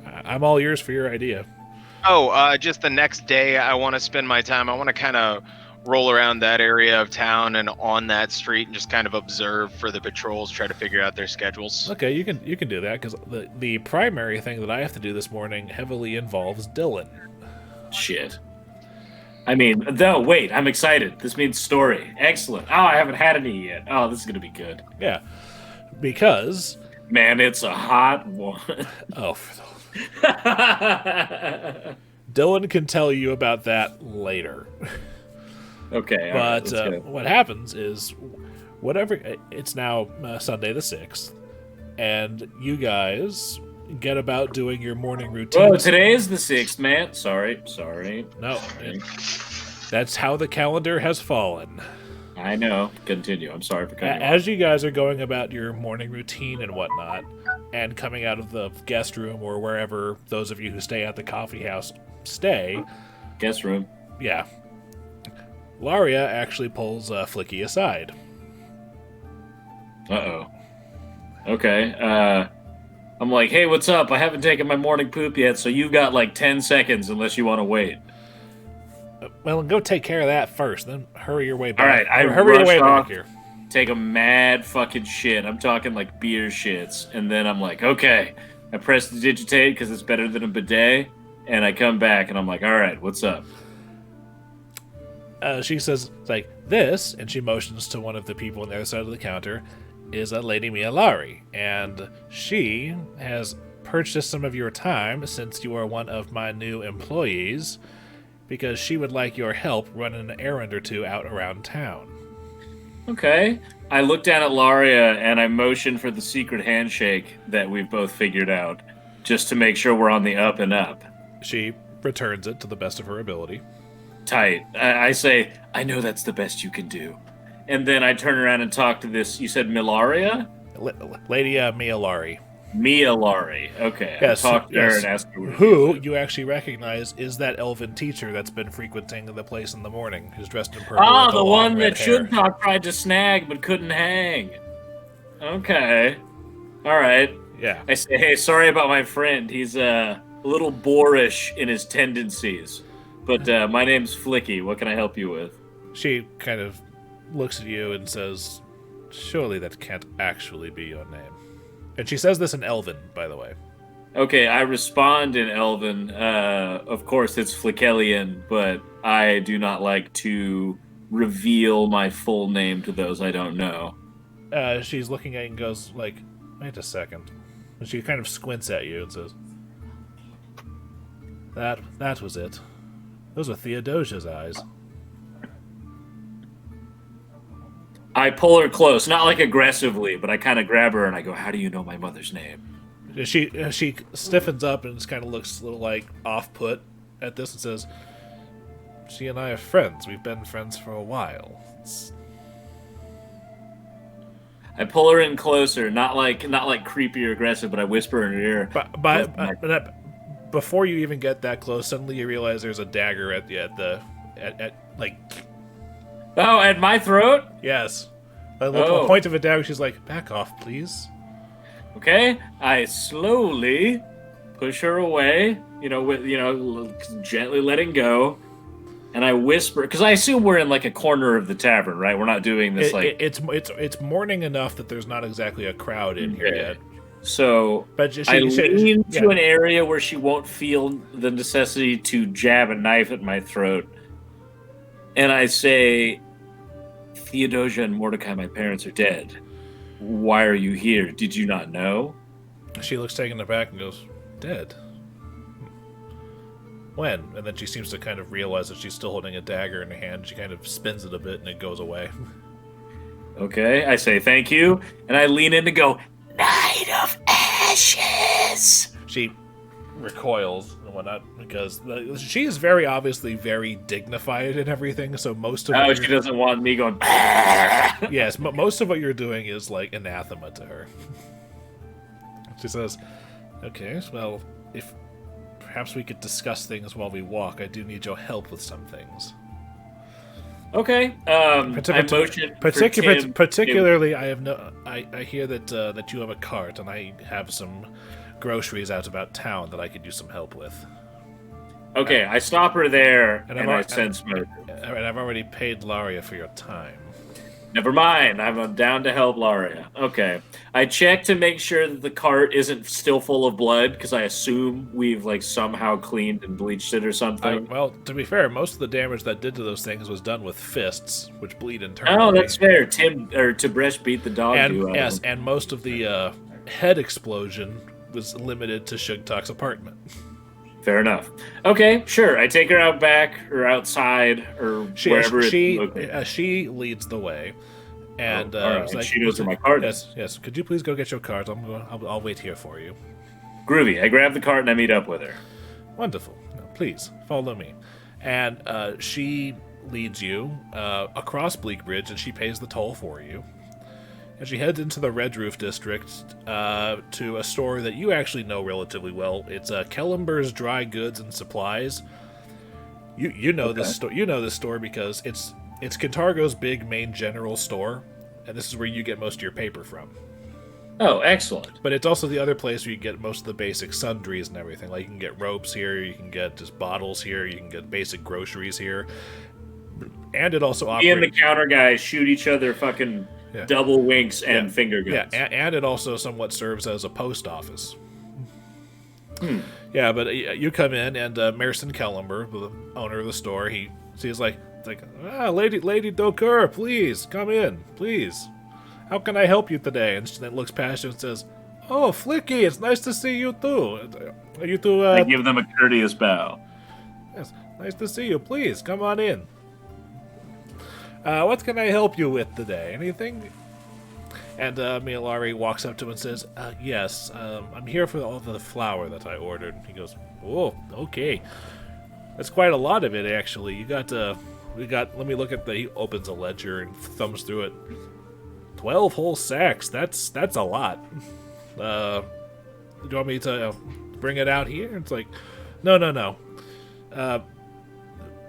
I'm all yours for your idea. Just the next day, I want to spend my time. I want to kind of roll around that area of town and on that street and just kind of observe for the patrols, try to figure out their schedules. Okay, you can do that because the primary thing that I have to do this morning heavily involves Dillon. Shit. I mean, though, wait, I'm excited. This means story. Excellent. Oh, I haven't had any yet. Oh, this is going to be good. Yeah, because... Man, it's a hot one. Oh, Dillon can tell you about that later. Okay, but what happens is, it's now Sunday the 6th, and you guys get about doing your morning routine. Oh, today is the 6th, man. Sorry. No, that's how the calendar has fallen. I know. Continue. I'm sorry for cutting you off. As you guys are going about your morning routine and whatnot, and coming out of the guest room or wherever those of you who stay at the Coffeehouse stay. Guest room. Yeah. Laria actually pulls Flickie aside. Uh-oh. Okay. I'm like, hey, what's up? I haven't taken my morning poop yet, so you've got like 10 seconds unless you want to wait. Well, go take care of that first, then hurry your way back. All right, hurry your way back here. Take a mad fucking shit. I'm talking like beer shits. And then I'm like, okay. I press the digitate because it's better than a bidet. And I come back and I'm like, all right, what's up? She says, like, this, and she motions to one of the people on the other side of the counter, is a Lady Mialari. And she has purchased some of your time since you are one of my new employees, because she would like your help running an errand or two out around town. Okay. I look down at Laria and I motion for the secret handshake that we've both figured out, just to make sure we're on the up and up. She returns it to the best of her ability. Tight. I say, I know that's the best you can do. And then I turn around and talk to this, you said Milaria? Lady Mialari. Mialari. Okay. Yes, I'll talk to her yes. and ask her Who you actually recognize is that elven teacher that's been frequenting the place in the morning, who's dressed in purple. Ah, with the long one red that hair. Sugtok tried to snag but couldn't hang. Okay. All right. Yeah. I say, hey, sorry about my friend. He's a little boorish in his tendencies. But my name's Flickie. What can I help you with? She kind of looks at you and says, surely that can't actually be your name. And she says this in Elven, by the way. Okay, I respond in Elven. Of course, it's Flickelian, but I do not like to reveal my full name to those I don't know. She's looking at you and goes, like, wait a second. And she kind of squints at you and says, That was it. Those are Theodosia's eyes. I pull her close, not like aggressively, but I kind of grab her and I go, how do you know my mother's name? She stiffens up and just kind of looks a little like off-put at this and says, she and I are friends. We've been friends for a while. I pull her in closer, not like creepy or aggressive, but I whisper in her ear. But before you even get that close, suddenly you realize there's a dagger at like. Oh, at my throat? Yes. At the point of a dagger, she's like, "Back off, please." Okay. I slowly push her away. Gently letting go. And I whisper, because I assume we're in like a corner of the tavern, right? We're not doing this It's morning enough that there's not exactly a crowd in here yet. So I lean to an area where she won't feel the necessity to jab a knife at my throat. And I say, Theodosia and Mordecai, my parents, are dead. Why are you here? Did you not know? She looks taken aback and goes, "Dead? When?" And then she seems to kind of realize that she's still holding a dagger in her hand. She kind of spins it a bit and it goes away. Okay, I say thank you, and I lean in to go, Night of Ashes! She recoils and whatnot because she is very obviously very dignified and everything, so most of she doesn't want me going, Yes, but most of what you're doing is like anathema to her. She says, "Okay, well, if perhaps we could discuss things while we walk. I do need your help with some things." Okay. I motion particularly, I hear that you have a cart, and I have some groceries out about town that I could use some help with. Okay, I stop her there, and I sense smoke. And I've already paid Laria for your time. Never mind. I'm down to help Laria. Okay. I check to make sure that the cart isn't still full of blood, because I assume we've somehow cleaned and bleached it or something. Well, to be fair, most of the damage that did to those things was done with fists, which bleed internally. Oh, that's fair. Tib'resh beat the dog. Yes, and most of the head explosion was limited to Sugtok's apartment. Fair enough. Okay, sure. I take her out back or outside or wherever she leads the way, and she knows where my cart is. Yes. Could you please go get your cart? I'll wait here for you. Groovy. I grab the cart and I meet up with her. Wonderful. Now, please follow me, and she leads you across Bleak Bridge, and she pays the toll for you. And she heads into the Red Roof District to a store that you actually know relatively well. It's Kellenber's Dry Goods and Supplies. You know this store. You know this store because it's Cantargo's big main general store, and this is where you get most of your paper from. Oh, excellent! But it's also the other place where you get most of the basic sundries and everything. Like you can get ropes here, you can get just bottles here, you can get basic groceries here, and it also operates. Me and the counter guys shoot each other fucking. Yeah. Double winks and finger guns. Yeah, and it also somewhat serves as a post office. Yeah, but you come in, and Merson Kellenber, the owner of the store, he's like, Lady Dokur, please, come in, please. How can I help you today? And she then looks past you and says, "Oh, Flickie, it's nice to see you too. You two, I give them a courteous bow. Yes, nice to see you. Please, come on in. What can I help you with today? Anything?" And Mialari walks up to him and says, "Yes, I'm here for all the flour that I ordered." He goes, "Oh, okay. That's quite a lot of it, actually. Let me look at he opens a ledger and thumbs through it. 12 whole sacks. That's a lot. Do you want me to bring it out here?" It's like, no.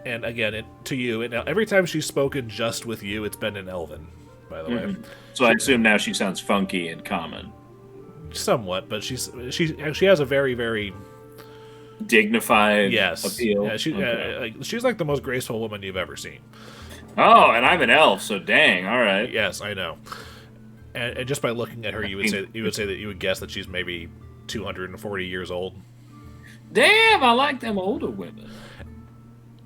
And again, to you, and every time she's spoken just with you, it's been in Elven, by the way. So I assume now she sounds funky and common. Somewhat, but she has a very, very dignified appeal. Yeah, she's like the most graceful woman you've ever seen. Oh, and I'm an elf, so dang. All right. Yes, I know. And just by looking at her, you would say that you would guess that she's maybe 240 years old. Damn, I like them older women.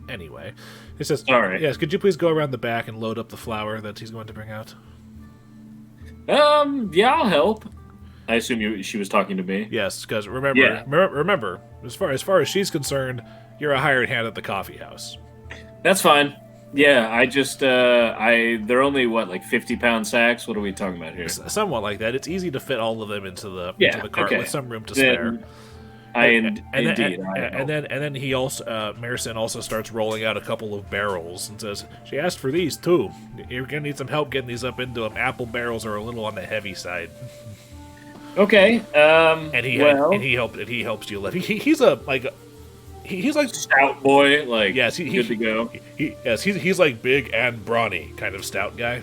Anyway, he says, "Sorry. Yes, could you please go around the back and load up the flour that he's going to bring out?" Yeah, I'll help. I assume she was talking to me. Yes, because remember, as far as she's concerned, you're a hired hand at the Coffeehouse. That's fine. Yeah, I just they're only 50-pound sacks. What are we talking about here? Somewhat like that. It's easy to fit all of them into the cart with some room to spare. And then he also Marison also starts rolling out a couple of barrels and says, "She asked for these too. You're gonna need some help getting these up into them. Apple barrels are a little on the heavy side." Okay. And he helps you lift. He's like stout boy. Like yes, good to go. He's like big and brawny kind of stout guy.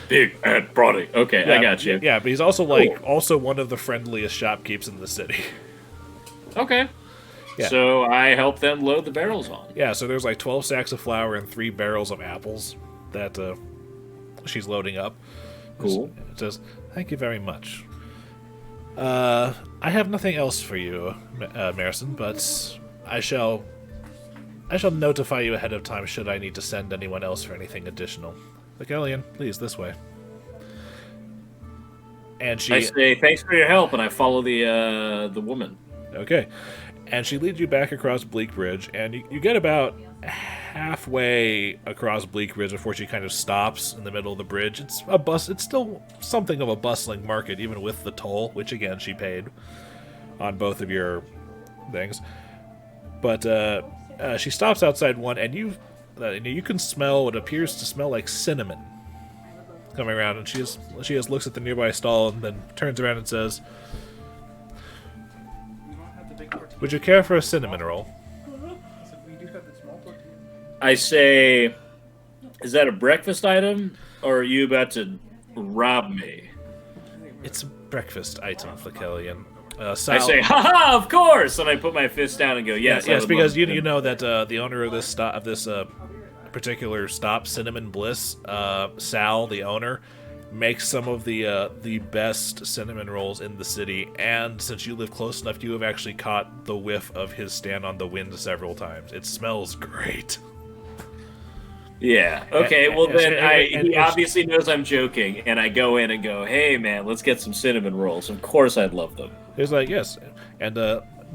Big and brawny. Okay, Yeah, I got you. Yeah, but he's also also one of the friendliest shopkeepers in the city. Okay. Yeah. So I help them load the barrels on. Yeah, so there's like 12 sacks of flour and 3 barrels of apples that she's loading up. Cool. It says, "Thank you very much. I have nothing else for you, Marison, but I shall notify you ahead of time should I need to send anyone else for anything additional. Ellian, please, this way." And I say thanks for your help, and I follow the woman. Okay. And she leads you back across Bleak Bridge, and you get about halfway across Bleak Bridge before she kind of stops in the middle of the bridge. It's still something of a bustling market, even with the toll, which again she paid on both of your things. But she stops outside one, and you can smell what appears to smell like cinnamon coming around, and she just looks at the nearby stall and then turns around and says, "Would you care for a cinnamon roll?" I say, is that a breakfast item, or are you about to rob me? It's a breakfast item, Flickellian. I say, "Ha-ha, of course!" And I put my fist down and go, "Yes." Yes, because you know that the owner of this particular stop, Cinnamon Bliss, Sal, the owner, makes some of the best cinnamon rolls in the city, and since you live close enough, you have actually caught the whiff of his stand on the wind several times. It smells great. Yeah. Okay. Well, then he obviously knows I'm joking, and I go in and go, "Hey, man, let's get some cinnamon rolls. Of course, I'd love them." He's like, "Yes," and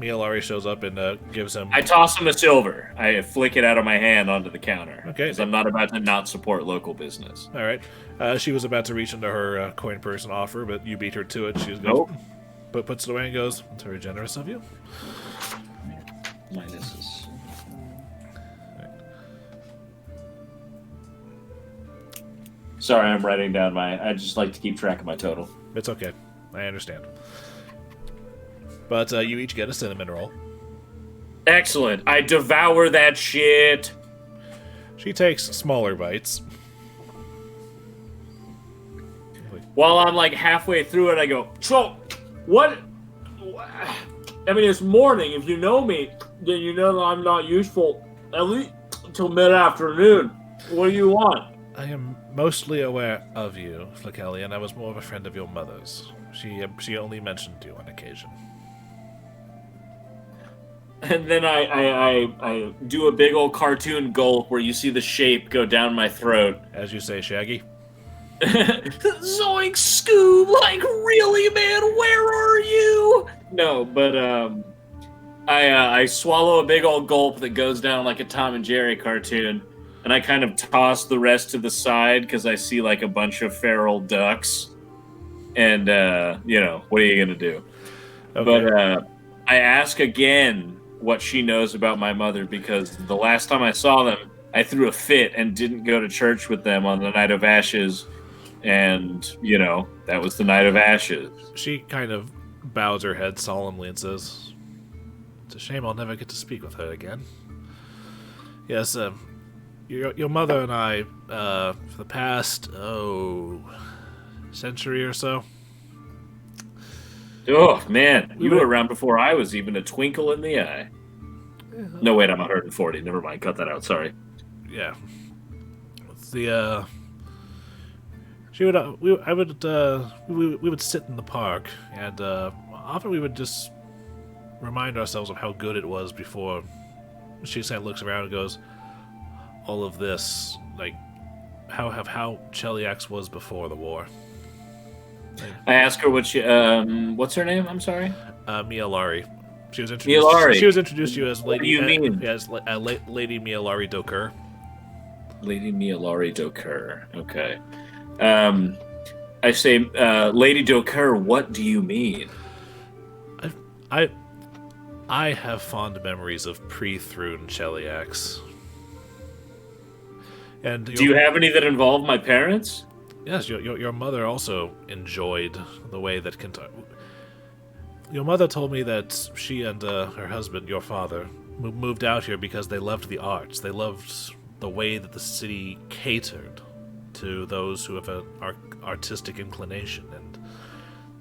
Mialari shows up and gives him. I toss him a silver. I flick it out of my hand onto the counter. Okay. Because I'm not about to not support local business. All right. She was about to reach into her coin purse and offer, but you beat her to it. She goes, but puts it away and goes, "It's very generous of you." Minuses. Sorry, I'm writing down I just like to keep track of my total. It's okay. I understand. But you each get a cinnamon roll. Excellent. I devour that shit. She takes smaller bites. While I'm like halfway through it, I go, "So, what? I mean, it's morning. If you know me, then you know that I'm not useful at least until mid-afternoon. What do you want?" "I am mostly aware of you, Flickelli, and I was more of a friend of your mother's. She only mentioned you on occasion." And then I do a big old cartoon gulp where you see the shape go down my throat. As you say, Shaggy. Zoink, Scoob! Like, really, man? Where are you? No, but I swallow a big old gulp that goes down like a Tom and Jerry cartoon, and I kind of toss the rest to the side because I see like a bunch of feral ducks, and what are you gonna do? Okay. But I ask again what she knows about my mother, because the last time I saw them, I threw a fit and didn't go to church with them on the Night of Ashes, and, that was the Night of Ashes. She kind of bows her head solemnly and says, "It's a shame I'll never get to speak with her again. Yes, your mother and I, for the past, century or so." Oh, man. You were around before I was even a twinkle in the eye. No, wait, I'm 140. Never mind. Cut that out. Sorry. Yeah. We would sit in the park, and often we would just remind ourselves of how good it was before. She kind of looks around and goes, "All of this, like, how Cheliax was before the war." I ask her what's her name? I'm sorry. Mialari. She was introduced. Mialari. She was introduced to you as Lady. What do you mean? As Lady Mialari Dokur. Lady Mialari Dokur. Okay. I say, Lady Dokur, what do you mean? I have fond memories of pre-Thrune Cheliax. And Do you have any that involve my parents? Yes, your mother also enjoyed the way that Kentucky... Your mother told me that she and her husband, your father, moved out here because they loved the arts. They loved the way that the city catered to those who have an artistic inclination, and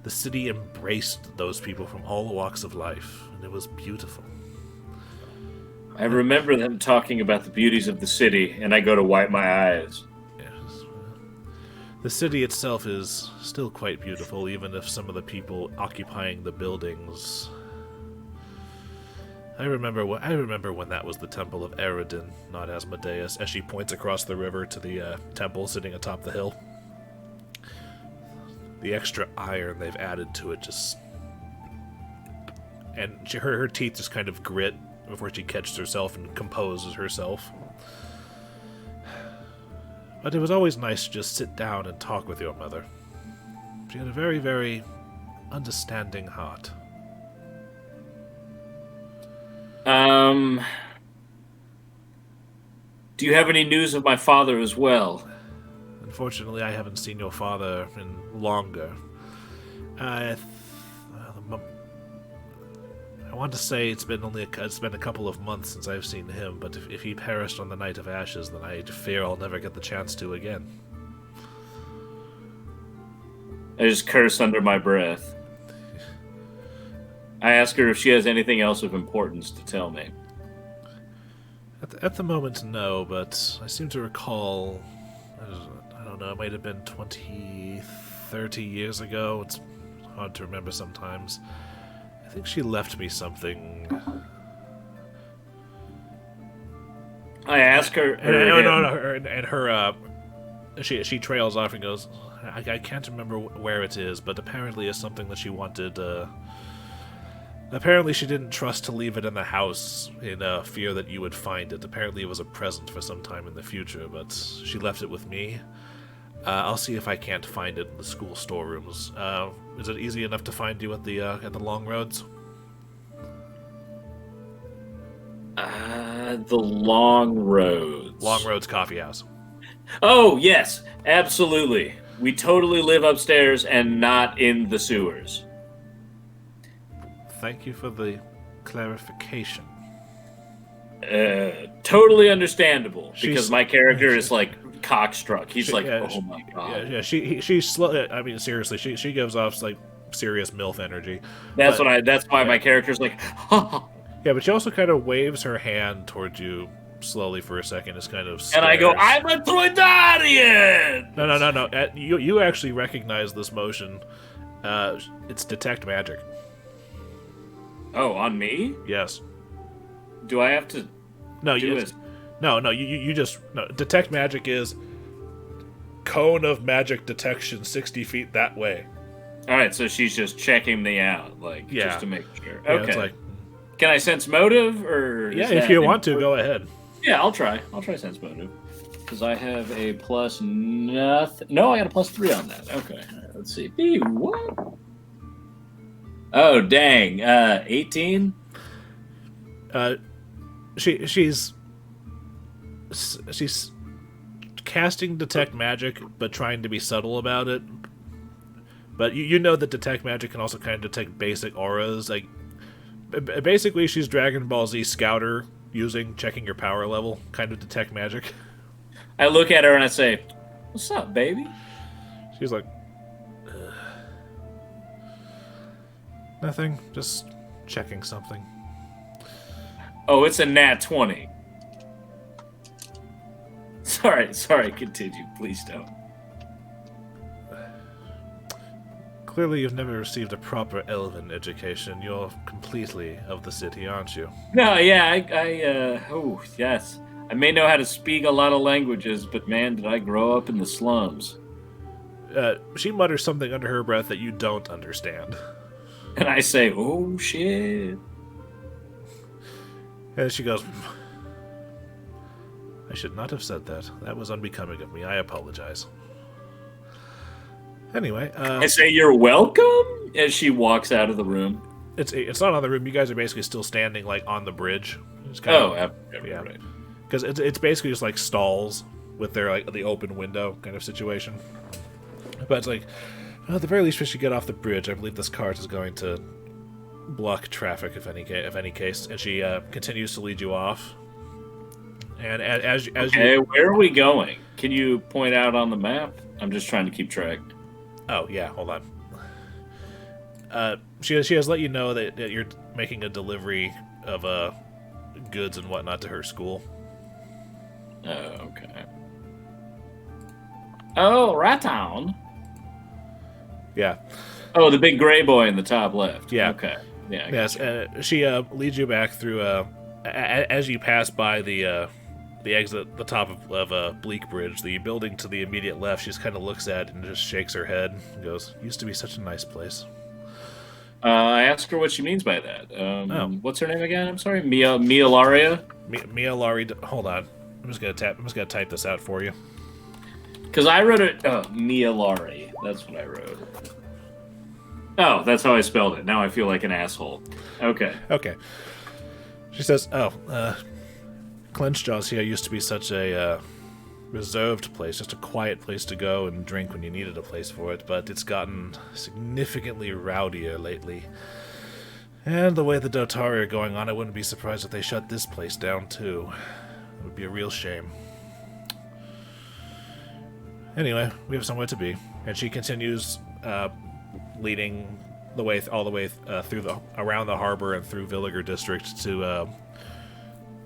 the city embraced those people from all walks of life, and it was beautiful. I remember them talking about the beauties of the city, and I go to wipe my eyes. Yes. The city itself is still quite beautiful, even if some of the people occupying the buildings... I remember when that was the Temple of Eredin, not Asmodeus, as she points across the river to the temple sitting atop the hill. The extra iron they've added to it just... And her teeth just kind of grit before she catches herself and composes herself. But it was always nice to just sit down and talk with your mother. She had a very, very understanding heart. Do you have any news of my father as well? Unfortunately, I haven't seen your father in longer. I want to say it's been a couple of months since I've seen him, but if he perished on the Night of Ashes, then I fear I'll never get the chance to again. I just curse under my breath. I ask her if she has anything else of importance to tell me. At the moment, no, but I seem to recall, I don't know, it might have been 20, 30 years ago. It's hard to remember sometimes. I think she left me something. I ask her... She trails off and goes, I can't remember where it is, but apparently it's something that she wanted... Apparently she didn't trust to leave it in the house in fear that you would find it. Apparently it was a present for some time in the future, but she left it with me. I'll see if I can't find it in the school storerooms. Is it easy enough to find you at the Long Roads? The Long Roads. Long Roads Coffeehouse. Oh, yes, absolutely. We totally live upstairs and not in the sewers. Thank you for the clarification. Totally understandable, because my character is like cockstruck. He's oh my god. Yeah. She's slow. I mean, seriously, she gives off like serious MILF energy. That's why my character's like. Yeah, but she also kind of waves her hand towards you slowly for a second. It's kind of stares. And I go, I'm a Troidarian! No. You actually recognize this motion. It's detect magic. Oh, on me? Yes. Do I have to? No, you just detect magic is cone of magic detection 60 feet that way. All right, so she's just checking me out, just to make sure. Yeah, okay. it's like, can I sense motive, or? Yeah, if you want to, go ahead. Yeah, I'll try. I'll try sense motive, because I have a plus nothing. No, I got a plus 3 on that. Okay, all right, let's see. What? Oh dang! 18. She's casting detect magic, but trying to be subtle about it. But you know that detect magic can also kind of detect basic auras. Like, basically, she's Dragon Ball Z Scouter checking your power level, kind of detect magic. I look at her and I say, "What's up, baby?" She's like, nothing, just checking something. Oh, it's a nat 20. Sorry, continue. Please don't. Clearly you've never received a proper elven education. You're completely of the city, aren't you? No, yeah, oh, yes. I may know how to speak a lot of languages, but man, did I grow up in the slums. She mutters something under her breath that you don't understand. And I say, oh, shit. And she goes, I should not have said that. That was unbecoming of me. I apologize. Anyway, I say, you're welcome, as she walks out of the room. It's not on the room. You guys are basically still standing like on the bridge. It's kind of, yeah, right. because it's basically just like stalls with their like the open window kind of situation. But it's like, well, at the very least, we should get off the bridge. I believe this cart is going to block traffic if any case. And she continues to lead you off. And as okay, where are we going? Can you point out on the map? I'm just trying to keep track. Oh yeah, hold on. She has let you know that you're making a delivery of goods and whatnot to her school. Oh, okay. Oh, right on. Yeah. Oh, the big gray boy in the top left. Yeah. Okay. Yeah. Yes. She leads you back through. As you pass by the exit, the top of Bleak Bridge, the building to the immediate left, she just kind of looks at it and just shakes her head and goes, "Used to be such a nice place." I asked her what she means by that. What's her name again? I'm sorry, Mia Laria. Mia Laurie. Hold on. I'm just gonna type this out for you. Because I wrote it. Oh, Mia Laurie. That's what I wrote. Oh, that's how I spelled it. Now I feel like an asshole. Okay. Okay. She says, Clenchjaw's here used to be such a reserved place, just a quiet place to go and drink when you needed a place for it, but it's gotten significantly rowdier lately. And the way the Dotari are going on, I wouldn't be surprised if they shut this place down, too. It would be a real shame. Anyway, we have somewhere to be. And she continues leading the way all the way around the harbor and through Villiger District to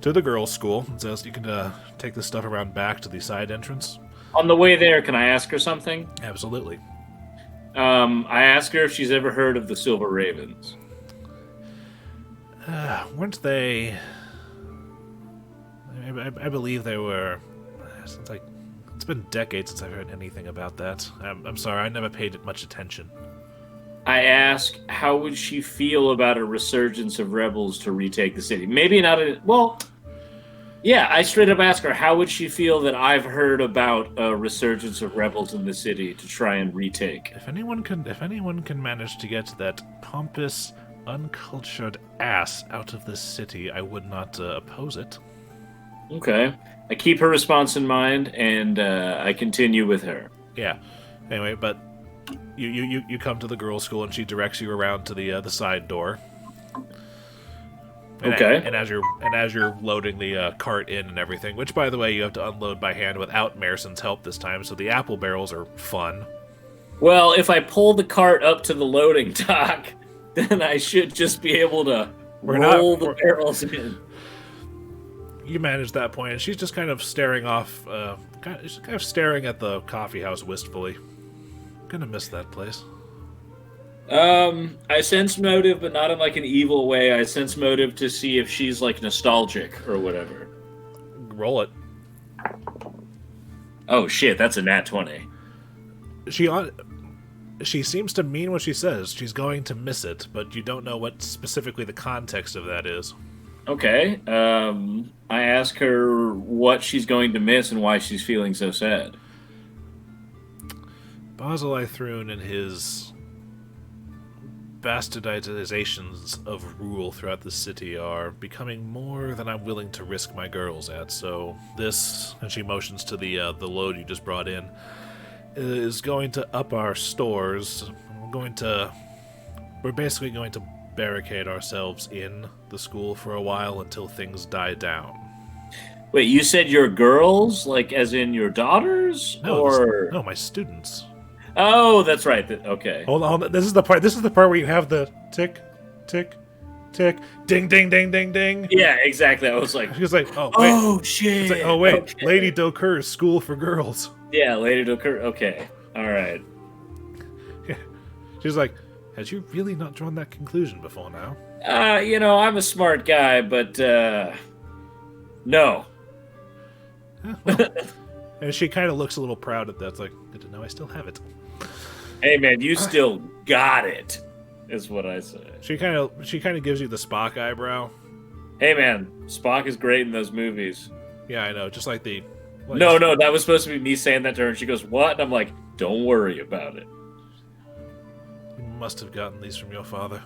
the girls' school. It says you can take this stuff around back to the side entrance. On the way there, can I ask her something? Absolutely. I ask her if she's ever heard of the Silver Ravens. Weren't they? I believe they were. It's been decades since I've heard anything about that. I'm sorry, I never paid it much attention. I ask, how would she feel about a resurgence of rebels to retake the city? Maybe not I straight up ask her, how would she feel that I've heard about a resurgence of rebels in the city to try and retake? If anyone can manage to get that pompous, uncultured ass out of this city, I would not oppose it. Okay. I keep her response in mind, and I continue with her. Yeah. Anyway, but you come to the girls' school, and she directs you around to the side door. And okay. And as you're loading the cart in and everything, which by the way you have to unload by hand without Marison's help this time, so the apple barrels are fun. Well, if I pull the cart up to the loading dock, then I should just be able to roll the barrels in. You manage that point, and she's just kind of staring off, staring at the coffeehouse wistfully. Gonna miss that place. I sense motive, but not in like an evil way. I sense motive to see if she's like nostalgic or whatever. Roll it. Oh shit, that's a nat 20. She seems to mean what she says. She's going to miss it, but you don't know what specifically the context of that is. Okay. I ask her what she's going to miss and why she's feeling so sad. Basil Thrun and his bastardizations of rule throughout the city are becoming more than I'm willing to risk my girls at, so this, and she motions to the load you just brought in, is going to up our stores. We're basically going to barricade ourselves in the school for a while until things die down. Wait, you said your girls? Like, as in your daughters? No, my students. Oh, that's right. Okay. Hold on. This is the part where you have the tick, tick, tick, ding, ding, ding, ding, ding. Yeah, exactly. I was like, she was like, oh, wait. Oh, shit. It's like, oh, wait. Okay. Lady Dokur's school for girls. Yeah, Lady Dokur. Okay. All right. Yeah. She was like, had you really not drawn that conclusion before now? I'm a smart guy, but, no. Yeah, well. And she kind of looks a little proud at that. It's like, good to know I still have it. Hey, man, you still got it, is what I say. She kind of gives you the Spock eyebrow. Hey, man, Spock is great in those movies. Yeah, I know. Just like the... No, that was supposed to be me saying that to her, and she goes, what? And I'm like, don't worry about it. You must have gotten these from your father.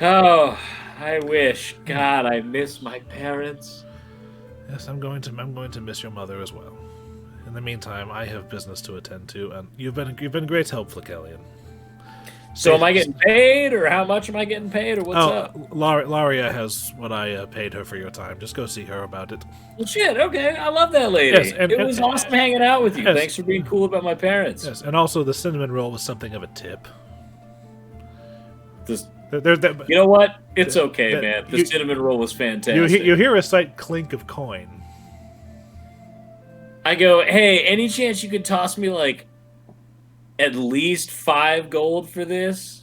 Oh, I wish. God, I miss my parents. Yes, I'm going to miss your mother as well. In the meantime, I have business to attend to, and you've been great help, Flickellian. So am I getting paid, or how much am I getting paid, or what's up? Laria has what I paid her for your time. Just go see her about it. Well, shit, okay. I love that lady. Yes, It was awesome hanging out with you. Yes. Thanks for being cool about my parents. Yes, and also the cinnamon roll was something of a tip. This, There, you know what? It's okay, the- man. The you- cinnamon roll was fantastic. you hear a slight clink of coin. I go, hey, any chance you could toss me, like, at least 5 gold for this?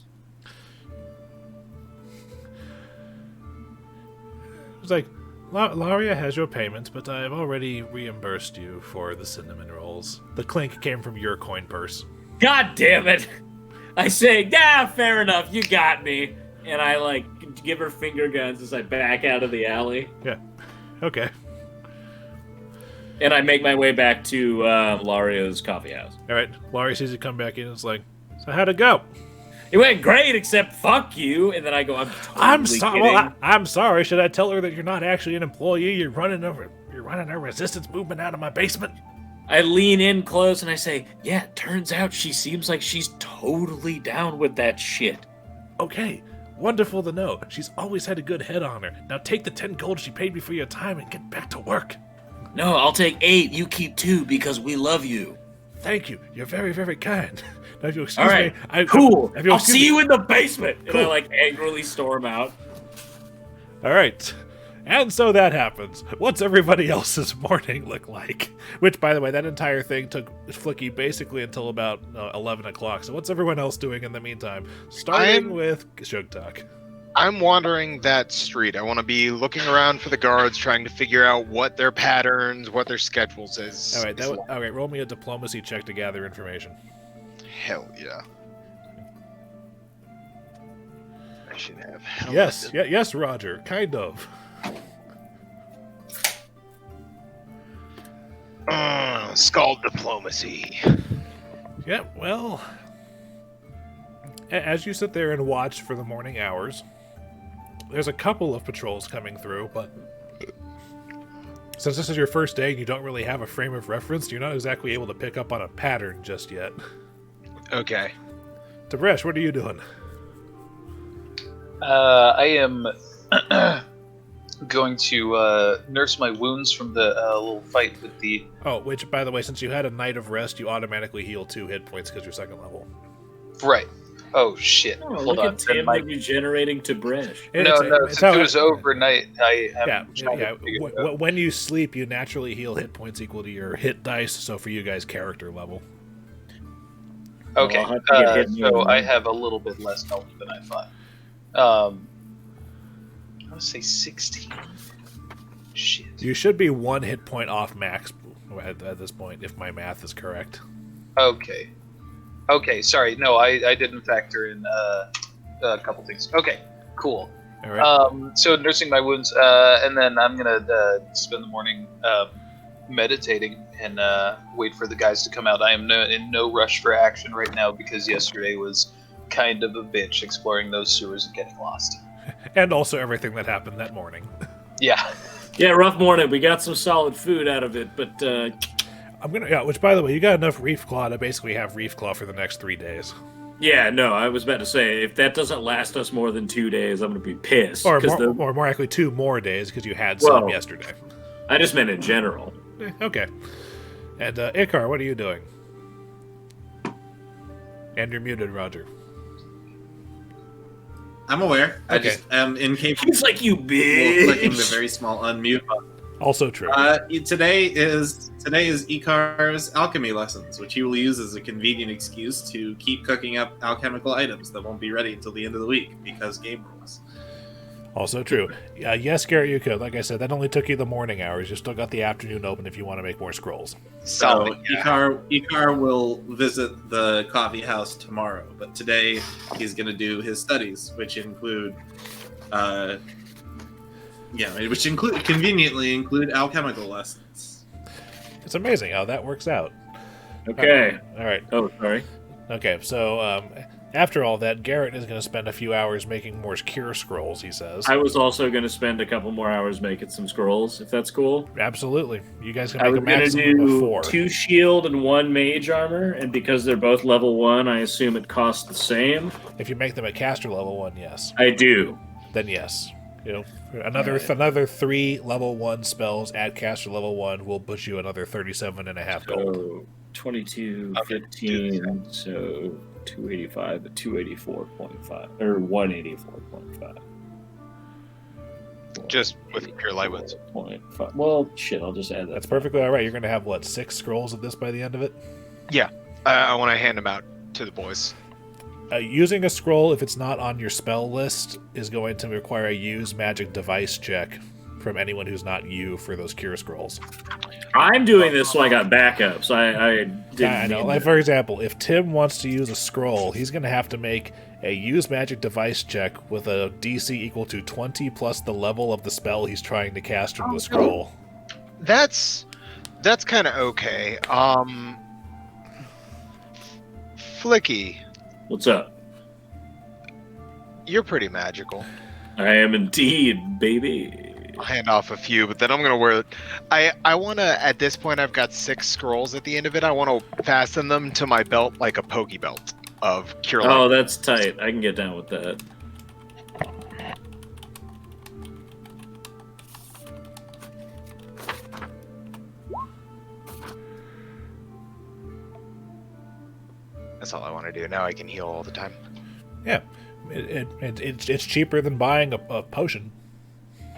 It's like, Laria has your payment, but I've already reimbursed you for the cinnamon rolls. The clink came from your coin purse. God damn it! I say, yeah, fair enough, you got me. And I, like, give her finger guns as I back out of the alley. Yeah. Okay. And I make my way back to Laria's coffeehouse. All right. Laria sees you come back in and is like, so how'd it go? It went great, except fuck you. And then I go, I'm sorry. Well, I'm sorry. Should I tell her that you're not actually an employee? You're running a resistance movement out of my basement. I lean in close and I say, yeah, turns out she seems like she's totally down with that shit. Okay. Wonderful to know. She's always had a good head on her. Now take the 10 gold she paid me for your time and get back to work. No, I'll take 8. You keep 2 because we love you. Thank you. You're very, very kind. Now, if you excuse All right, me, cool. if you I'll excuse see me- you in the basement. Cool. And I, like, angrily storm out. All right. And so that happens. What's everybody else's morning look like? Which, by the way, that entire thing took Flickie basically until about 11 o'clock. So what's everyone else doing in the meantime? Starting with Sugtok. I'm wandering that street. I want to be looking around for the guards, trying to figure out what their patterns, what their schedules is. All right, all right. Roll me a diplomacy check to gather information. Hell yeah. I should have. hell Yes, of a- yes, Roger. Kind of. Scald diplomacy. Yeah, well, as you sit there and watch for the morning hours, there's a couple of patrols coming through, but since this is your first day and you don't really have a frame of reference, you're not exactly able to pick up on a pattern just yet. Okay. Tib'resh, what are you doing? I am going to nurse my wounds from the little fight with the... Oh, which, by the way, since you had a night of rest, you automatically heal 2 hit points because you're second level. Right. Oh, shit. Oh, Hold look on. at Tim regenerating Tib'resh. No, since it was overnight, I am Yeah, trying yeah. to figure it out. When you sleep, you naturally heal hit points equal to your hit dice, so for you guys, character level. Okay, I'll have to get hit so more. I have a little bit less health than I thought. I want to say 16. Shit. You should be 1 hit point off max at this point, if my math is correct. Okay. Okay, sorry. No, I didn't factor in a couple things. Okay, cool. All right. So nursing my wounds, and then I'm gonna spend the morning meditating and wait for the guys to come out. I am in no rush for action right now because yesterday was kind of a bitch exploring those sewers and getting lost. And also everything that happened that morning. Yeah. Yeah, rough morning. We got some solid food out of it, but Which, by the way, you got enough Reef Claw to basically have Reef Claw for the next 3 days. yeah, no, I was about to say, if that doesn't last us more than 2 days, I'm going to be pissed. Or 'cause more likely 2 more days because you had some yesterday. I just meant in general. Okay. And Icar, what are you doing? And you're muted, Roger. I'm aware. I Okay. just am incapable He's like, you of clicking the bitch. very small unmute button. Also true. Today is Icar's alchemy lessons, which he will use as a convenient excuse to keep cooking up alchemical items that won't be ready until the end of the week because game rules. Also true. Yes, Garrett, you could. Like I said, that only took you the morning hours. You still got the afternoon open if you want to make more scrolls. So Solid, yeah. Icar will visit the coffee house tomorrow, but today he's going to do his studies, which include, conveniently include alchemical lessons. It's amazing how that works out. Okay. All right. Oh, sorry. Okay, so After all that, Garrett is going to spend a few hours making more cure scrolls, he says. I was also going to spend a couple more hours making some scrolls, if that's cool. Absolutely. You guys can I make was a going to maximum of do 4. 2 shield and 1 mage armor, and because they're both level 1, I assume it costs the same. If you make them a caster level 1, yes. I do. Then yes. You know, another 3 level 1 spells at caster level 1 will put you another 37.5 gold. So 22, 15, so 285 at 284.5, or 184.5. Just with pure light winds. 0.5. Well, shit, I'll just add that. That's perfectly alright. You're going to have, 6 scrolls of this by the end of it? Yeah, I want to hand them out to the boys. Using a scroll, if it's not on your spell list, is going to require a use magic device check from anyone who's not you for those cure scrolls. I'm doing this so I got backups. I didn't. I know. Like, for example, if Tim wants to use a scroll, he's going to have to make a use magic device check with a DC equal to 20 plus the level of the spell he's trying to cast from the scroll. That's kind of okay. Flickie, What's up? you're pretty magical. I am indeed, baby. I'll hand off a few, but then I'm gonna wear. I want to. At this point, I've got 6 scrolls at the end of it. I want to fasten them to my belt like a pokey belt of cure light. Oh, that's tight. I can get down with that. That's all I want to do. Now I can heal all the time. Yeah. It's cheaper than buying a potion.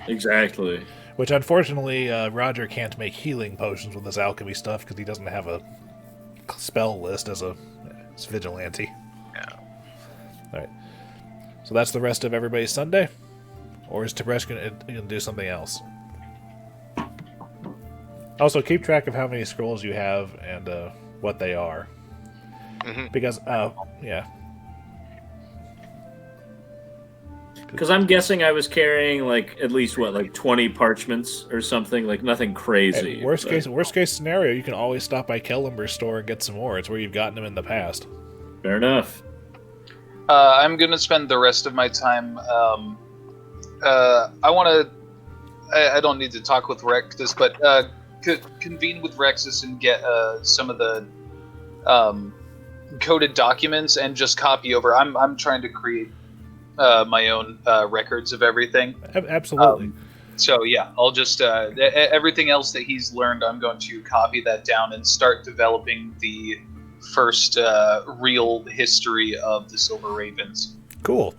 Exactly. Which, unfortunately, Roger can't make healing potions with this alchemy stuff because he doesn't have a spell list as a vigilante. Yeah. Alright. So that's the rest of everybody's Sunday? Or is Tib'resh going to do something else? Also, keep track of how many scrolls you have and what they are. Because, yeah. Because I'm guessing I was carrying at least 20 parchments or something, nothing crazy. Hey, worst case scenario, you can always stop by Kellenber's store and get some more. It's where you've gotten them in the past. Fair enough. I'm gonna spend the rest of my time. I don't need to talk with Rexus, but convene with Rexus and get some of the coded documents and just copy over. I'm trying to create my own records of everything. Absolutely. So yeah, I'll just everything else that he's learned, I'm going to copy that down and start developing the first real history of the Silver Ravens. Cool.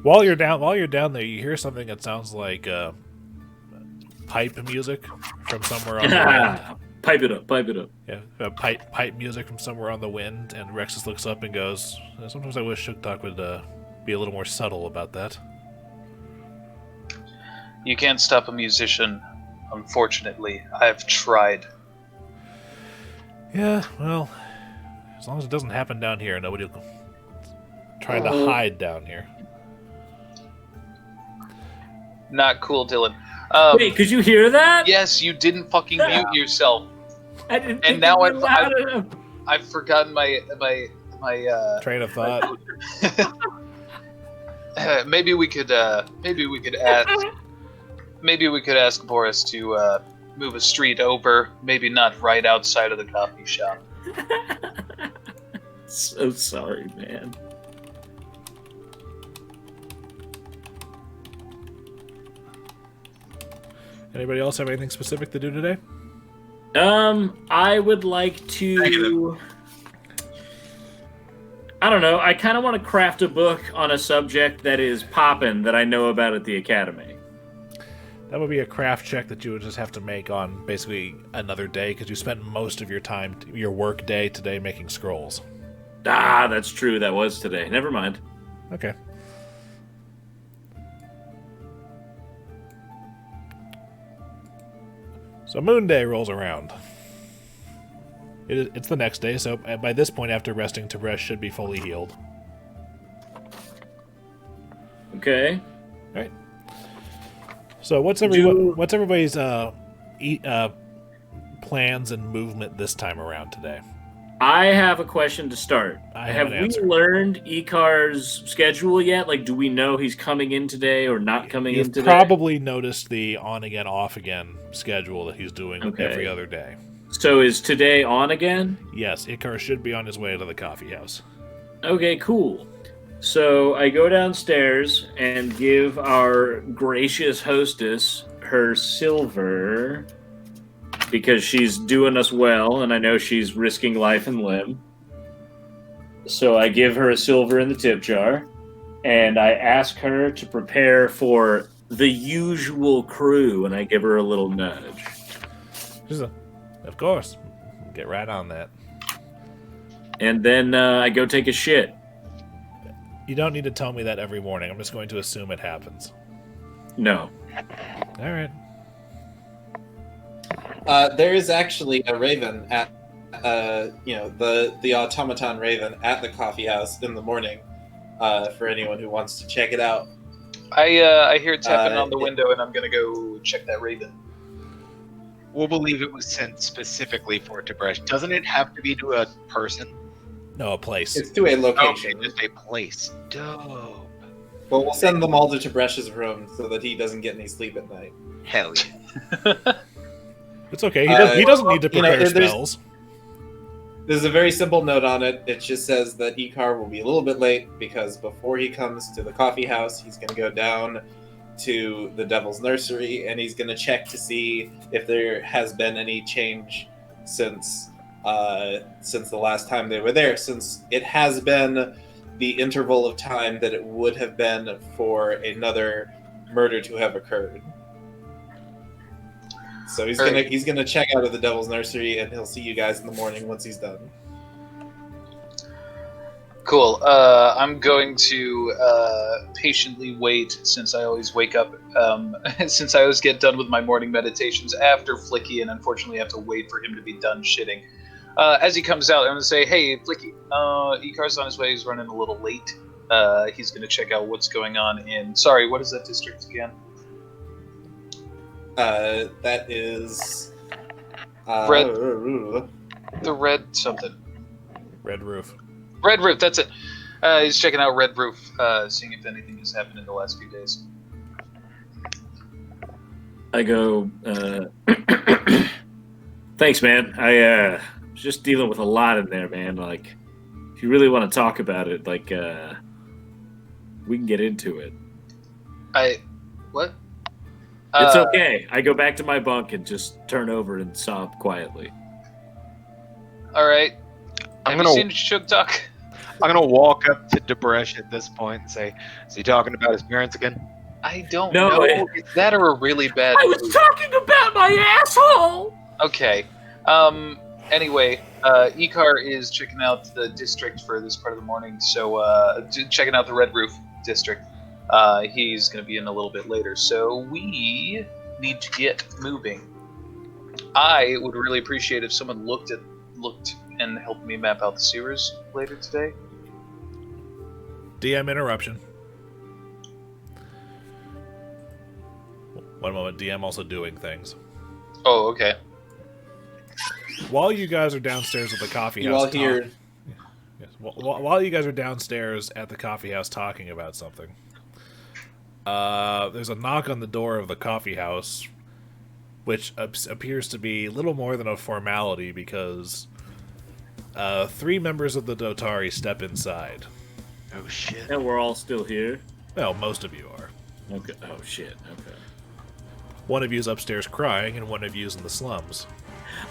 While you're down there, you hear something that sounds like pipe music from somewhere on the wind. Pipe it up. Yeah, pipe music from somewhere on the wind, and Rexus looks up and goes, "Sometimes I wish Sugtok would be a little more subtle about that." You can't stop a musician, unfortunately. I've tried. Yeah, well, as long as it doesn't happen down here, nobody will try to hide down here. Not cool, Dillon. Wait, could you hear that? Yes, you didn't fucking mute yourself. I didn't. And now I've forgotten my Train of thought. maybe we could ask Boarris to move a street over, maybe not right outside of the coffee shop. So sorry, man. Anybody else have anything specific to do today? I would like to. I don't know. I kind of want to craft a book on a subject that is poppin' that I know about at the academy. That would be a craft check that you would just have to make on basically another day because you spent most of your time, your work day today, making scrolls. Ah, that's true. That was today. Never mind. Okay. So Moon Day rolls around. It's the next day, so by this point, after resting, Tib'resh should be fully healed. Okay. All right. So what's everybody's plans and movement this time around today? I have a question to start. I have an answer. learned Icar's schedule yet? Like, do we know he's coming in today or not coming You've in today? probably noticed the on again, off again schedule that he's doing Okay. every other day. So is today on again? Yes, Icar should be on his way to the coffee house. Okay, cool. So I go downstairs and give our gracious hostess her silver because she's doing us well, and I know she's risking life and limb. So I give her a silver in the tip jar, and I ask her to prepare for the usual crew, and I give her a little nudge. Of course. Get right on that. And then I go take a shit. You don't need to tell me that every morning. I'm just going to assume it happens. No. All right. There is actually a raven at, the automaton raven at the coffee house in the morning. For anyone who wants to check it out. I hear tapping on the window, and I'm gonna go check that raven. We'll believe it was sent specifically for Tib'resh. Doesn't it have to be to a person? No, a place. It's to a Okay, location. just a place. Dope. But we'll send them all to Tibresh's room so that he doesn't get any sleep at night. Hell yeah. It's okay. He doesn't need to prepare spells. There's a very simple note on it. It just says that Icar will be a little bit late because before he comes to the coffee house, he's going to go down to the Devil's Nursery and he's going to check to see if there has been any change since the last time they were there, since it has been the interval of time that it would have been for another murder to have occurred. So he's gonna check out of the Devil's Nursery, and he'll see you guys in the morning once he's done. Cool. I'm going to patiently wait, since I always wake up, since I always get done with my morning meditations after Flickie, and unfortunately have to wait for him to be done shitting. As he comes out, I'm going to say, hey, Flickie, Icar's on his way. He's running a little late. He's going to check out what's going on in... Sorry, what is that district again? That is... Red... The red something. Red Roof. Red Roof, that's it. He's checking out Red Roof, seeing if anything has happened in the last few days. I go, thanks, man. I was just dealing with a lot in there, man. Like, if you really want to talk about it, like, we can get into it. What? It's okay. I go back to my bunk and just turn over and sob quietly. All right. Have you seen Sugtok? I'm gonna walk up to Tib'resh at this point and say, "Is he talking about his parents again?" I don't No, know. Is that or a really bad? I was talking about my asshole. Okay. Anyway, Icar is checking out the district for this part of the morning, so checking out the Red Roof district. He's going to be in a little bit later, so we need to get moving. I would really appreciate if someone looked and helped me map out the sewers later today. DM interruption. One moment, DM also doing things. Oh, okay. While you guys are downstairs at the coffee house... You all hear... Yes. While you guys are downstairs at the coffee house talking about something, there's a knock on the door of the coffee house, which appears to be little more than a formality because 3 members of the Dotari step inside. Oh shit! And we're all still here. Well, most of you are. Okay. Oh shit. Okay. One of you is upstairs crying, and one of you is in the slums.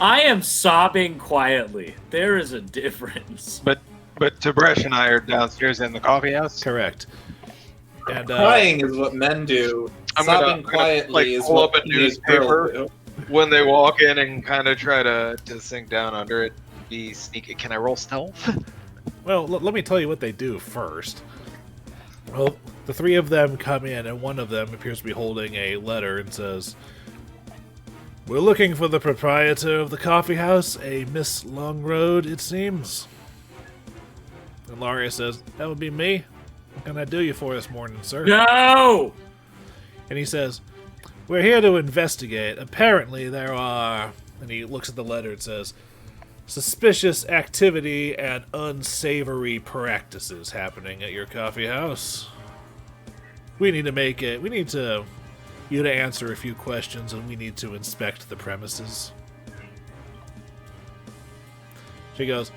I am sobbing quietly. There is a difference. But Tib'resh and I are downstairs in the coffee house. Correct. And Crying is what men do. Sobbing quietly is pull what up a teenage girls newspaper do. when they walk in and kind of try to sink down under it. Be sneaky. Can I roll stealth? Well, let me tell you what they do first. Well, the 3 of them come in, and one of them appears to be holding a letter and says, "We're looking for the proprietor of the coffee house, a Miss Longroad, it seems." And Laria says, "That would be me. What can I do you for this morning, sir?" No! And he says, "We're here to investigate. Apparently there are..." And he looks at the letter and says, suspicious activity and unsavory practices happening at your coffee house. We need you to answer a few questions, and we need to inspect the premises. She goes.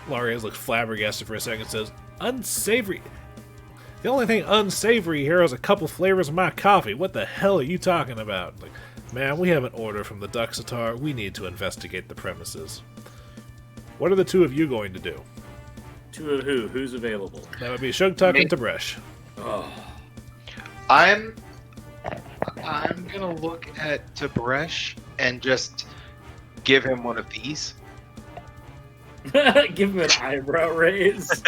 Larias looks flabbergasted for a second and says, unsavory? The only thing unsavory here is a couple flavors of my coffee. What the hell are you talking about? Like, man, we have an order from the Duxatar. We need to investigate the premises. What are the two of you going to do? Two of who? Who's available? That would be Sugtok and Tib'resh. Oh. I'm gonna look at Tib'resh and just give him one of these. Give him an eyebrow raise.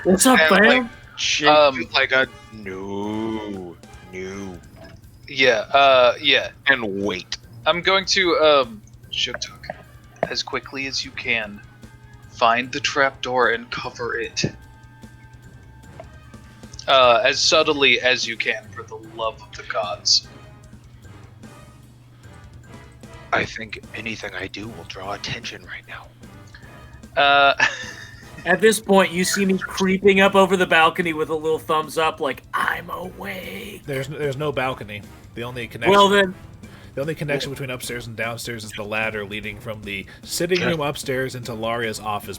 What's up, And, fam? Shake like a no. Yeah. And wait. I'm going to Shattersong, as quickly as you can, find the trapdoor and cover it. As subtly as you can, for the love of the gods. I think anything I do will draw attention right now. At this point, you see me creeping up over the balcony with a little thumbs up, like I'm awake. There's no balcony. The only connection. Well then, the only connection between upstairs and downstairs is the ladder leading from the sitting room upstairs into Laria's office,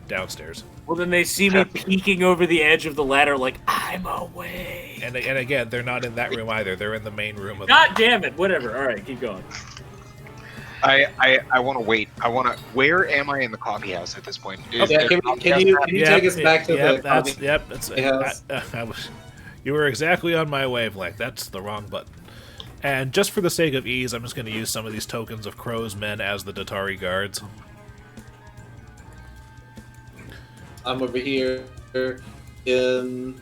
downstairs. Well, then they see me peeking over the edge of the ladder, like I'm awake. And again, they're not in that room either. They're in the main room. God damn it! Whatever. All right, keep going. I want to wait. Where am I in the coffee house at this point? Is Yeah, there can you take us back to the coffee house? You were exactly on my wavelength. That's the wrong button. And just for the sake of ease, I'm just going to use some of these tokens of Crow's men as the Datari guards. I'm over here in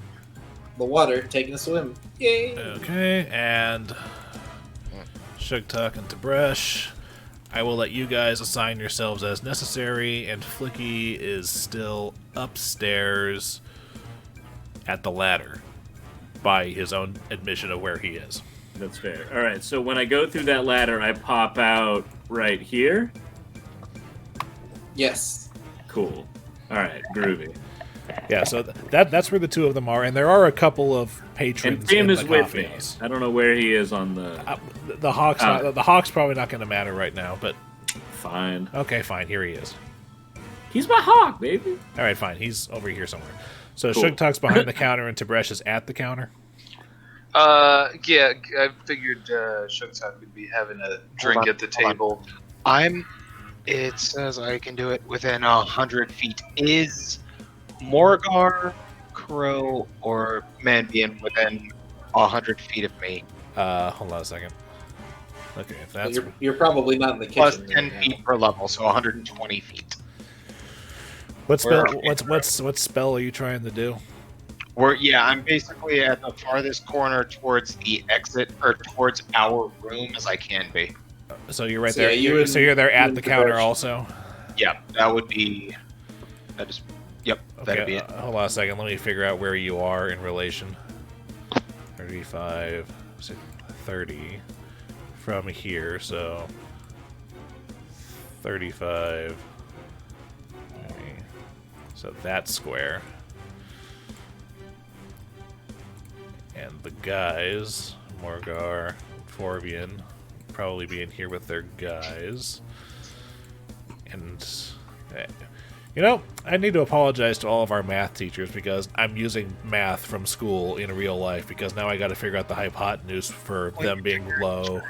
the water taking a swim. Yay! Okay, and Sugtok and Tib'resh, I will let you guys assign yourselves as necessary, and Flickie is still upstairs at the ladder by his own admission of where he is. That's fair. All right, so when I go through that ladder, I pop out right here. Yes. Cool. All right, groovy. Yeah, so that's where the two of them are, and there are a couple of patrons. And Tim in is the with coffee me. house. I don't know where he is on the. The Hawk's the Hawk's probably not going to matter right now, but Fine. okay, fine. Here he is. He's my hawk, baby. All right, fine. He's over here somewhere. So Cool. Sugtok's behind the counter, and Tib'resh is at the counter. Yeah, I figured Shattersong would be having a drink at the table. It says I can do it within 100 feet. Is Morgar, Crow, or Manbian within 100 feet of me? Hold on a second. Okay, if that's You're probably not in the kitchen. Plus right 10 now. feet per level, so 120 feet. what spell? Where- What spell are you trying to do? I'm basically at the farthest corner towards the exit, or towards our room as I can be. So you're right So, there. yeah, you're in- so you're there you're at in the the counter direction. also. Yeah, that would be. That is. Yep, that'd Okay, be it. hold on a second. Let me figure out where you are in relation. 35, 30 from here. So 35. Okay. So that's square. And the guys, Morgar, Forbian, probably be in here with their guys. And, I need to apologize to all of our math teachers because I'm using math from school in real life because now I got to figure out the hypotenuse for them being low.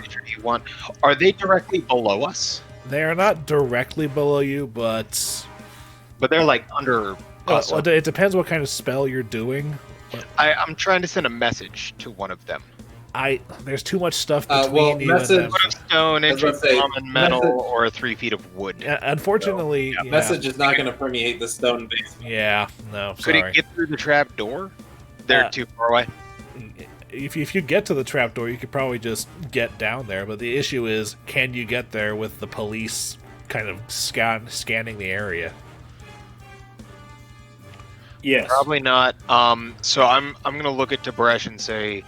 Are they directly below us? They are not directly below you, but But they're like under us. well, it depends what kind of spell you're doing. I'm trying to send a message to one of them. There's too much stuff well, between you and message- them. Foot of stone, I was inch about of to say, common metal, message- or 3 feet of wood. Unfortunately, So, yeah. Message is not going to permeate the stone base. Yeah, no, Could sorry. it get through the trap door? They're too far away. If you get to the trapdoor, you could probably just get down there. But the issue is, can you get there with the police kind of scanning the area? Yes. Probably not. So I'm gonna look at Tib'resh and say,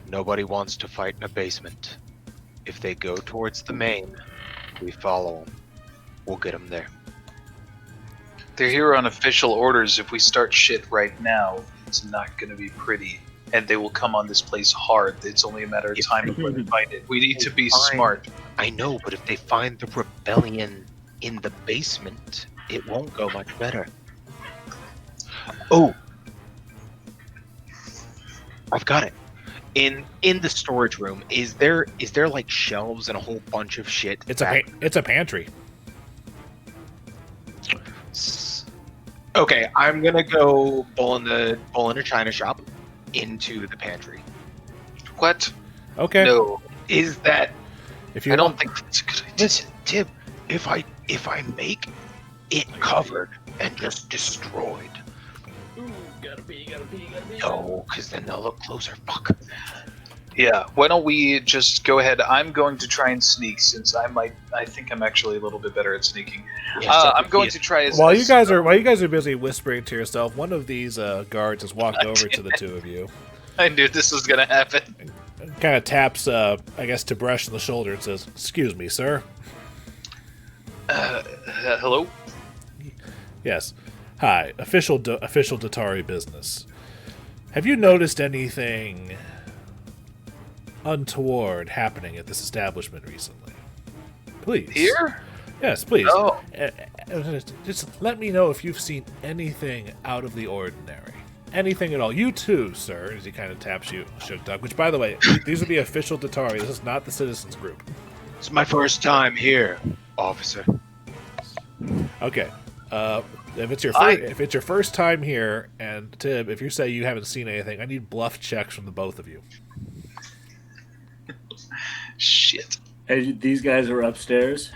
nobody wants to fight in a basement. If they go towards the main, We follow them. We'll get them there. They're here on official orders. If we start shit right now, it's not going to be pretty. And they will come on this place hard. It's only a matter of time before they find it. We need to be smart. I know, but if they find the rebellion in the basement, it won't go much better. Oh! I've got it. In the storage room, is there like shelves and a whole bunch of shit? It's a pantry. Okay, I'm gonna go bull in a china shop into the pantry. What? Okay. No. Is that? I don't think that's a good idea. Listen, Tib. If I make it covered and just destroyed. Ooh, gotta pee. No, because then they'll look closer. Fuck. Yeah, why don't we just go ahead? I'm going to try and sneak since I think I'm actually a little bit better at sneaking. I'm going to try as... While you guys are busy whispering to yourself, one of these guards has walked over to the two of you. I knew this was going to happen. Kind of taps, I guess, Tib'resh on the shoulder and says, "Excuse me, sir." Hello? Yes. Hi, official Datari business. Have you noticed anything untoward happening at this establishment recently? Please. Here? Yes, please. Oh. Just let me know if you've seen anything out of the ordinary. Anything at all. You too, sir, as he kind of taps you, Sugtok, which, by the way, these are the official Datari. This is not the citizens group. It's my first time here, officer. Okay. If it's your first time here, and Tib, if you say you haven't seen anything, I need bluff checks from the both of you. Shit. And these guys are upstairs?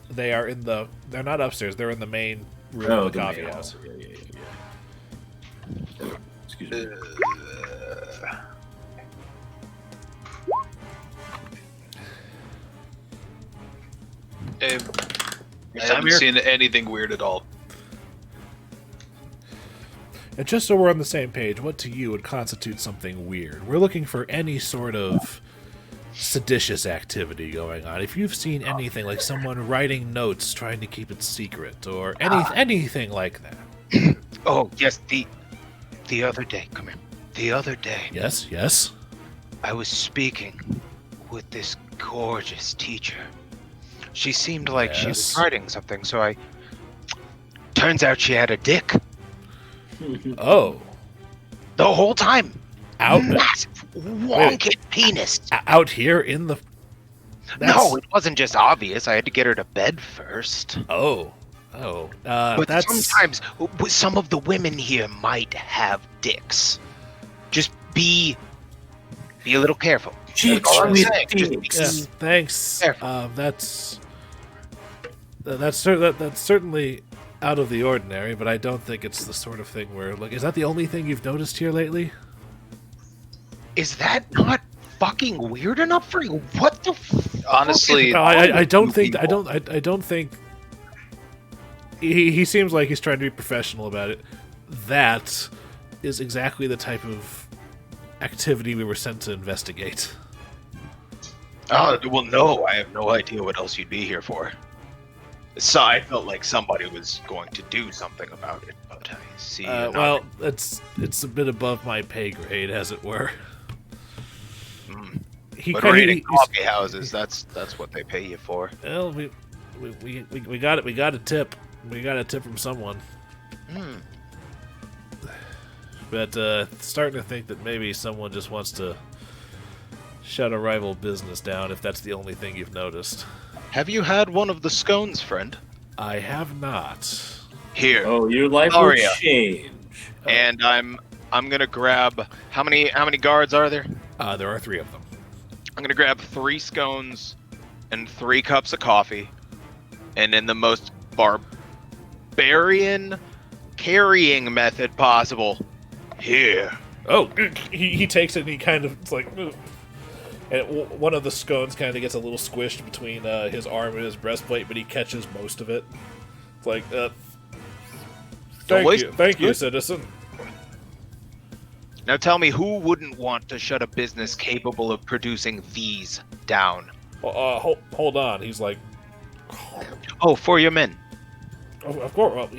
They're not upstairs, they're in the main room of the Coffeehouse. Yeah. Excuse me. I haven't seen anything weird at all. And just so we're on the same page, what to you would constitute something weird? We're looking for any sort of seditious activity going on. If you've seen anything like someone writing notes trying to keep it secret, or anything like that. Oh, yes, the other day, come here. The other day. Yes? I was speaking with this gorgeous teacher. She seemed like she was writing something, so turns out she had a dick. Oh. The whole time. Massive, wonky Wait. penis. Out here in the... No, it wasn't just obvious. I had to get her to bed first. Oh. But sometimes, some of the women here might have dicks. Just be a little careful. Chicks All I'm with saying, dicks. Yeah, thanks. Careful. That's certainly out of the ordinary, but I don't think it's the sort of thing where... Is that the only thing you've noticed here lately? Is that not fucking weird enough for you? What the? Honestly, No, I don't think. I don't think. He seems like he's trying to be professional about it. That is exactly the type of activity we were sent to investigate. Oh, well, no, I have no idea what else you'd be here for. So I felt like somebody was going to do something about it, but I see. Well, it's a bit above my pay grade, as it were. But raiding coffee houses, that's what they pay you for. Well, we got it. We got a tip. We got a tip from someone. But starting to think that maybe someone just wants to shut a rival business down, if that's the only thing you've noticed. Have you had one of the scones, friend? I have not. Here. Oh, your life will change. And I'm gonna grab how many guards are there? There are 3 of them. I'm gonna grab 3 scones and 3 cups of coffee, and in the most barbarian carrying method possible. Here. Oh, he takes it and he kind of, it's like, and one of the scones kind of gets a little squished between his arm and his breastplate, but he catches most of it. It's like, thank you, citizen. Now tell me, who wouldn't want to shut a business capable of producing these down? Hold on. He's like Oh, for your men. Of course. Well,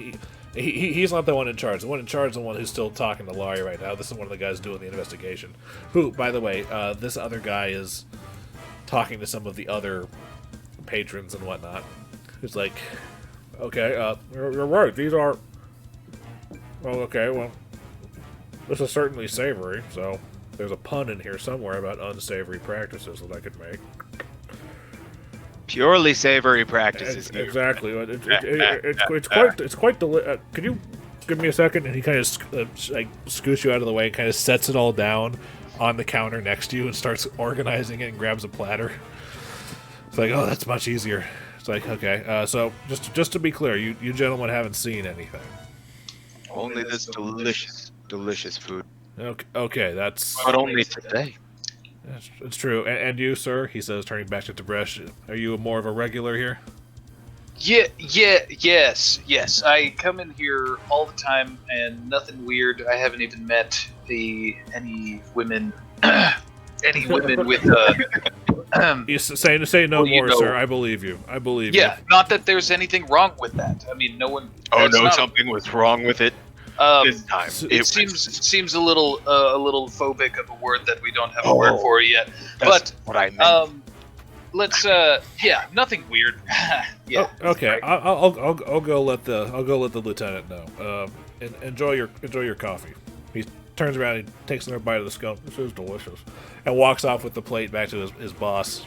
he's not the one in charge. The one in charge is the one who's still talking to Laurie right now. This is one of the guys doing the investigation. Who, by the way, this other guy is talking to some of the other patrons and whatnot. Who's like, okay, you're right. These are. Well, okay, well, this is certainly savory. So there's a pun in here somewhere about unsavory practices that I could make. Purely savory practices. Exactly. It's quite delicious. Could you give me a second? And he kind of like scoots you out of the way and kind of sets it all down on the counter next to you and starts organizing it and grabs a platter. It's like, oh, that's much easier. It's like, okay. So just to be clear, you gentlemen haven't seen anything. Only this delicious food. Okay, that's. But only today. It's true. And you, sir, he says, turning back to Tib'resh, are you more of a regular here? Yes. I come in here all the time, and nothing weird. I haven't even met any women, with. You say no more, sir. I believe you. Yeah, not that there's anything wrong with that. I mean, no one. Oh no, something was wrong with it. This time. It seems a little phobic of a word that we don't have a word for yet. That's but what I meant. Let's nothing weird. Yeah. Oh, okay, I'll go let the lieutenant know. Enjoy your coffee. He turns around and takes another bite of the scone. This is delicious, and walks off with the plate back to his boss.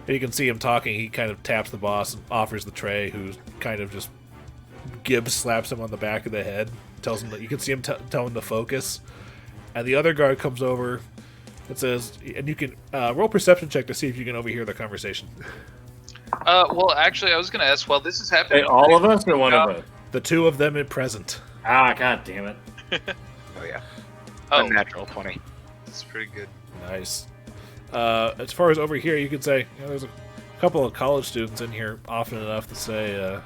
And you can see him talking. He kind of taps the boss and offers the tray, who kind of just Gibbs slaps him on the back of the head. Tells him that you can see him tell him to focus, and the other guard comes over and says, and you can roll perception check to see if you can overhear the conversation. Well, actually, I was going to ask. Well, this is happening. Hey, all of us or one of us? The two of them at present. Ah, god damn it! Oh yeah. Oh, Unnatural 20. that's pretty good. Nice. As far as over here, you could say there's a couple of college students in here often enough to say,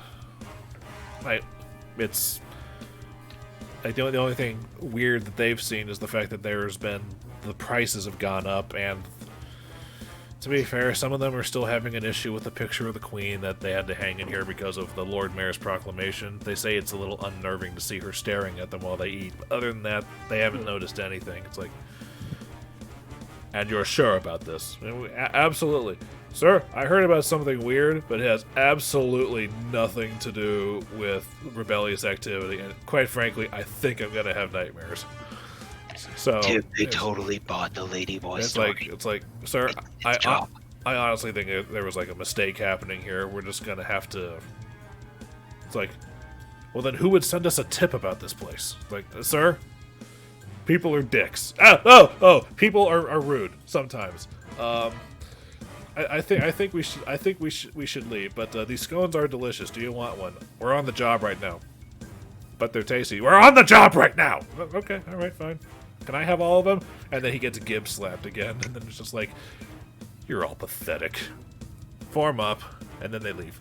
it's. Like the only thing weird that they've seen is the fact that the prices have gone up, and to be fair, some of them are still having an issue with the picture of the Queen that they had to hang in here because of the Lord Mayor's proclamation. They say it's a little unnerving to see her staring at them while they eat, but other than that, they haven't noticed anything. It's like, and you're sure about this? Absolutely. Sir, I heard about something weird, but it has absolutely nothing to do with rebellious activity, and quite frankly, I think I'm gonna have nightmares. So They totally bought the ladyboy story. It's like, sir, I honestly think there was like a mistake happening here. We're just gonna have to. It's like, well, then who would send us a tip about this place? Like, sir, people are dicks. People are rude sometimes. I think we should leave, but these scones are delicious. Do you want one? We're on the job right now. But they're tasty. We're on the job right now! Okay, alright, fine. Can I have all of them? And then he gets Gibbs slapped again, and then it's just like, you're all pathetic. Form up, and then they leave.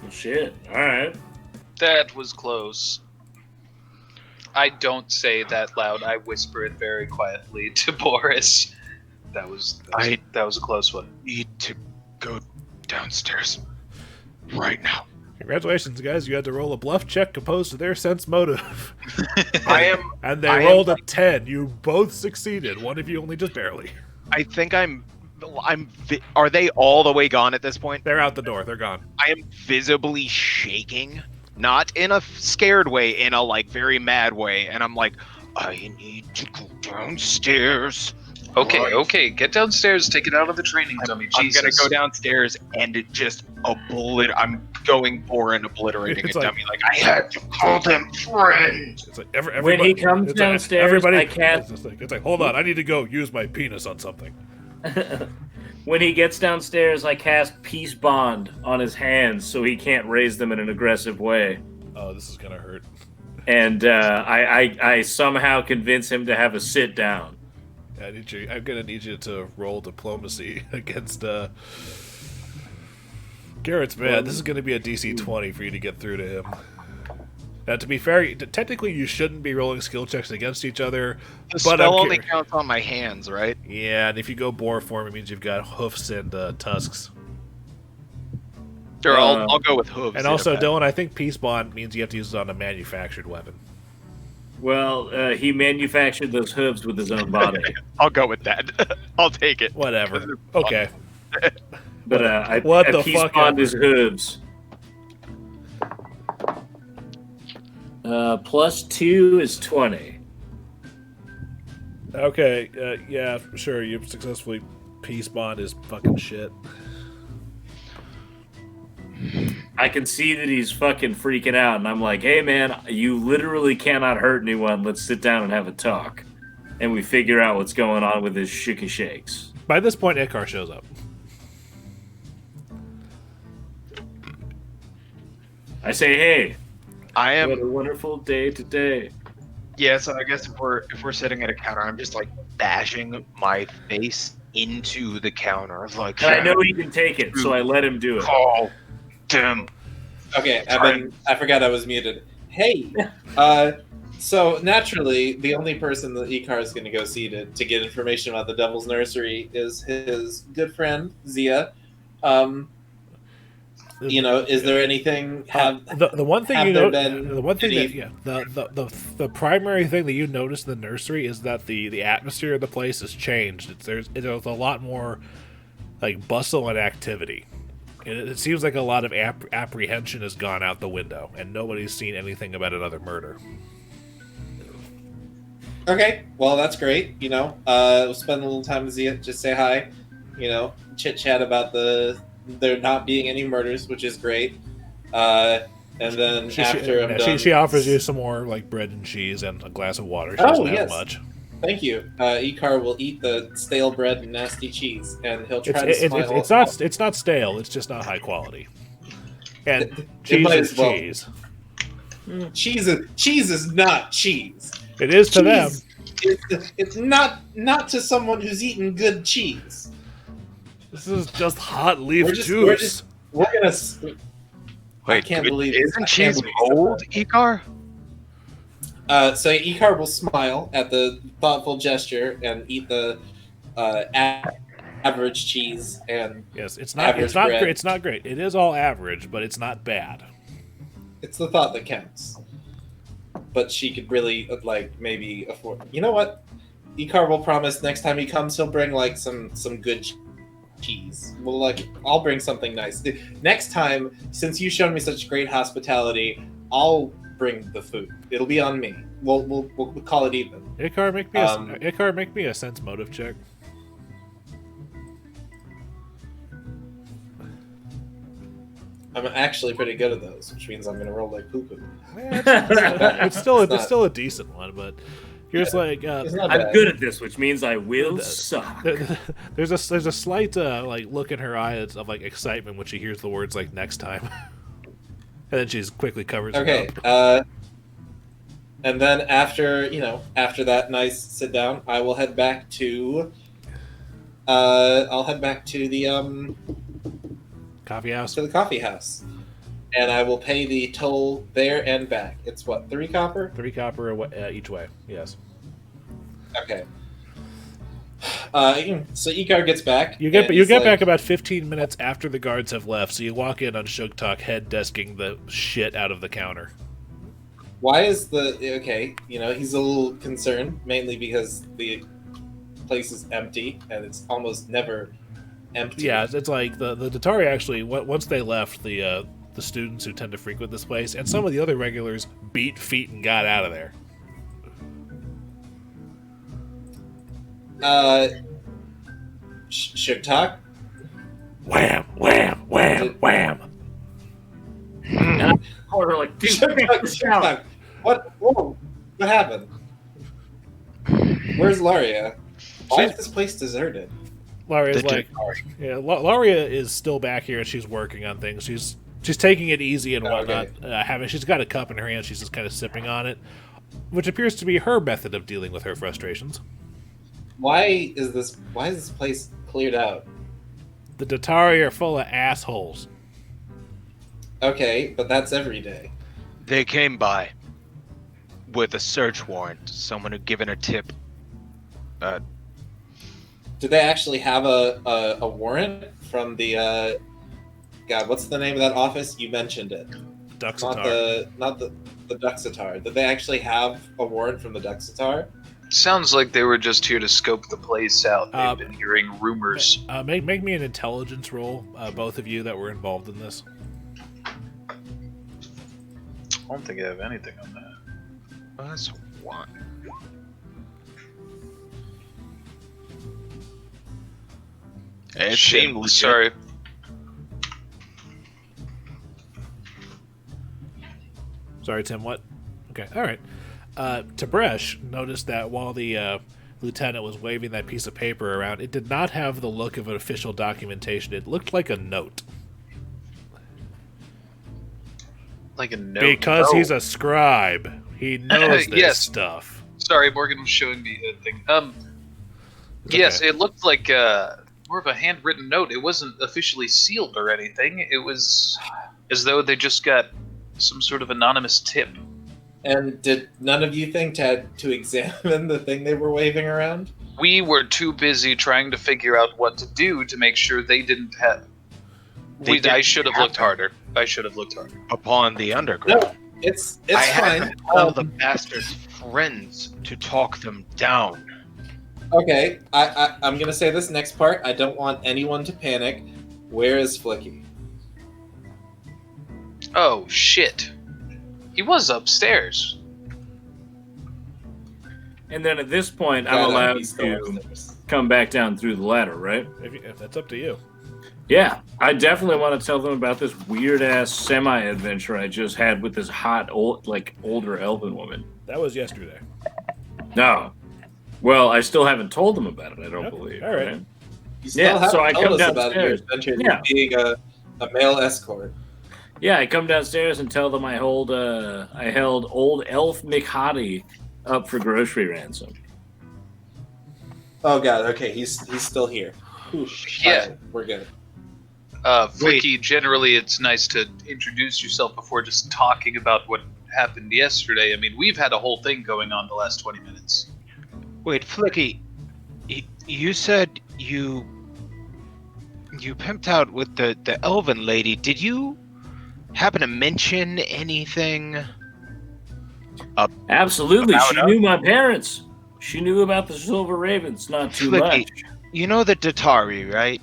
Well, shit. Alright. That was close. I don't say that loud. I whisper it very quietly to Boarris. That was a close one. Need to go downstairs right now. Congratulations, guys. You had to roll a bluff check opposed to their sense motive. And they I rolled am- a 10. You both succeeded. One of you only just barely. I think are they all the way gone at this point? They're out the door. They're gone. I am visibly shaking, not in a scared way, in a like very mad way, and I'm like, I need to go downstairs. Okay, get downstairs, take it out of the training dummy. I'm Jesus. gonna go downstairs and I'm going for and obliterating It's a like- dummy. Like I had to call them friend. It's like When he comes it's like downstairs, everybody, I cast- it's like, hold on, I need to go use my penis on something. When he gets downstairs, I cast Peace Bond on his hands so he can't raise them in an aggressive way. Oh, this is gonna hurt. And I somehow convince him to have a sit down. I'm gonna need you to roll diplomacy against Garrett's mad. This is gonna be a DC 20 for you to get through to him. Now, to be fair, technically you shouldn't be rolling skill checks against each other. The but spell only counts on my hands, right? Yeah, and if you go boar form, it means you've got hoofs and tusks. Sure, I'll go with hooves. And also, Dillon, I think Peace Bond means you have to use it on a manufactured weapon. Well, he manufactured those hooves with his own body. I'll go with that. I'll take it. Whatever. Okay. But what the Peace fuck Bond ever. is hooves. Plus 2 is 20. Okay, yeah, sure, you've successfully Peace Bond is fucking shit. I can see that he's fucking freaking out, and I'm like, hey man, you literally cannot hurt anyone. Let's sit down and have a talk. And we figure out what's going on with his shooky shakes. By this point, Icar shows up. I say, hey, I am. what a wonderful day today. Yeah, so I guess if we're sitting at a counter, I'm just like bashing my face into the counter, like. And I know he can take it, so I let him do it. Oh, Tim. Okay, I forgot I was muted. Hey, so naturally, the only person that Icar is going to go see to get information about the Devil's Nursery is his good friend Zia. Is there anything? The one thing have you there know, been the one thing any- that the primary thing that you notice in the nursery is that the atmosphere of the place has changed. There's a lot more like bustle and activity. It seems like a lot of apprehension has gone out the window, and nobody's seen anything about another murder. Okay, well that's great. We'll spend a little time with Zia, just say hi. Chit chat about there not being any murders, which is great. And then after I'm done, she offers you some more like bread and cheese and a glass of water. She Oh, doesn't have yes. much. Thank you. Icar will eat the stale bread and nasty cheese, and he'll try to smile. It's not stale. It's just not high quality. And It cheese might is as well. cheese. Cheese is not cheese. It is to them. It's not to someone who's eaten good cheese. This is just hot leaf We're juice. gonna. I Wait, can't believe isn't cheese mold, Icar? So Icar will smile at the thoughtful gesture and eat the average cheese and Yes, it's not bread. great. It's not great. It is all average, but it's not bad. It's the thought that counts. But she could really maybe afford. You know what? Icar will promise next time he comes, he'll bring some good cheese. I'll bring something nice. Next time, since you've shown me such great hospitality, I'll bring the food. It'll be on me. We'll call it even. Icar, make me a sense motive check. I'm actually pretty good at those, which means I'm gonna roll like poo-poo. It's still a decent one, but here's It's not I'm bad. good at this, which means I will suck. there's a slight look in her eyes of excitement when she hears the words next time, and then she's quickly covers Okay. it up. And then after that nice sit down, I will head back to. I'll head back to the Coffeehouse. to the coffee house, and I will pay the toll there and back. It's what, 3 copper? 3 copper each way. Yes. Okay. So Icar gets back. You get and he's back about 15 minutes after the guards have left, so you walk in on Sugtok head desking the shit out of the counter. Why is he's a little concerned, mainly because the place is empty and it's almost never empty. Yeah, it's like the Datari actually, once they left, the students who tend to frequent this place and some of the other regulars beat feet and got out of there. Sugtok? Wham, wham, wham, wham. Corner like, dude, Sugtok. What happened? Where's Laria? Why is this place deserted? Laria's Laria is still back here and she's working on things. She's taking it easy and whatnot. Okay. She's got a cup in her hand. She's just kind of sipping on it, which appears to be her method of dealing with her frustrations. Why is this place cleared out? The Datari are full of assholes. Okay, but that's every day. They came by with a search warrant. Someone had given a tip. Do they actually have a warrant from the God? What's the name of that office? You mentioned it. Duxatar. Not the Duxatar. Did they actually have a warrant from the Duxatar? Sounds like they were just here to scope the place out. They've been hearing rumors. Make me an intelligence roll, both of you that were involved in this. I don't think I have anything on that. That's 1. It seemed legit. Sorry. Sorry, Tim, what? Okay, all right. Tib'resh noticed that while the lieutenant was waving that piece of paper around, it did not have the look of an official documentation. It looked like a note. Like a note? Because he's a scribe. He knows this Yes. stuff. Sorry, Morgan was showing me a thing. Yes, Okay. it looked like more of a handwritten note. It wasn't officially sealed or anything. It was as though they just got some sort of anonymous tip. And did none of you think to examine the thing they were waving around? We were too busy trying to figure out what to do to make sure they didn't have. I should have looked harder. Upon the underground. No, it's I had fine. to tell the bastard's friends to talk them down. Okay, I'm gonna say this next part. I don't want anyone to panic. Where is Flickie? Oh, shit. He was upstairs. And then at this point, I'm God, allowed he's still to upstairs. come back down through the ladder, right? If that's up to you. Yeah, I definitely want to tell them about this weird-ass semi-adventure I just had with this hot, older elven woman. That was yesterday. No. Well, I still haven't told them about it, I don't Yep. believe. All right. You still Yeah, haven't so I told come us about your downstairs. adventure Yeah. being a male escort. Yeah, I come downstairs and tell them I held old Elf McHottie up for grocery ransom. Oh god, okay, he's still here. Whew. Yeah. Alright, we're good. Flickie, generally it's nice to introduce yourself before just talking about what happened yesterday. I mean, we've had a whole thing going on the last 20 minutes. Wait, Flickie, you said you pimped out with the elven lady. Did you happen to mention anything? Absolutely, About she us? knew my parents. She knew about the Silver Ravens, not too Flickie, much. You know the Datari, right?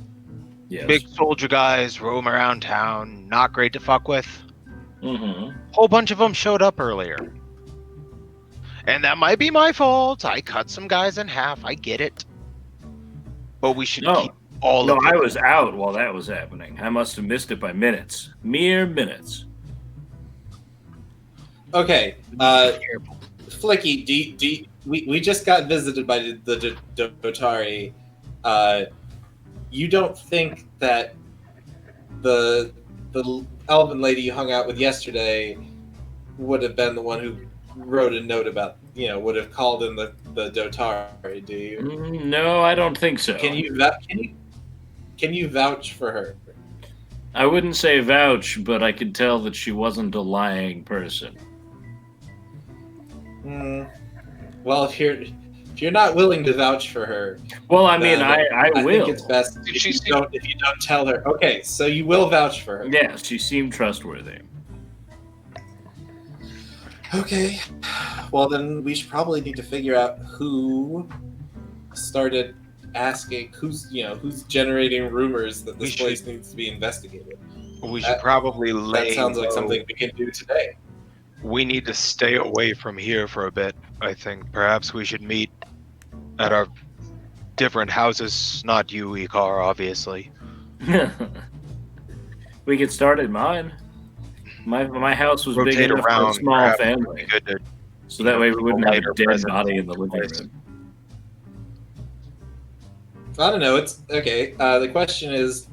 Yes. Big soldier guys roam around town, not great to fuck with. Mm-hmm. Whole bunch of them showed up earlier. And that might be my fault. I cut some guys in half. I get it. But we should keep all No, of I it. was out while that was happening. I must have missed it by minutes. Mere minutes. Okay, Flickie, we just got visited by the Dotari. You don't think that the elven lady you hung out with yesterday would have been the one who wrote a note about, would have called in the Dotari, do you? No, I don't think so. Can you vouch for her? I wouldn't say vouch, but I could tell that she wasn't a lying person. Well, if you're not willing to vouch for her, well, I mean, I will. think it's best if you don't tell her. Okay, so you will vouch for her. Yeah, she seemed trustworthy. Okay, well then we should probably need to figure out who started asking, who's generating rumors that this place needs to be investigated. We should probably lay That sounds like low. something we can do today. We need to stay away from here for a bit, I think. Perhaps we should meet at our different houses. Not you, Icar, obviously. We could start at mine. My house was big Rotate enough for a around. small Perhaps it would family, be good to so that way we wouldn't have a lighter dead presence body in the living place. room. I don't know. It's okay. The question is,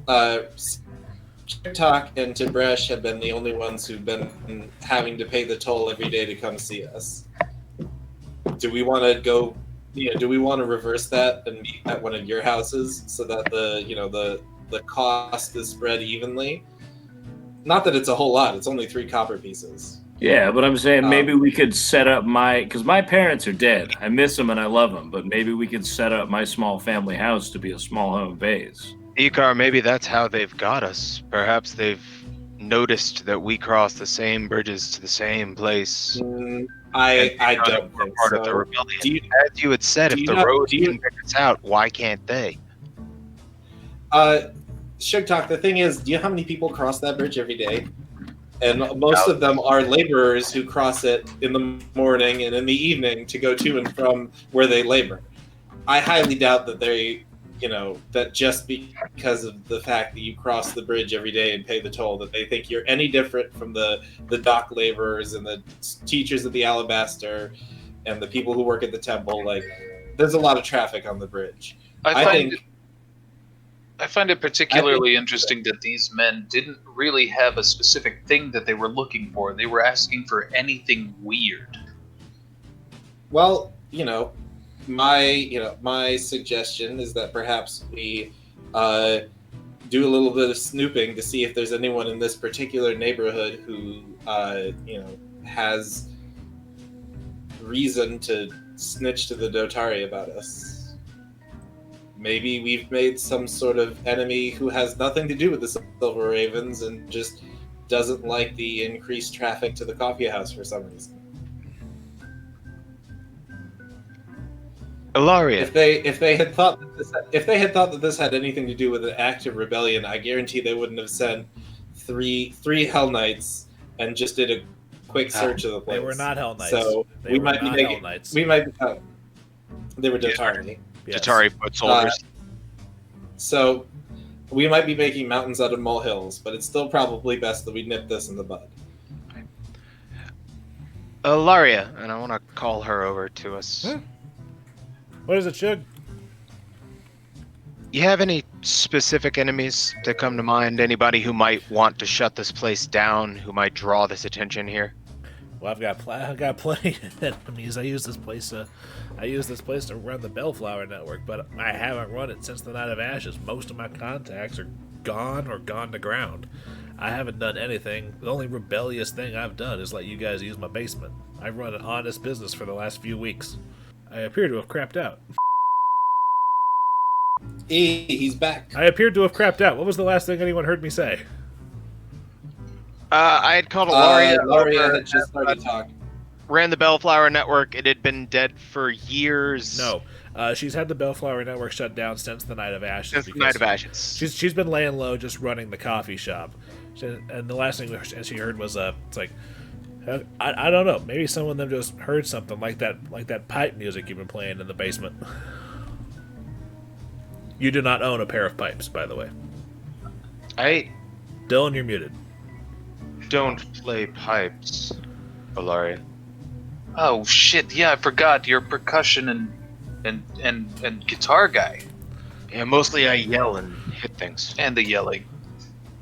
Sugtok and Tib'resh have been the only ones who've been having to pay the toll every day to come see us. Do we want to go? Do we want to reverse that and meet at one of your houses so that the cost is spread evenly? Not that it's a whole lot. It's only 3 copper pieces. Yeah, but I'm saying maybe Um, we could set up because my parents are dead. I miss them and I love them, but maybe we could set up my small family house to be a small home base. Icar, maybe that's how they've got us. Perhaps they've noticed that we cross the same bridges to the same place. And I they know that don't we're think part of the so. rebellion. Do you, As you had said, do if you the not- road do you- can pick us out, why can't they? Sugtok, the thing is, do you know how many people cross that bridge every day? And most of them are laborers who cross it in the morning and in the evening to go to and from where they labor. I highly doubt that that just because of the fact that you cross the bridge every day and pay the toll, that they think you're any different from the dock laborers and the teachers at the Alabaster and the people who work at the temple. Like, there's a lot of traffic on the bridge. I find it particularly interesting that these men didn't really have a specific thing that they were looking for. They were asking for anything weird. Well, my suggestion is that perhaps we do a little bit of snooping to see if there's anyone in this particular neighborhood who has reason to snitch to the Dotari about us. Maybe we've made some sort of enemy who has nothing to do with the Silver Ravens and just doesn't like the increased traffic to the Coffeehouse for some reason. Ilaria, If they had thought that this had anything to do with an active rebellion, I guarantee they wouldn't have sent three Hell Knights and just did a quick search of the place. They were not Hell Knights. So They were not Hell Knights. They were Dotari. Yes. Jhaltero foot soldiers. So we might be making mountains out of molehills, but it's still probably best that we nip this in the bud. Ilaria, and I want to call her over to us. Huh? What is it, Shug? You have any specific enemies that come to mind? Anybody who might want to shut this place down, who might draw this attention here? Well, I've got plenty of enemies. I use this place to run the Bellflower Network, but I haven't run it since the Night of Ashes. Most of my contacts are gone or gone to ground. I haven't done anything. The only rebellious thing I've done is let you guys use my basement. I've run an honest business for the last few weeks. I appear to have crapped out. He's back. I appeared to have crapped out. What was the last thing anyone heard me say? I had called Ilaria. Ilaria had just started talking. Ran the Bellflower Network. It had been dead for years. No. She's had the Bellflower Network shut down since the Night of Ashes. Since the Night of Ashes. She's been laying low, just running the coffee shop. And the last thing she heard was it's like, I don't know. Maybe some of them just heard something like that pipe music you've been playing in the basement. You do not own a pair of pipes, by the way. Dillon, you're muted. Don't play pipes, Ilaria. Oh shit! Yeah, I forgot. You're percussion and guitar guy. Yeah, mostly I yell and hit things. And the yelling.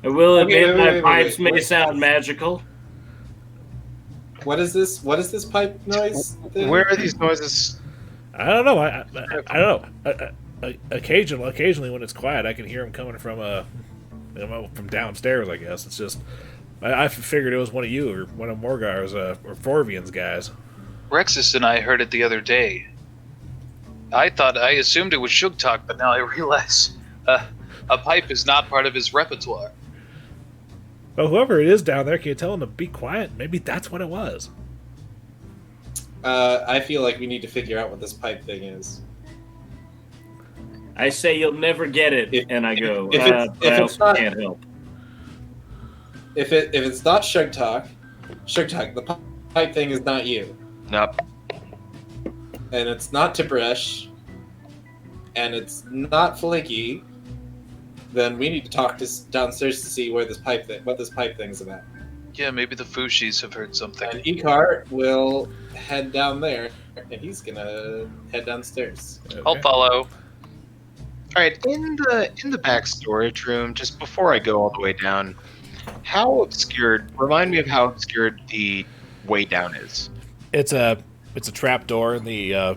I will admit my wait, pipes wait. may sound magical. What is this? What is this pipe noise thing? Where are these noises? I don't know. I don't know. Occasionally when it's quiet, I can hear them coming from downstairs. I guess it's just I figured it was one of you or one of Morgar's or Forvian's guys. Rexus and I heard it the other day. I assumed it was Sugtok, but now I realize a pipe is not part of his repertoire. Well, whoever it is down there, can you tell him to be quiet? Maybe that's what it was. I feel like we need to figure out what this pipe thing is. I say you'll never get it, and I go, if I it's also not- can't help. If it's not Sugtok, the pipe thing is not you, Nope. and it's not Tib'resh, and it's not Flickie, then we need to talk downstairs to see what this pipe thing's about. Yeah, maybe the Fushis have heard something. And Icar will head down there, and he's gonna head downstairs. I'll follow. All right, in the back storage room, just before I go all the way down, how obscured? Remind me of how obscured the way down is. It's a trap door in the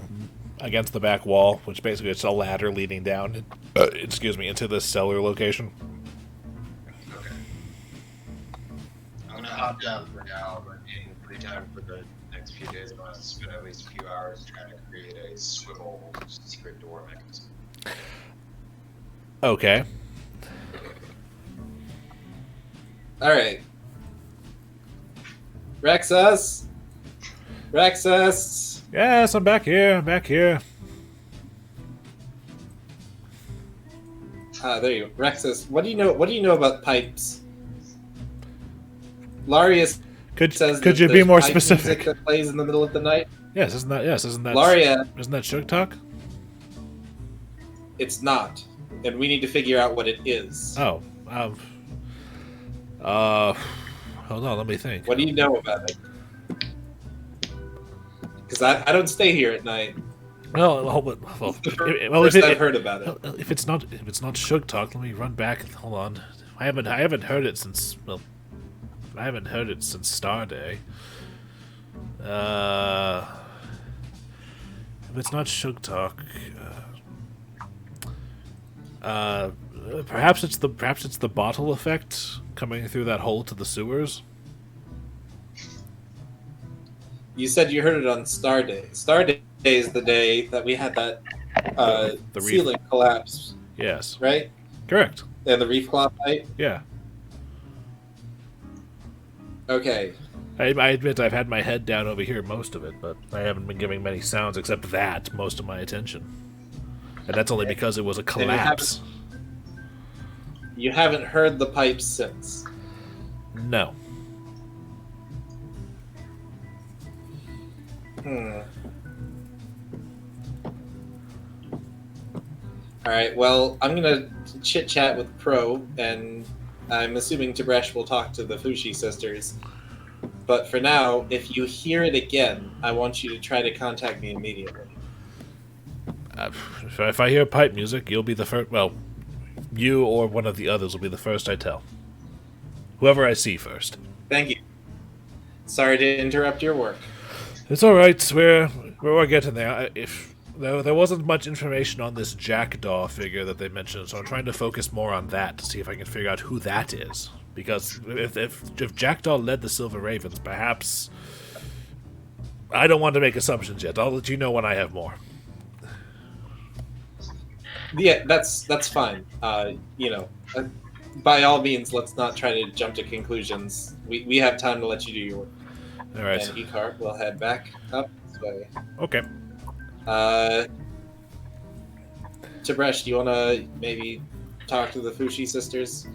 against the back wall, which basically it's a ladder leading down. Into this cellar location. I'm gonna hop down for now, but getting pretty time for the next few days. I want to spend at least a few hours trying to create a swivel secret door mechanism. Okay. Alright. Rexus! Rexus! Yes, I'm back here. I'm back here. There you go. Rexus, what do you know about pipes? Larius says Could you that be there's more pipe specific? music that plays in the middle of the night. Yes, isn't that Laria, isn't that Sugtok? it's not. And we need to figure out what it is. Oh. Hold on, let me think. What do you know about it? Because I don't stay here at night. If I've heard about it. If it's not Sugtok, let me run back. Hold on. I haven't heard it since Starday. If it's not Sugtok, perhaps it's the bottle effect coming through that hole to the sewers. You said you heard it on Starday. Starday is the day that we had that The ceiling collapse, Yes, right? correct. And the reef claw fight. Yeah, Okay. I admit I've had my head down over here most of it, but I haven't been giving many sounds except that most of my attention, and that's only because it was a collapse. You haven't heard the pipes since. No. Alright, well, I'm gonna chit-chat with Pro, and I'm assuming Tib'resh will talk to the Fushi sisters. But for now, if you hear it again, I want you to try to contact me immediately. If I hear pipe music, you'll be the first. Well, you or one of the others will be the first I tell. Whoever I see first. Thank you. Sorry to interrupt your work. It's all right. We're getting there. If there wasn't much information on this jackdaw figure that they mentioned, so I'm trying to focus more on that to see if I can figure out who that is. Because if Jackdaw led the Silver Ravens, perhaps I don't want to make assumptions yet. I'll let you know when I have more. Yeah, that's fine. By all means, let's not try to jump to conclusions. We have time to let you do your work. All right. And Icar will head back up this way. Okay. Tib'resh, do you want to maybe talk to the Fushi sisters?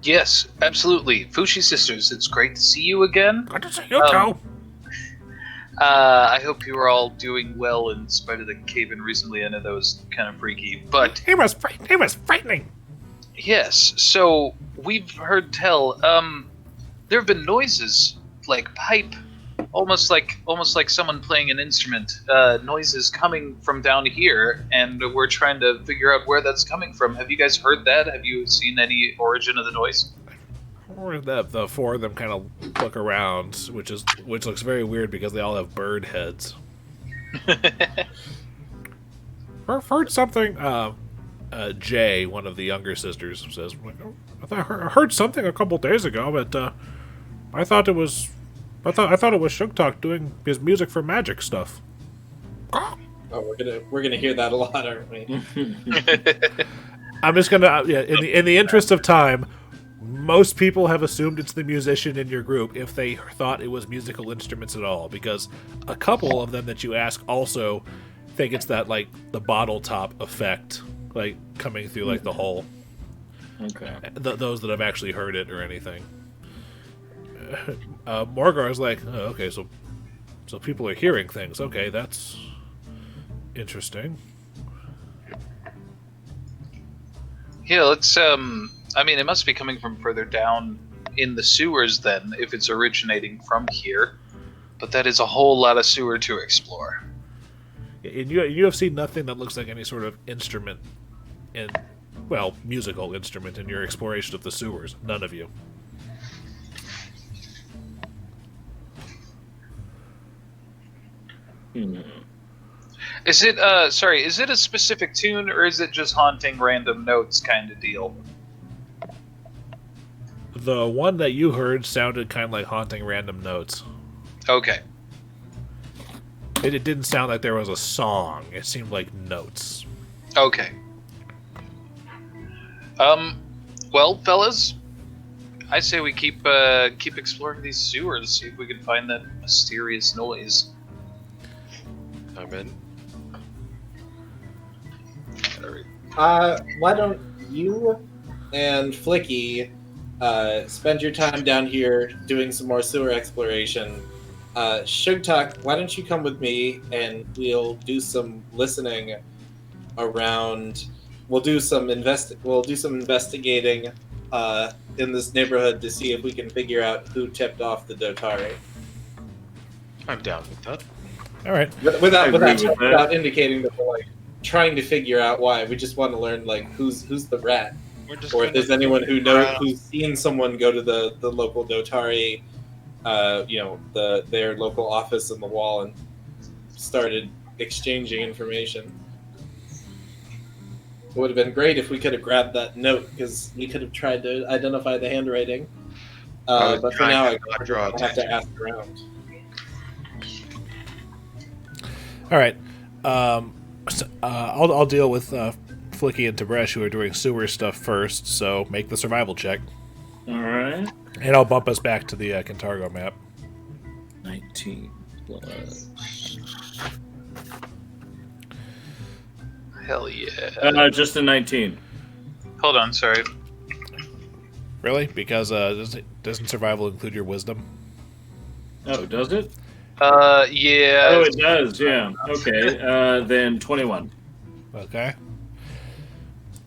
Yes, absolutely. Fushi sisters, it's great to see you again. Good to see you too. I hope you are all doing well in spite of the cave-in recently. I know that was kind of freaky, but He was frightening. yes. So we've heard tell. There have been noises like pipe, almost like someone playing an instrument. Noises coming from down here, and we're trying to figure out where that's coming from. Have you guys heard that? Have you seen any origin of the noise? Or the four of them kind of look around, which looks very weird because they all have bird heads. I've heard something. Jay, one of the younger sisters, says, "I heard something a couple days ago, but I thought it was Sugtok doing his music for magic stuff." Oh, we're gonna hear that a lot, aren't we? I'm just gonna in the interest of time. Most people have assumed it's the musician in your group if they thought it was musical instruments at all, because a couple of them that you ask also think it's that, like, the bottle top effect, like, coming through, like, the hole. Okay. Those that have actually heard it or anything. Morgar's like, oh, okay, so people are hearing things. Okay, that's interesting. Yeah, let's I mean, it must be coming from further down in the sewers then, if it's originating from here. But that is a whole lot of sewer to explore. And you have seen nothing that looks like any sort of instrument, musical instrument in your exploration of the sewers. None of you. Is it is it a specific tune, or is it just haunting random notes kind of deal? The one that you heard sounded kind of like haunting random notes. Okay. It didn't sound like there was a song. It seemed like notes. Okay. Well, fellas, I say we keep exploring these sewers, see if we can find that mysterious noise. I'm in. Why don't you and Flickie spend your time down here doing some more sewer exploration? Sugtok, why don't you come with me and we'll do some listening around. We'll do some investigating in this neighborhood to see if we can figure out who tipped off the Dotari. I'm down with that. All right. Without indicating that we're like trying to figure out why. We just want to learn like who's the rat, or if there's anyone who knows who's seen someone go to the local Dotari, their local office in the wall and started exchanging information. It would have been great if we could have grabbed that note, because we could have tried to identify the handwriting. But for now, I have to ask around. All right. I'll deal with Flickie and Tib'resh, who are doing sewer stuff first. So make the survival check. All right. And I'll bump us back to the Cantargo map. 19 plus. Hell yeah. Just a 19. Hold on, sorry. Really? Because doesn't survival include your wisdom? Oh, does it? Yeah. Oh, it does, yeah. Okay, then 21. Okay.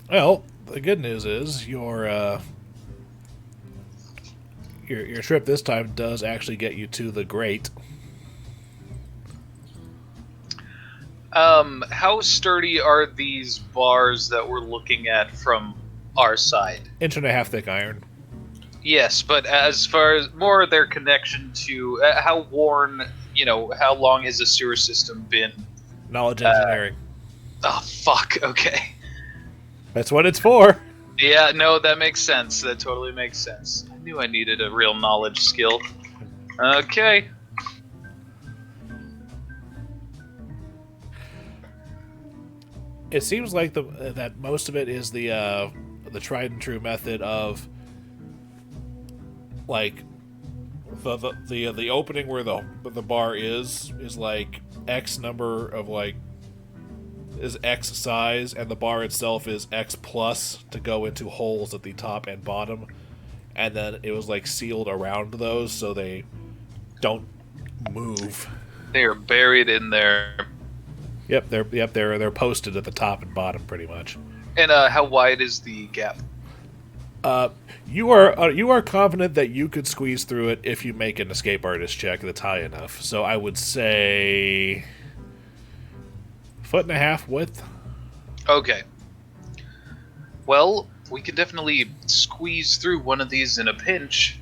Well, the good news is your trip this time does actually get you to the Great. How sturdy are these bars that we're looking at from our side? 1.5 inch thick iron. Yes, but as far as more their connection to how worn, how long has the sewer system been? Knowledge engineering. Oh, fuck, okay. That's what it's for. Yeah, no, that makes sense. That totally makes sense. I knew I needed a real knowledge skill. Okay. It seems like that most of it is the tried and true method of like the opening where the bar is like X number of like is X size, and the bar itself is X plus to go into holes at the top and bottom, and then it was like sealed around those so they don't move. They are buried in there. Yep, they're posted at the top and bottom pretty much. And how wide is the gap? You are confident that you could squeeze through it if you make an escape artist check that's high enough. So I would say 1.5 foot width. Okay. Well, we could definitely squeeze through one of these in a pinch.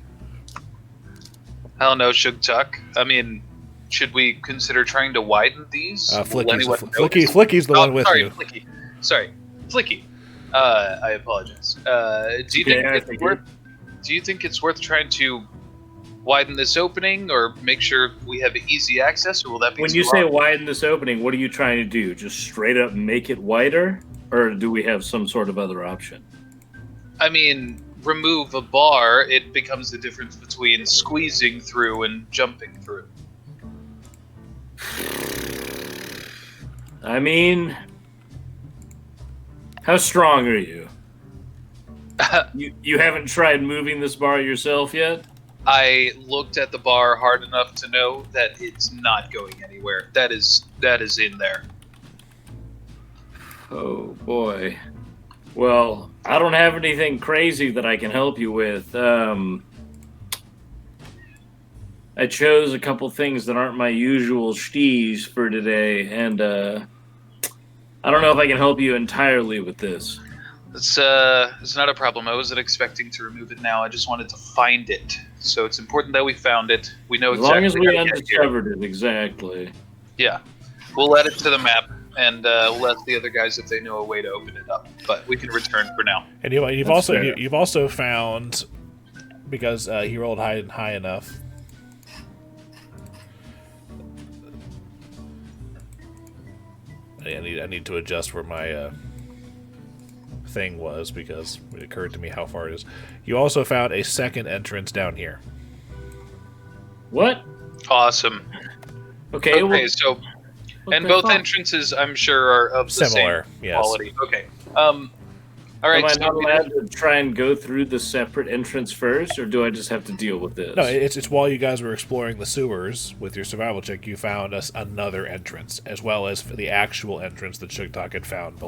I don't know, Sugtok. I mean, should we consider trying to widen these? Flickie's the one with you. Flickie. Sorry, Flickie. I apologize. Do you think it's worth trying to widen this opening, or make sure we have easy access, or will that be when too you say long? widen this opening, what are you trying to do? Just straight up make it wider, or do we have some sort of other option? I mean, remove a bar, it becomes the difference between squeezing through and jumping through. I mean, how strong are you? You haven't tried moving this bar yourself yet? I looked at the bar hard enough to know that it's not going anywhere. That is in there. Oh boy. Well, I don't have anything crazy that I can help you with. I chose a couple things that aren't my usual steez for today, and I don't know if I can help you entirely with this. It's not a problem. I wasn't expecting to remove it now. I just wanted to find it. So it's important that we found it. We know as long exactly as we how to get here. undiscovered it, exactly. Yeah. We'll add it to the map, and we'll ask the other guys if they know a way to open it up. But we can return for now. And you've also found, because he rolled high enough. I need to adjust where my thing was because it occurred to me how far it is. You also found a second entrance down here. What? Awesome. Okay. Okay, so and the both fuck? entrances, I'm sure, are of the Similar, same yes. quality. Okay. All right. Am I So not allowed to try and go through the separate entrance first, or do I just have to deal with this? No, it's while you guys were exploring the sewers with your survival check, you found us another entrance, as well as the actual entrance that Sugtok had found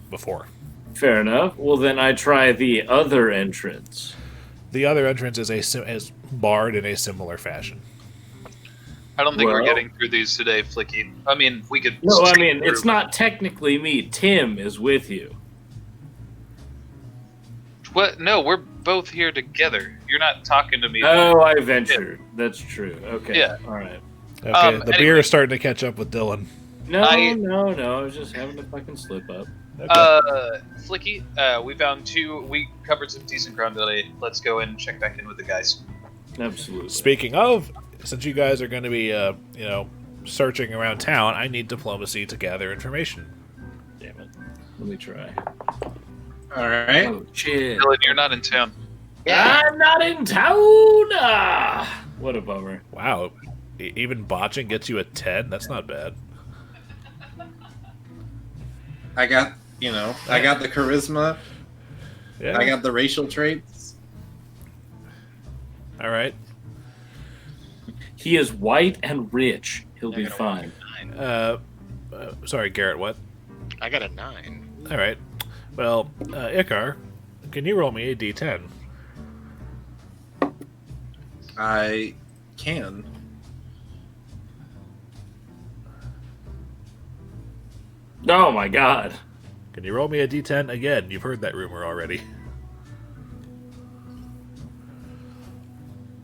before. Fair enough. Well, then I try the other entrance. The other entrance is barred in a similar fashion. I don't think we're Well- getting through these today, Flickie. I mean, we could. No, I skip mean, through. it's not technically me. Tim is with you. What? No, we're both here together. You're not talking to me. Oh, I ventured. That's true. Okay. Yeah. All right. Okay, the beer anyway. is starting to catch up with Dillon. No, I- no. I was just having a fucking slip up. Okay. Flickie, we found two. We covered some decent ground today. Let's go and check back in with the guys. Absolutely. Speaking of, since you guys are going to be, searching around town, I need diplomacy to gather information. Damn it. Let me try. All right. Oh, shit. Dylan, you're not in town. I'm not in town! Ah, what a bummer. Wow, even botching gets you a 10? That's not bad. I got I got the charisma. Yeah. I got the racial traits. All right. He is white and rich. He'll be I got a fine. 9. Sorry, Garrett, what? I got a 9. All right. Well, Icar, can you roll me a d10? I can. Oh my god. Can you roll me a d10 again? You've heard that rumor already.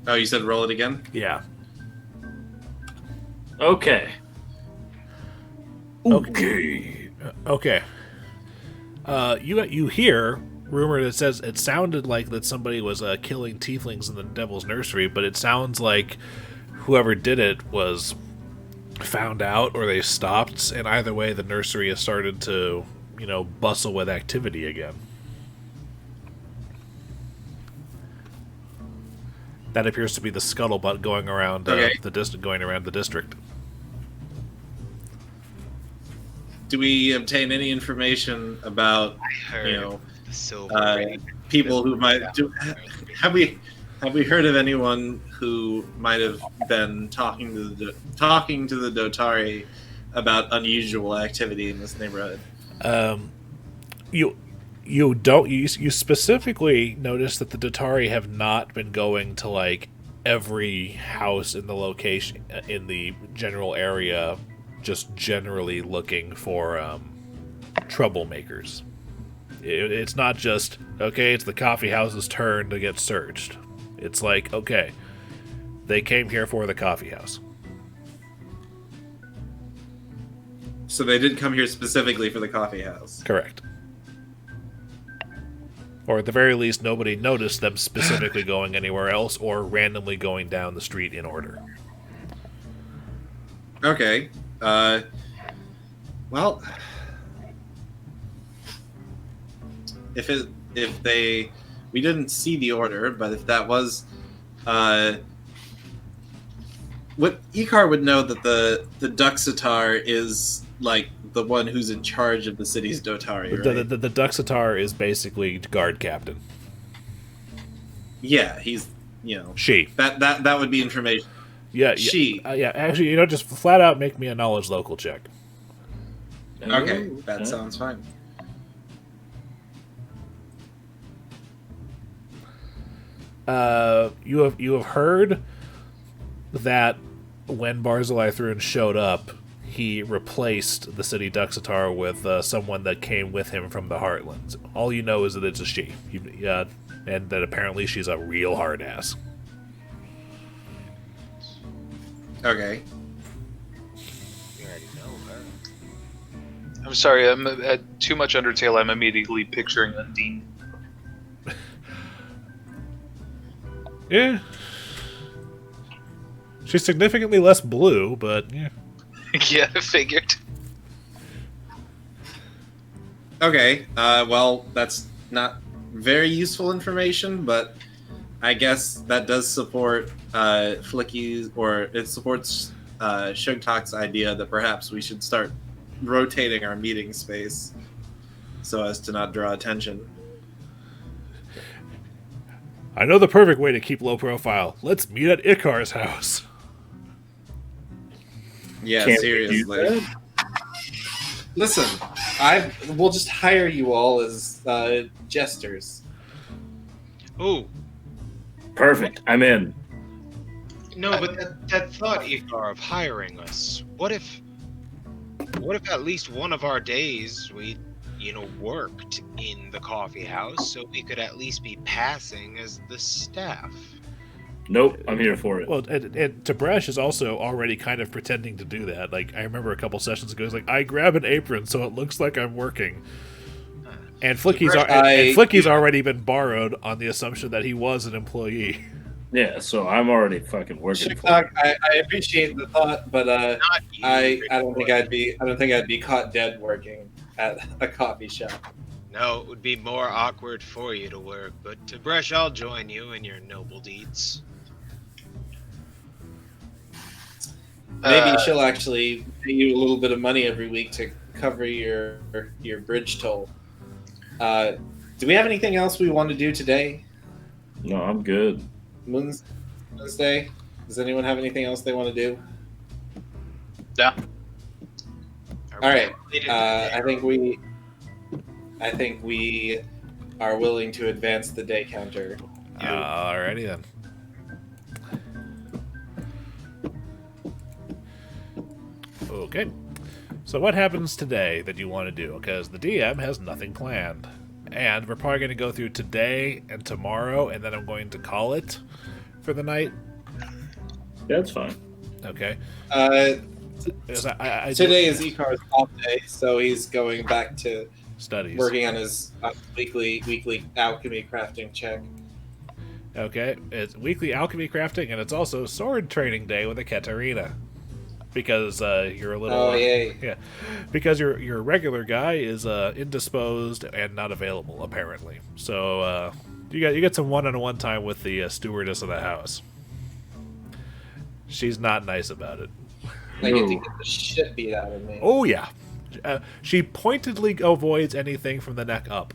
Oh, you said roll it again? Yeah. Okay. Okay. Okay. You hear rumor that says it sounded like that somebody was killing tieflings in the Devil's Nursery, but it sounds like whoever did it was found out or they stopped, and either way the nursery has started to, bustle with activity again. That appears to be the scuttlebutt going around going around the district. Do we obtain any information about I heard the silver uh, ring. people who might have we heard of anyone who might have been talking to the Dotari about unusual activity in this neighborhood? You specifically notice that the Dotari have not been going to like every house in the location in the general area, just generally looking for troublemakers. It's not just, okay, it's the Coffeehouse's turn to get searched. It's like, okay, they came here for the Coffeehouse. So they did come here specifically for the Coffeehouse. Correct. Or at the very least, nobody noticed them specifically going anywhere else or randomly going down the street in order. Okay. Well, we didn't see the order, but if that was, what Icar would know that the Duxitar is like the one who's in charge of the city's Dotari, right? The Duxitar is basically guard captain. Yeah, he's She. that would be information. Yeah. She. Yeah. Actually, just flat out make me a knowledge local check. Okay, Oh, that sounds fine. You have heard that when Barzillai Thrun showed up, he replaced the city Duxitar with someone that came with him from the Heartlands. All you know is that it's a she, and that apparently she's a real hard ass. Okay. You already know her. I'm sorry, I'm at too much Undertale. I'm immediately picturing Undine. Yeah. She's significantly less blue, but yeah. Yeah, I figured. Okay. Well, that's not very useful information, but I guess that does support Flickie's, or it supports Sugtok's idea that perhaps we should start rotating our meeting space so as to not draw attention. I know the perfect way to keep low profile. Let's meet at Icar's house. Yeah, Can't we seriously. do that? Listen, we'll just hire you all as jesters. Oh, Perfect. I'm in. no, but that thought, Icar, of hiring us. What if at least one of our days we, worked in the coffee house so we could at least be passing as the staff? Nope. I'm here for it. Well, and Tib'resh is also already kind of pretending to do that. Like, I remember a couple sessions ago, he's like, I grab an apron so it looks like I'm working. And Flickie's already been borrowed on the assumption that he was an employee. Yeah, so I'm already fucking working for Sugtok, it. I appreciate the thought, but Not you, I don't think I'd be caught dead working at a coffee shop. No, it would be more awkward for you to work, but Tib'resh, I'll join you in your noble deeds. Maybe she'll actually pay you a little bit of money every week to cover your bridge toll. Do we have anything else we want to do today? No, I'm good. Wednesday? Does anyone have anything else they want to do? Yeah. All right. I think we are willing to advance the day counter. Alrighty then. Okay. So what happens today that you want to do? Because the DM has nothing planned. And we're probably going to go through today and tomorrow, and then I'm going to call it for the night. That's fine. Okay. Today is Icar's off day, so he's going back to Studies. working on his weekly alchemy crafting check. Okay. It's weekly alchemy crafting, and it's also sword training day with a Katarina. Because you're a little... Oh, yay. Yeah. Because your regular guy is indisposed and not available, apparently. So you get some one-on-one time with the stewardess of the house. She's not nice about it. I get to get the shit beat out of me. Oh, yeah. She pointedly avoids anything from the neck up.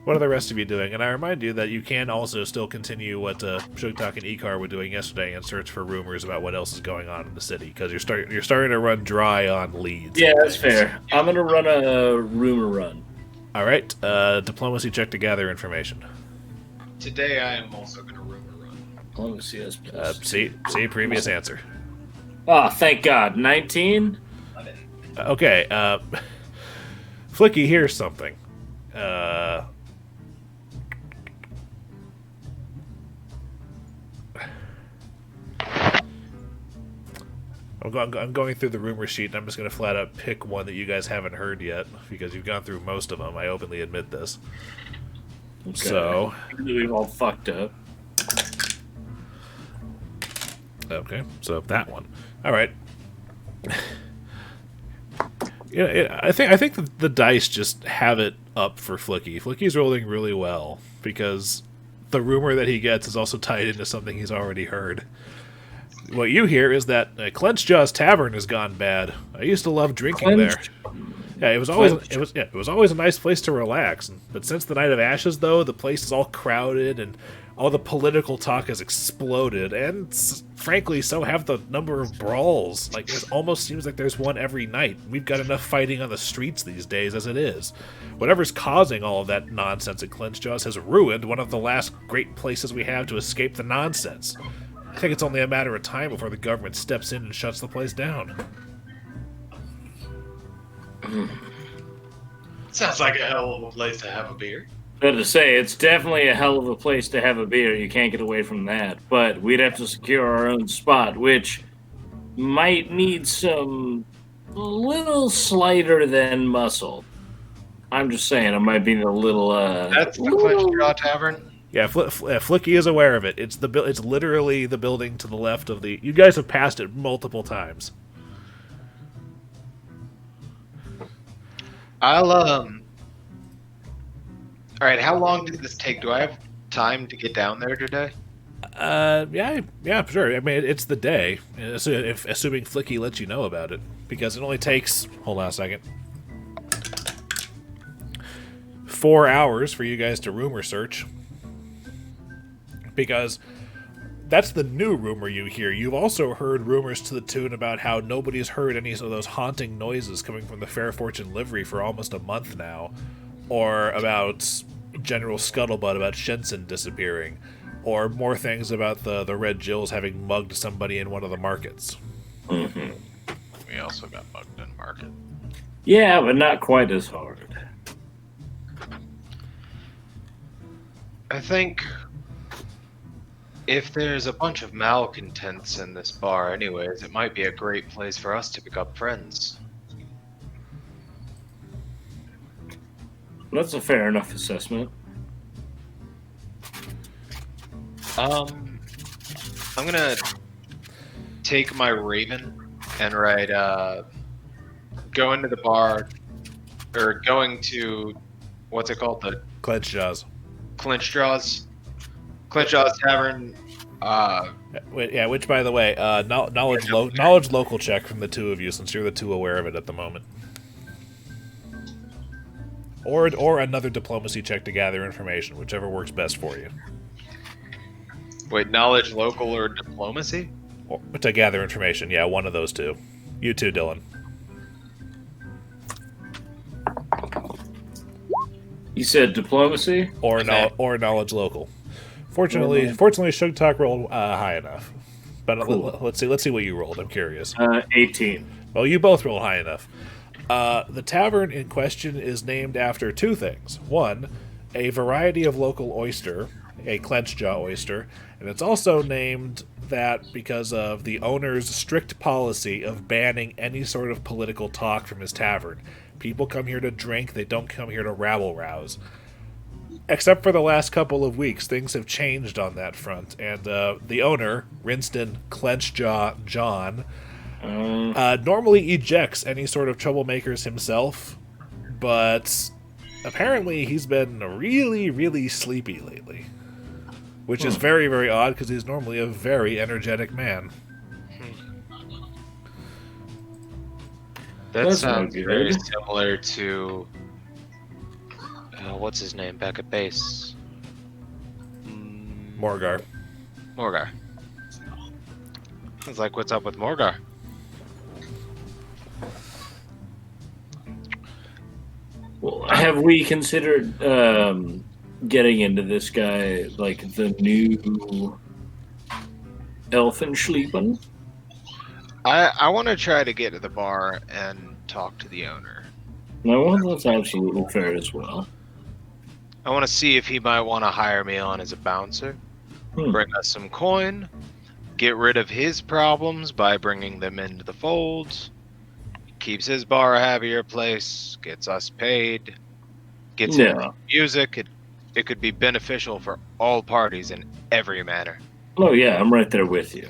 What are the rest of you doing? And I remind you that you can also still continue what Sugtok and Icar were doing yesterday and search for rumors about what else is going on in the city, because you're starting to run dry on leads. Yeah, that's fair. I'm gonna run a rumor run. All right, diplomacy check to gather information. Today I am also going to rumor run. Let me see this. See previous answer. Oh, thank God. 19? Okay, Flickie, here's something. I'm going through the rumor sheet, and I'm just going to flat out pick one that you guys haven't heard yet, because you've gone through most of them. I openly admit this. Okay. So We've all fucked up. okay, so that one. All right. Yeah, I think the dice just have it up for Flickie. Flickie's rolling really well because the rumor that he gets is also tied into something he's already heard. What you hear is that Clenched Jaw's Tavern has gone bad. I used to love drinking there. Yeah, it was always a nice place to relax. But since the Night of Ashes, though, the place is all crowded and all the political talk has exploded, and frankly, so have the number of brawls. Like, it almost seems like there's one every night. We've got enough fighting on the streets these days as it is. Whatever's causing all of that nonsense at Clenched Jaws has ruined one of the last great places we have to escape the nonsense. I think it's only a matter of time before the government steps in and shuts the place down. Sounds like a hell of a place to have a beer. But to say, it's definitely a hell of a place to have a beer. You can't get away from that. But we'd have to secure our own spot, which might need some little slighter than muscle. I'm just saying, it might be a little. That's the Clenched Jaw Tavern? Yeah, Flickie is aware of it. It's literally the building to the left of the. You guys have passed it multiple times. I'll All right. How long did this take? Do I have time to get down there today? Yeah, sure. I mean, it's the day, assuming Flickie lets you know about it, because it only takes. Hold on a second. 4 hours for you guys to rumor search, because that's the new rumor you hear. You've also heard rumors to the tune about how nobody's heard any of those haunting noises coming from the Fair Fortune livery for almost a month now, or about general scuttlebutt about Shensen disappearing, or more things about the Red Jills having mugged somebody in one of the markets. Mm-hmm. We also got mugged in market. Yeah, but not quite as hard. I think if there's a bunch of malcontents in this bar anyways, it might be a great place for us to pick up friends. That's a fair enough assessment. I'm gonna take my Raven and go into the bar, or going to, what's it called? The Clench Jaws. Clinch Jaws Tavern. Which, by the way, knowledge local check from the two of you, since you're the two aware of it at the moment. Or another diplomacy check to gather information, whichever works best for you. Wait, knowledge local or diplomacy? Or, to gather information, yeah, one of those two. You too, Dillon. You said diplomacy? Or knowledge local. Fortunately, Sugtok rolled high enough. But Cool. let's see what you rolled. I'm curious. 18. Well, you both rolled high enough. The tavern in question is named after two things. One, a variety of local oyster, a clenched jaw oyster, and it's also named that because of the owner's strict policy of banning any sort of political talk from his tavern. People come here to drink, they don't come here to rabble-rouse. Except for the last couple of weeks, things have changed on that front, and the owner, Rinston Clenchjaw John, normally ejects any sort of troublemakers himself, but apparently he's been really, really sleepy lately. Which is very, very odd, because he's normally a very energetic man. That That's sounds not good. very similar to what's his name back at base? Morgar. Morgar. It's like, what's up with Morgar? Well, have we considered getting into this guy, like the new Elfenschliepen? I want to try to get to the bar and talk to the owner. No, well, that's absolutely fair as well. I want to see if he might want to hire me on as a bouncer, bring us some coin, get rid of his problems by bringing them into the fold, keeps his bar a happier place, gets us paid, gets him music. It could be beneficial for all parties in every manner. Oh yeah, I'm right there with you.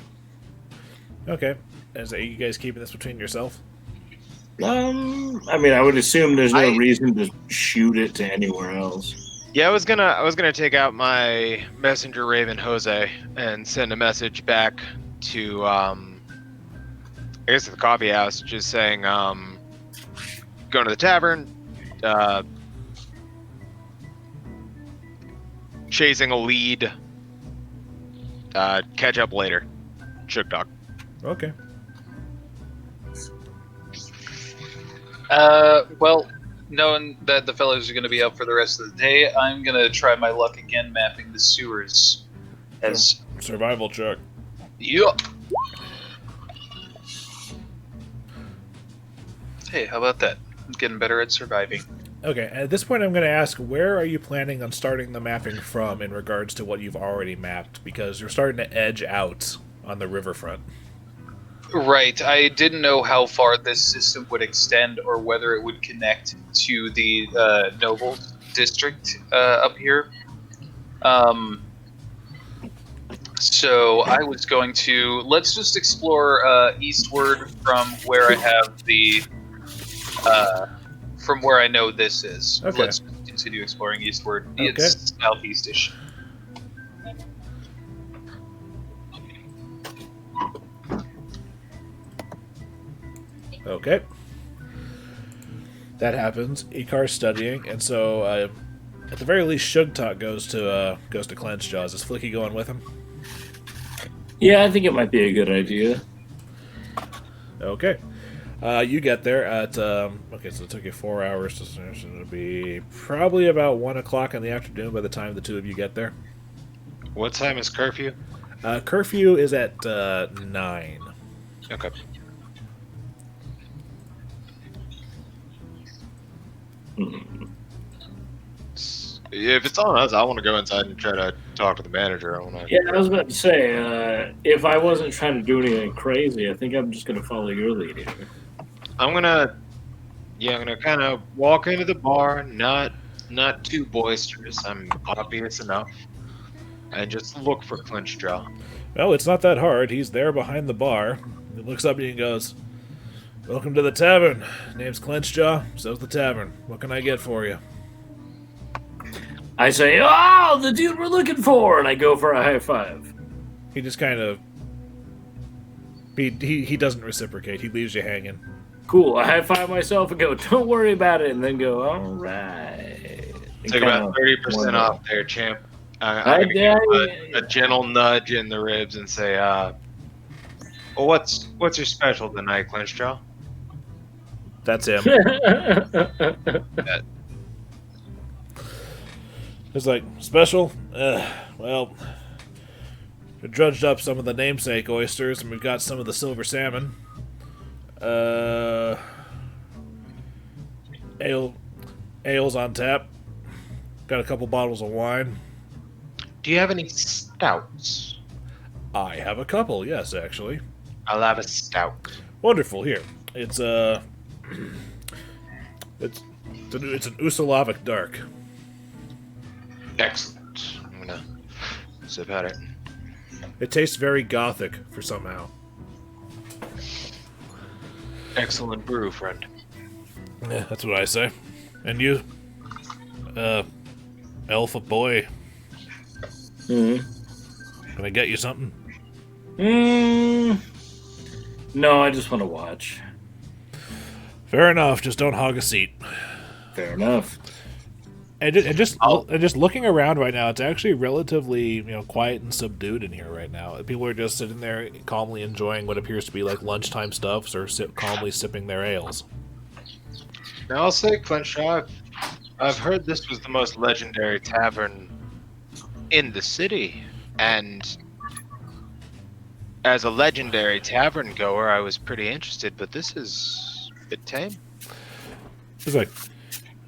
Okay. Are you guys keeping this between yourself? I mean, I would assume there's no reason to shoot it to anywhere else. Yeah, I was gonna take out my messenger Raven Jose and send a message back to I guess to the coffee house, just saying going to the tavern, chasing a lead, catch up later. Sugtok. Okay. Well, knowing that the fellows are going to be up for the rest of the day, I'm going to try my luck again mapping the sewers. As Survival check. Yup. Hey, how about that? I'm getting better at surviving. Okay, at this point I'm going to ask, where are you planning on starting the mapping from in regards to what you've already mapped? Because you're starting to edge out on the riverfront. Right. I didn't know how far this system would extend or whether it would connect to the Noble district up here. So I was going to let's just explore eastward from where I have the from where I know this is. Okay. Let's continue exploring eastward. Okay. It's southeastish. Okay. That happens. Icar's studying, and so at the very least, Sugtok goes to Clenched Jaws. Is Flickie going with him? Yeah, I think it might be a good idea. Okay. You get there at okay, so it took you 4 hours to finish. It'll be probably about 1 o'clock in the afternoon by the time the two of you get there. What time is curfew? Curfew is at 9. Okay. If it's on us, I want to go inside and try to talk to the manager. Yeah, I was about to say, if I wasn't trying to do anything crazy, I think I'm just going to follow your lead here. I'm gonna kind of walk into the bar, not too boisterous. I'm obvious enough, and just look for Clenched Jaw. Well, it's not that hard. He's there behind the bar. He looks up at you and goes, "Welcome to the tavern. Name's Clenched Jaw. So's the tavern. What can I get for you?" I say, "Oh, the dude we're looking for," and I go for a high five. He just kind of he doesn't reciprocate. He leaves you hanging. Cool. I high five myself and go, "Don't worry about it," and then go, "All right." Take about 30% off there, champ. I'm gonna give a gentle nudge in the ribs and say, "Well, what's your special tonight, Clenched Jaw?" That's him. It's like, special? Well, we drudged up some of the namesake oysters, and we've got some of the silver salmon. Ales on tap. Got a couple bottles of wine. Do you have any stouts? I have a couple, yes, actually. I'll have a stout. Wonderful. Here, it's it's an Usalavic dark. Excellent. I'm gonna sip at it. It tastes very gothic for somehow. Excellent brew, friend. Yeah, that's what I say. And you, Elfo boy, can I get you something? No, I just want to watch. Fair enough. Just don't hog a seat. Fair enough. And just looking around right now, it's actually relatively quiet and subdued in here right now. People are just sitting there calmly enjoying what appears to be like lunchtime stuffs, or calmly sipping their ales. Now I'll say, Clenched Jaw, I've heard this was the most legendary tavern in the city, and as a legendary tavern goer, I was pretty interested, but this is a bit tame. It's like,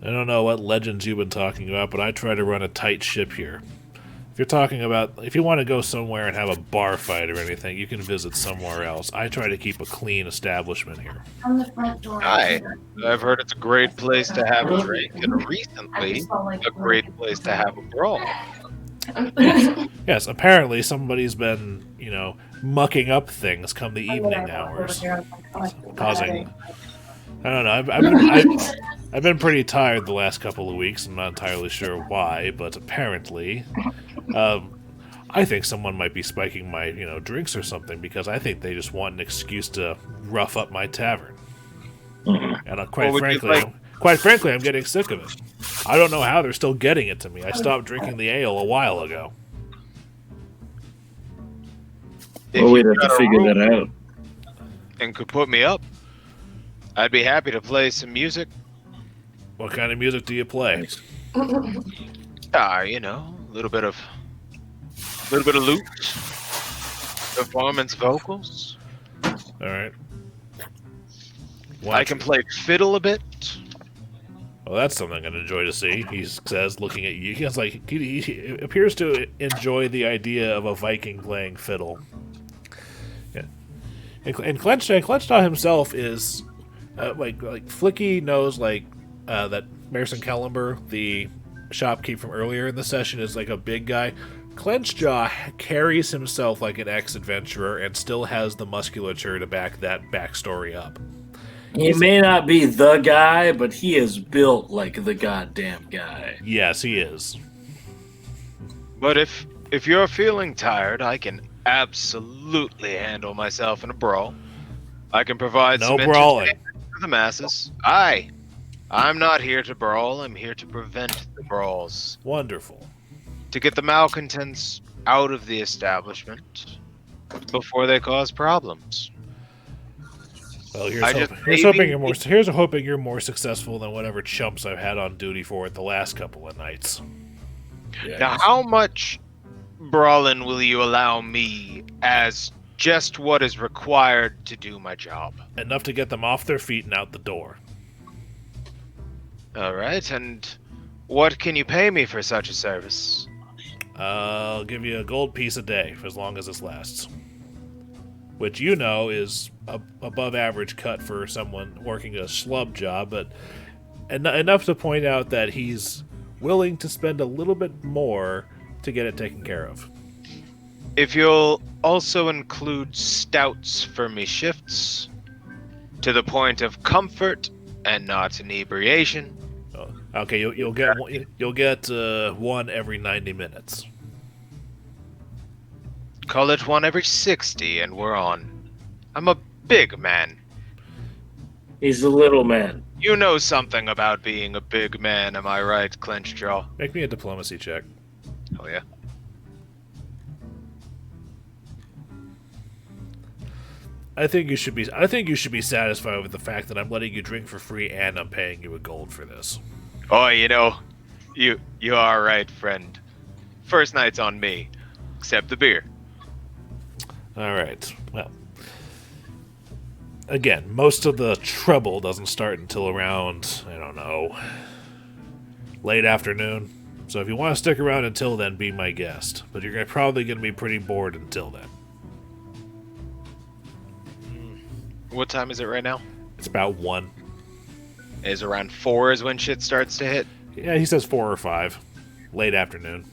I don't know what legends you've been talking about, but I try to run a tight ship here. If you're talking about, if you want to go somewhere and have a bar fight or anything, you can visit somewhere else. I try to keep a clean establishment here. On the front door. I've heard it's a great place to have a drink, and recently, a great place to have a brawl. Yes, apparently somebody's been, mucking up things come the evening hours, causing. I don't know. I've been pretty tired the last couple of weeks. I'm not entirely sure why, but apparently, I think someone might be spiking my, drinks or something, because I think they just want an excuse to rough up my tavern. And quite frankly, I'm getting sick of it. I don't know how they're still getting it to me. I stopped drinking the ale a while ago. Well, we'd have to figure that out. And could put me up, I'd be happy to play some music. What kind of music do you play? A little bit of lute, performance vocals. All right. I can play fiddle a bit. Well, that's something I'm enjoy to see. He says, looking at you. He appears to enjoy the idea of a Viking playing fiddle. Yeah. And Clenched Jaw himself is like Flickie knows that Marison Kellenber, the shopkeep from earlier in the session is like a big guy. Clenchjaw carries himself like an ex-adventurer and still has the musculature to back that backstory up. He may not be the guy, but he is built like the goddamn guy. Yes, he is. But if you're feeling tired, I can absolutely handle myself in a brawl. I can provide No some brawling. entertainment for the masses. I'm not here to brawl. I'm here to prevent the brawls. Wonderful. To get the malcontents out of the establishment before they cause problems. Well, maybe- here's hoping you're more successful than whatever chumps I've had on duty for it the last couple of nights. Now, how much brawling will you allow me as just what is required to do my job? Enough to get them off their feet and out the door. All right, and what can you pay me for such a service? I'll give you a gold piece a day for as long as this lasts. Which you know is above average cut for someone working a schlub job, but enough to point out that he's willing to spend a little bit more to get it taken care of. If you'll also include stouts for me shifts, to the point of comfort and not inebriation. Oh, okay, you'll get one every 90 minutes. Call it one every 60 and we're on. I'm a big man. He's a little man. You know something about being a big man, am I right, Clenchjaw? Make me a diplomacy check. Oh yeah. I think you should be satisfied with the fact that I'm letting you drink for free and I'm paying you a gold for this. Oh, you know, you are right, friend. First night's on me, except the beer. All right. Well, again, most of the trouble doesn't start until around, I don't know, late afternoon. So if you want to stick around until then, be my guest. But you're probably going to be pretty bored until then. What time is it right now? It's about 1. Is around 4 is when shit starts to hit? Yeah, he says 4 or 5. Late afternoon.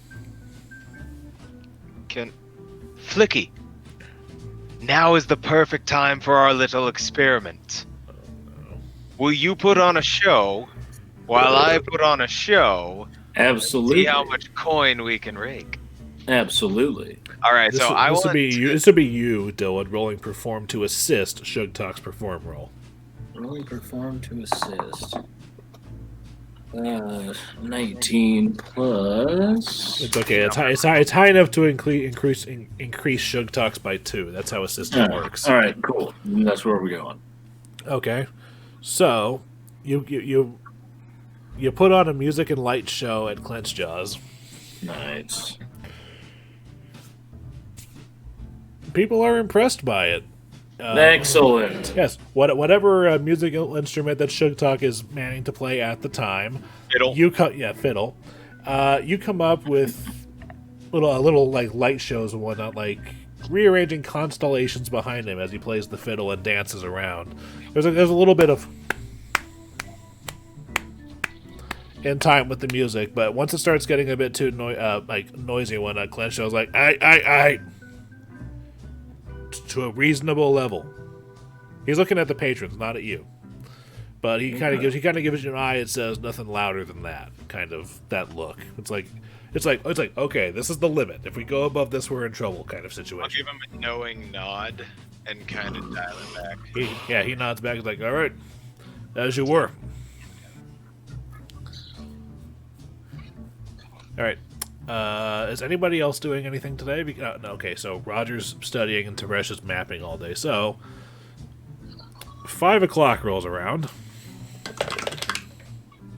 Flickie, now is the perfect time for our little experiment. Will you put on a show while I put on a show? Absolutely. See how much coin we can rake. Absolutely. All right, This would be you, Dillon, rolling perform to assist Sugtok's perform roll. Rolling perform to assist. 19 plus. It's okay. It's high enough to increase Sugtok's by 2. That's how assisting works. All right, cool. That's where we're going. Okay, so you put on a music and light show at Clenchjaw's. Nice. People are impressed by it. Excellent. Yes, whatever musical instrument that Sugtok is manning to play at the time. Fiddle. Fiddle. You come up with a little like light shows and whatnot, like rearranging constellations behind him as he plays the fiddle and dances around. There's a little bit of in time with the music, but once it starts getting a bit too noisy, when Clench was like, I to a reasonable level. He's looking at the patrons, not at you. But he kind of gives you an eye. It says nothing louder than that. Kind of that look. It's like okay, this is the limit. If we go above this, we're in trouble. Kind of I'll situation. give him a knowing nod and kind of dial it back. He nods back. He's like, all right, as you were. All right. Is anybody else doing anything today? No, okay, so Roger's studying and Tib'resh is mapping all day. So 5 o'clock rolls around.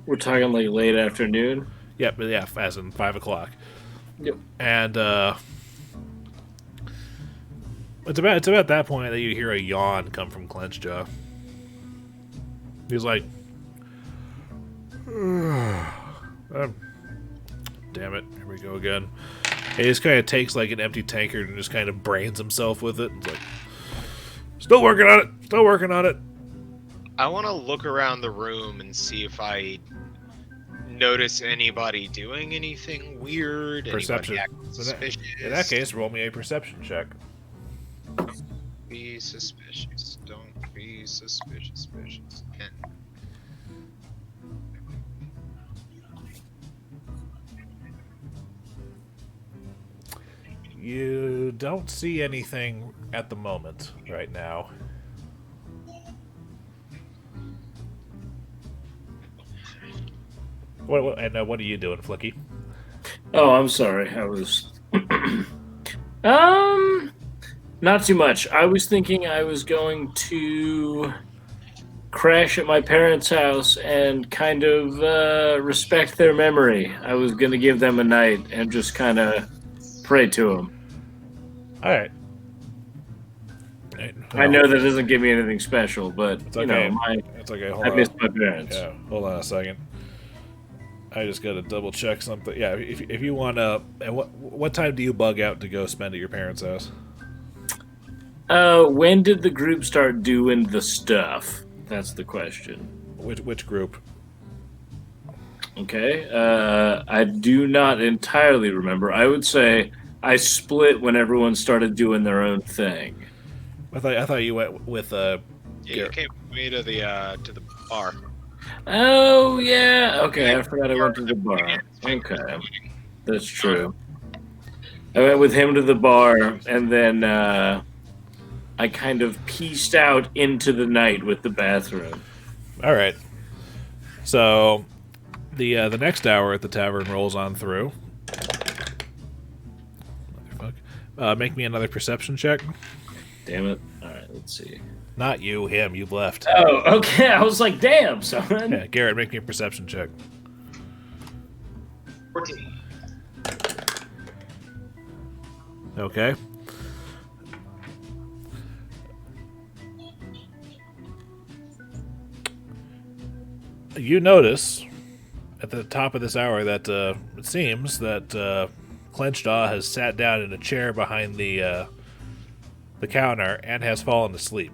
We're talking like late afternoon. Yep, yeah, as in 5 o'clock. Yep. And it's about that point that you hear a yawn come from Clenchjaw. He's like, damn it, here we go again. He just kind of takes like an empty tankard and just kind of brains himself with it. It's like, still working on it. I want to look around the room and see if I notice anybody doing anything weird. Perception. Anybody acting suspicious. In that case, roll me a perception check. Be suspicious. Don't be suspicious. 10. You don't see anything at the moment, right now. What are you doing, Flickie? Oh, I'm sorry. I was. Not too much. I was thinking I was going to crash at my parents' house and kind of respect their memory. I was going to give them a night and just kind of pray to them. All right. I know that doesn't give me anything special, but it's okay. It's okay. I missed my parents. Yeah, hold on a second. I just got to double check something. Yeah, if you want to, what time do you bug out to go spend at your parents' house? When did the group start doing the stuff? That's the question. Which group? Okay. I do not entirely remember. I would say I split when everyone started doing their own thing. I thought you went with Yeah, you came with me to the bar. Oh yeah. Okay, I forgot I went to the bar. Okay, that's true. I went with him to the bar, and then I kind of pieced out into the night with the bathroom. All right. So the next hour at the tavern rolls on through. Motherfuck. Make me another perception check. Damn it. All right, let's see. Not you, him. You've left. Oh, okay. I was like, damn, son. Yeah, Garrett, make me a perception check. 14. Okay. You notice at the top of this hour that it seems that Clenchjaw has sat down in a chair behind the counter and has fallen asleep.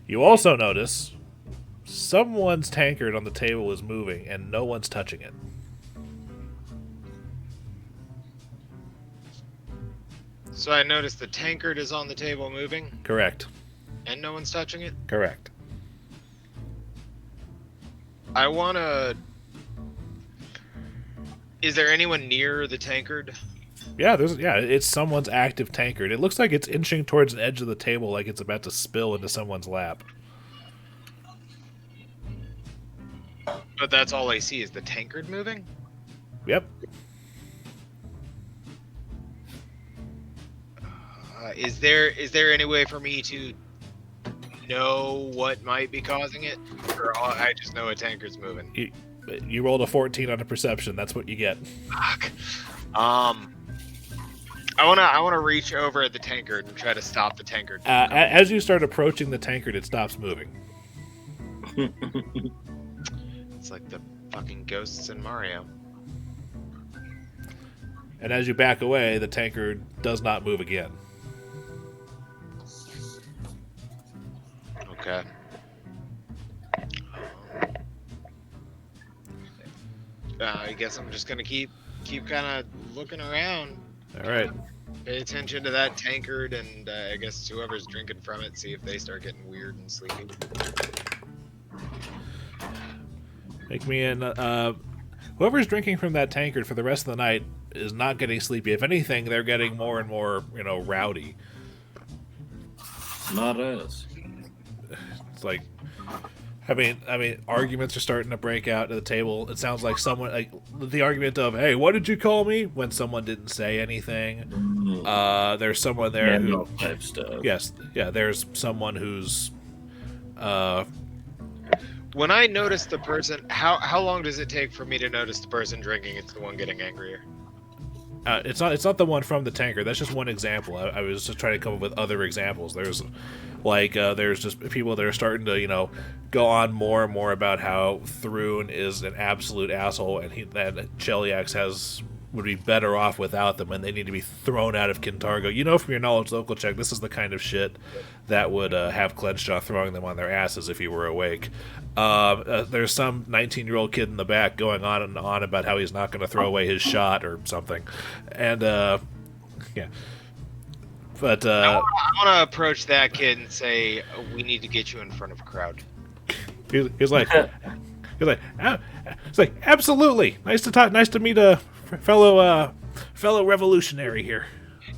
You also notice someone's tankard on the table is moving and no one's touching it. So I noticed the tankard is on the table moving, Correct. and no one's touching it. Correct. I wanna. Is there anyone near the tankard? Yeah, it's someone's active tankard. It looks like it's inching towards the edge of the table like it's about to spill into someone's lap. But that's all I see is the tankard moving? Yep. Is there any way for me to know what might be causing it? Or I just know a tankard's moving? You rolled a 14 on a perception. That's what you get. Fuck. I wanna reach over at the tankard and try to stop the tankard. As you start approaching the tankard, it stops moving. It's like the fucking ghosts in Mario. And as you back away, the tankard does not move again. Okay. I guess I'm just gonna keep kind of looking around. All right. Pay attention to that tankard, and I guess whoever's drinking from it, see if they start getting weird and sleepy. Make me in. Whoever's drinking from that tankard for the rest of the night is not getting sleepy. If anything, they're getting more and more, rowdy. Not us. It's like, I mean, arguments are starting to break out at the table. It sounds like someone, like the argument of, "Hey, what did you call me?" when someone didn't say anything. There's someone there who type stuff. Yes, yeah. There's someone who's. When I notice the person, how long does it take for me to notice the person drinking? It's the one getting angrier. It's not the one from the tanker. That's just one example. I was just trying to come up with other examples. There's just people that are starting to go on more and more about how Thrun is an absolute asshole, and that Cheliax has would be better off without them, and they need to be thrown out of Kintargo. You know from your knowledge local check, this is the kind of shit that would have Cleanjaw throwing them on their asses if he were awake. There's some 19-year-old kid in the back going on and on about how he's not going to throw away his shot or something. And, yeah. But, I want to approach that kid and say, we need to get you in front of a crowd. he's like, absolutely. Nice to meet a fellow revolutionary here.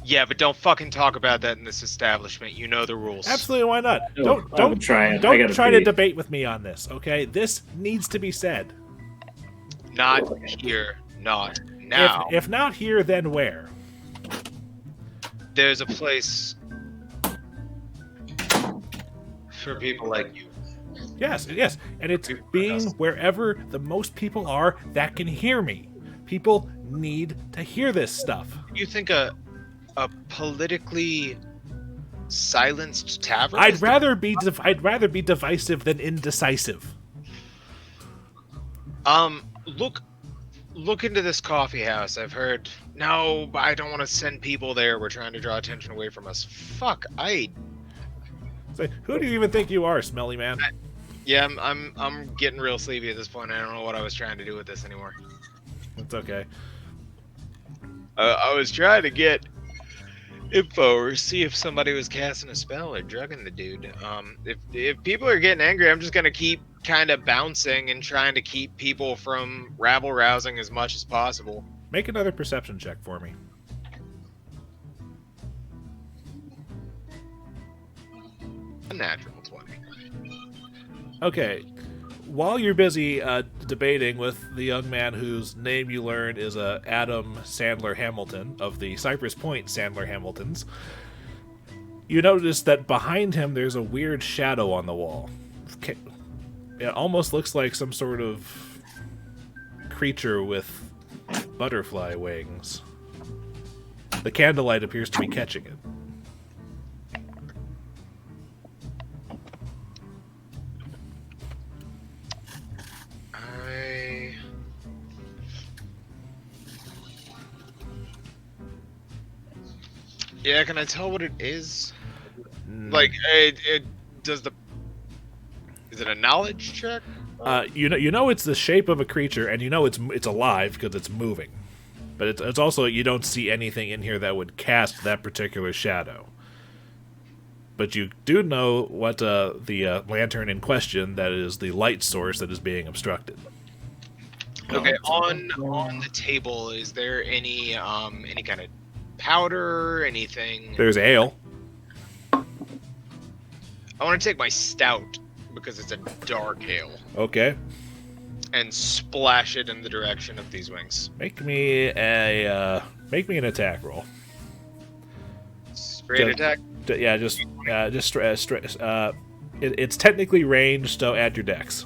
Yeah, but don't fucking talk about that in this establishment. You know the rules. Absolutely, why not? No, Don't try to debate with me on this, okay? This needs to be said. Not here, not now. If not here, then where? There's a place for people like you. Yes, and it's being wherever the most people are that can hear me. People need to hear this stuff. You think a politically silenced tavern? I'd rather be divisive than indecisive. Look into this coffee house. I've heard. No, I don't want to send people there. We're trying to draw attention away from us. Fuck, Who do you even think you are, smelly man? Yeah, I'm getting real sleepy at this point. I don't know what I was trying to do with this anymore. It's okay. I was trying to get info or see if somebody was casting a spell or drugging the dude. If people are getting angry, I'm just gonna keep kind of bouncing and trying to keep people from rabble rousing as much as possible. Make another perception check for me. A natural 20. Okay. While you're busy debating with the young man whose name you learned is Adam Sandler Hamilton of the Cypress Point Sandler Hamiltons, you notice that behind him there's a weird shadow on the wall. It almost looks like some sort of creature with butterfly wings. The candlelight appears to be catching it. Yeah, can I tell what it is? Like, it does the... Is it a knowledge check? You know it's the shape of a creature, and you know it's alive because it's moving. But it's also, you don't see anything in here that would cast that particular shadow. But you do know what the lantern in question, that is the light source that is being obstructed. Okay, on the table, is there any kind of powder, anything? There's ale. I want to take my stout, because it's a dark ale, Okay. and splash it in the direction of these wings. Make me an attack roll. Straight attack? It's technically ranged, so add your dex.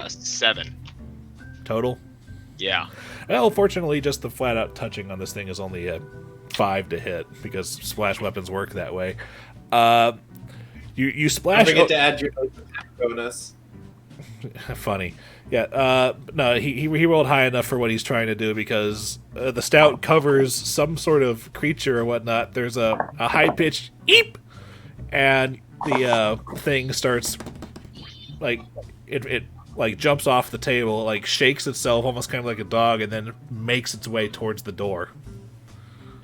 7. Total? Yeah. Well, fortunately, just the flat-out touching on this thing is only a 5 to hit, because splash weapons work that way. You splash... Don't forget to add your bonus. Funny. Yeah, no, he rolled high enough for what he's trying to do, because the stout covers some sort of creature or whatnot. There's a high-pitched eep! And the thing starts, like, it like jumps off the table, like shakes itself almost kind of like a dog, and then makes its way towards the door.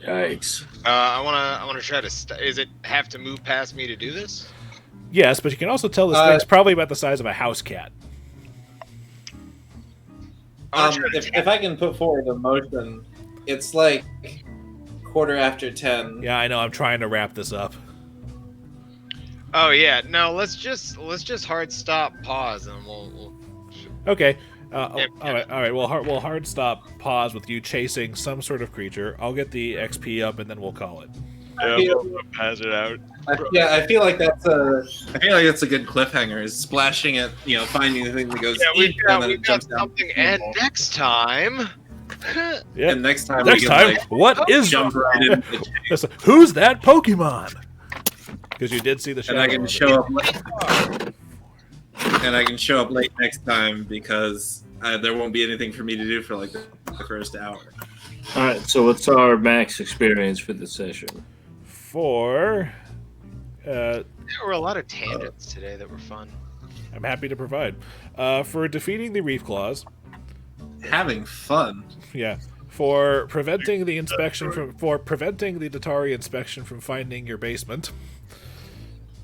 Yikes. I wanna try to... Is it have to move past me to do this? Yes, but you can also tell this thing's probably about the size of a house cat. If I can put forward a motion, it's like 10:15. Yeah, I know. I'm trying to wrap this up. Oh yeah, no. Let's just hard stop, pause, and we'll... Okay. Yeah. All right. We'll hard stop. Pause with you chasing some sort of creature. I'll get the XP up, and then we'll call it. Pass it out. I feel like that's a good cliffhanger. Is splashing it, finding the thing that goes. Yeah, we've got jumps something. down. And next time. Yeah. And next time, what is jump right in? Who's that Pokemon? Because you did see the shadow. And I can show up. And I can show up late next time because there won't be anything for me to do for like the the first hour. All right, so what's our max experience for this session? For There were a lot of tangents today that were fun. I'm happy to provide. For defeating the Reef Claws, Having fun. yeah. For preventing the Datari inspection from finding your basement,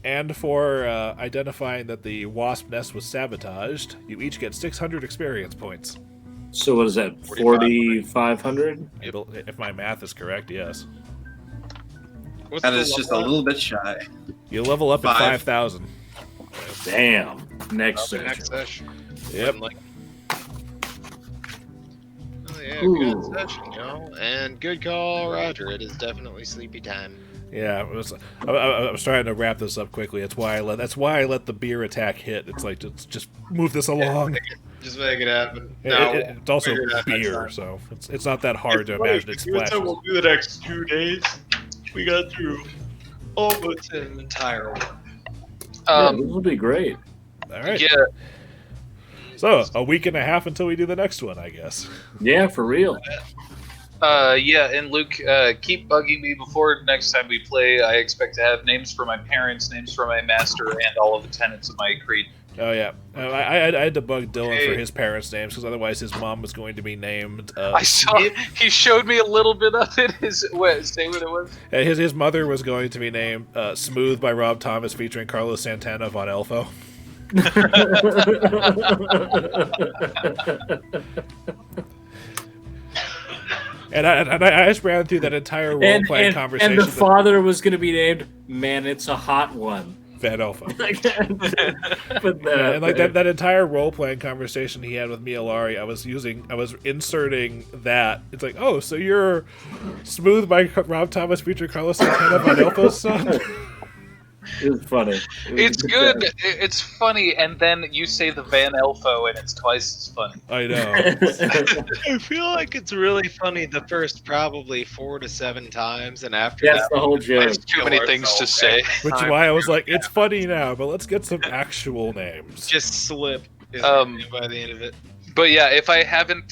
and for identifying that the wasp nest was sabotaged, you each get 600 experience points. So what is that? 4,500? If my math is correct, yes. What's That the is just a level little bit shy. You level up at 5. 5,000. Damn. Next up? session. Next session. Yep. Oh yeah, Ooh. good session, Joe. And good call, Roger. It is definitely sleepy time. Yeah, I was trying to wrap this up quickly. That's why I let the beer attack hit. It's like just move this along. Just make it happen. It's also figure it out next beer, time. so it's not that hard to imagine it splashes. We'll do the next 2 days. We got through almost an entire one. Yeah, this will be great. All right. Yeah. So a week and a half until we do the next one, I guess. Yeah, for real. Yeah, and Luke, keep bugging me before next time we play. I expect to have names for my parents, names for my master, and all of the tenants of my creed. Oh yeah, I had to bug Dillon for his parents' names because otherwise his mom was going to be named. I saw. He showed me a little bit of it. Say what it was. His mother was going to be named "Smooth" by Rob Thomas, featuring Carlos Santana von Elfo. And I just ran through that entire role-playing conversation. And the father was going to be named "Man, It's a Hot One." Van Elfo. But And like that entire role-playing conversation he had with Mia Lari, I was inserting that. It's like, oh, so you're Smooth by Rob Thomas featuring Carlos Santana von Elfo's son? It was funny. It's good. It's funny, and then you say the Van Elfo, and it's twice as funny. I know. I feel like it's really funny the first probably 4 to 7 times, and after That's that, the whole joke. There's too many things to say. Which is why I was like, it's funny now, but let's get some actual names. just slip is by the end of it. But yeah, if I haven't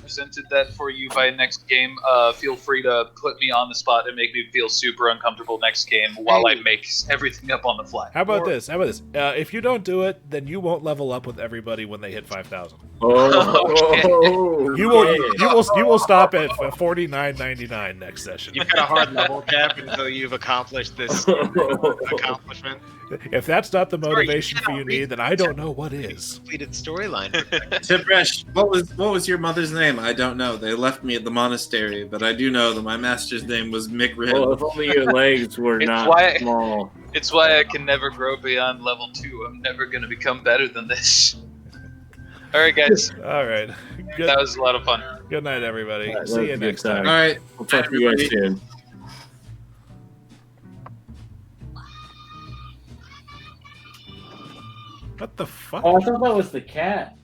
presented that for you by next game, feel free to put me on the spot and make me feel super uncomfortable next game while I make everything up on the fly. How about this? If you don't do it, then you won't level up with everybody when they hit 5,000. Oh, You will stop at 49.99 next session. You've got a hard level cap until you've accomplished this accomplishment. If that's not the motivation you need, then I don't know what is. Completed storyline. Tib'resh, what was your mother's name? I don't know. They left me at the monastery, but I do know that my master's name was Mick Rib. Well, if only your legs were It's not why- small. It's why I can never grow beyond level 2. I'm never going to become better than this. All right, guys. All right. Good, That was a lot of fun. good night, everybody. All right, See that you was a good next time. time. All right. We'll talk to you guys soon. What the fuck? Oh, I thought that was the cat.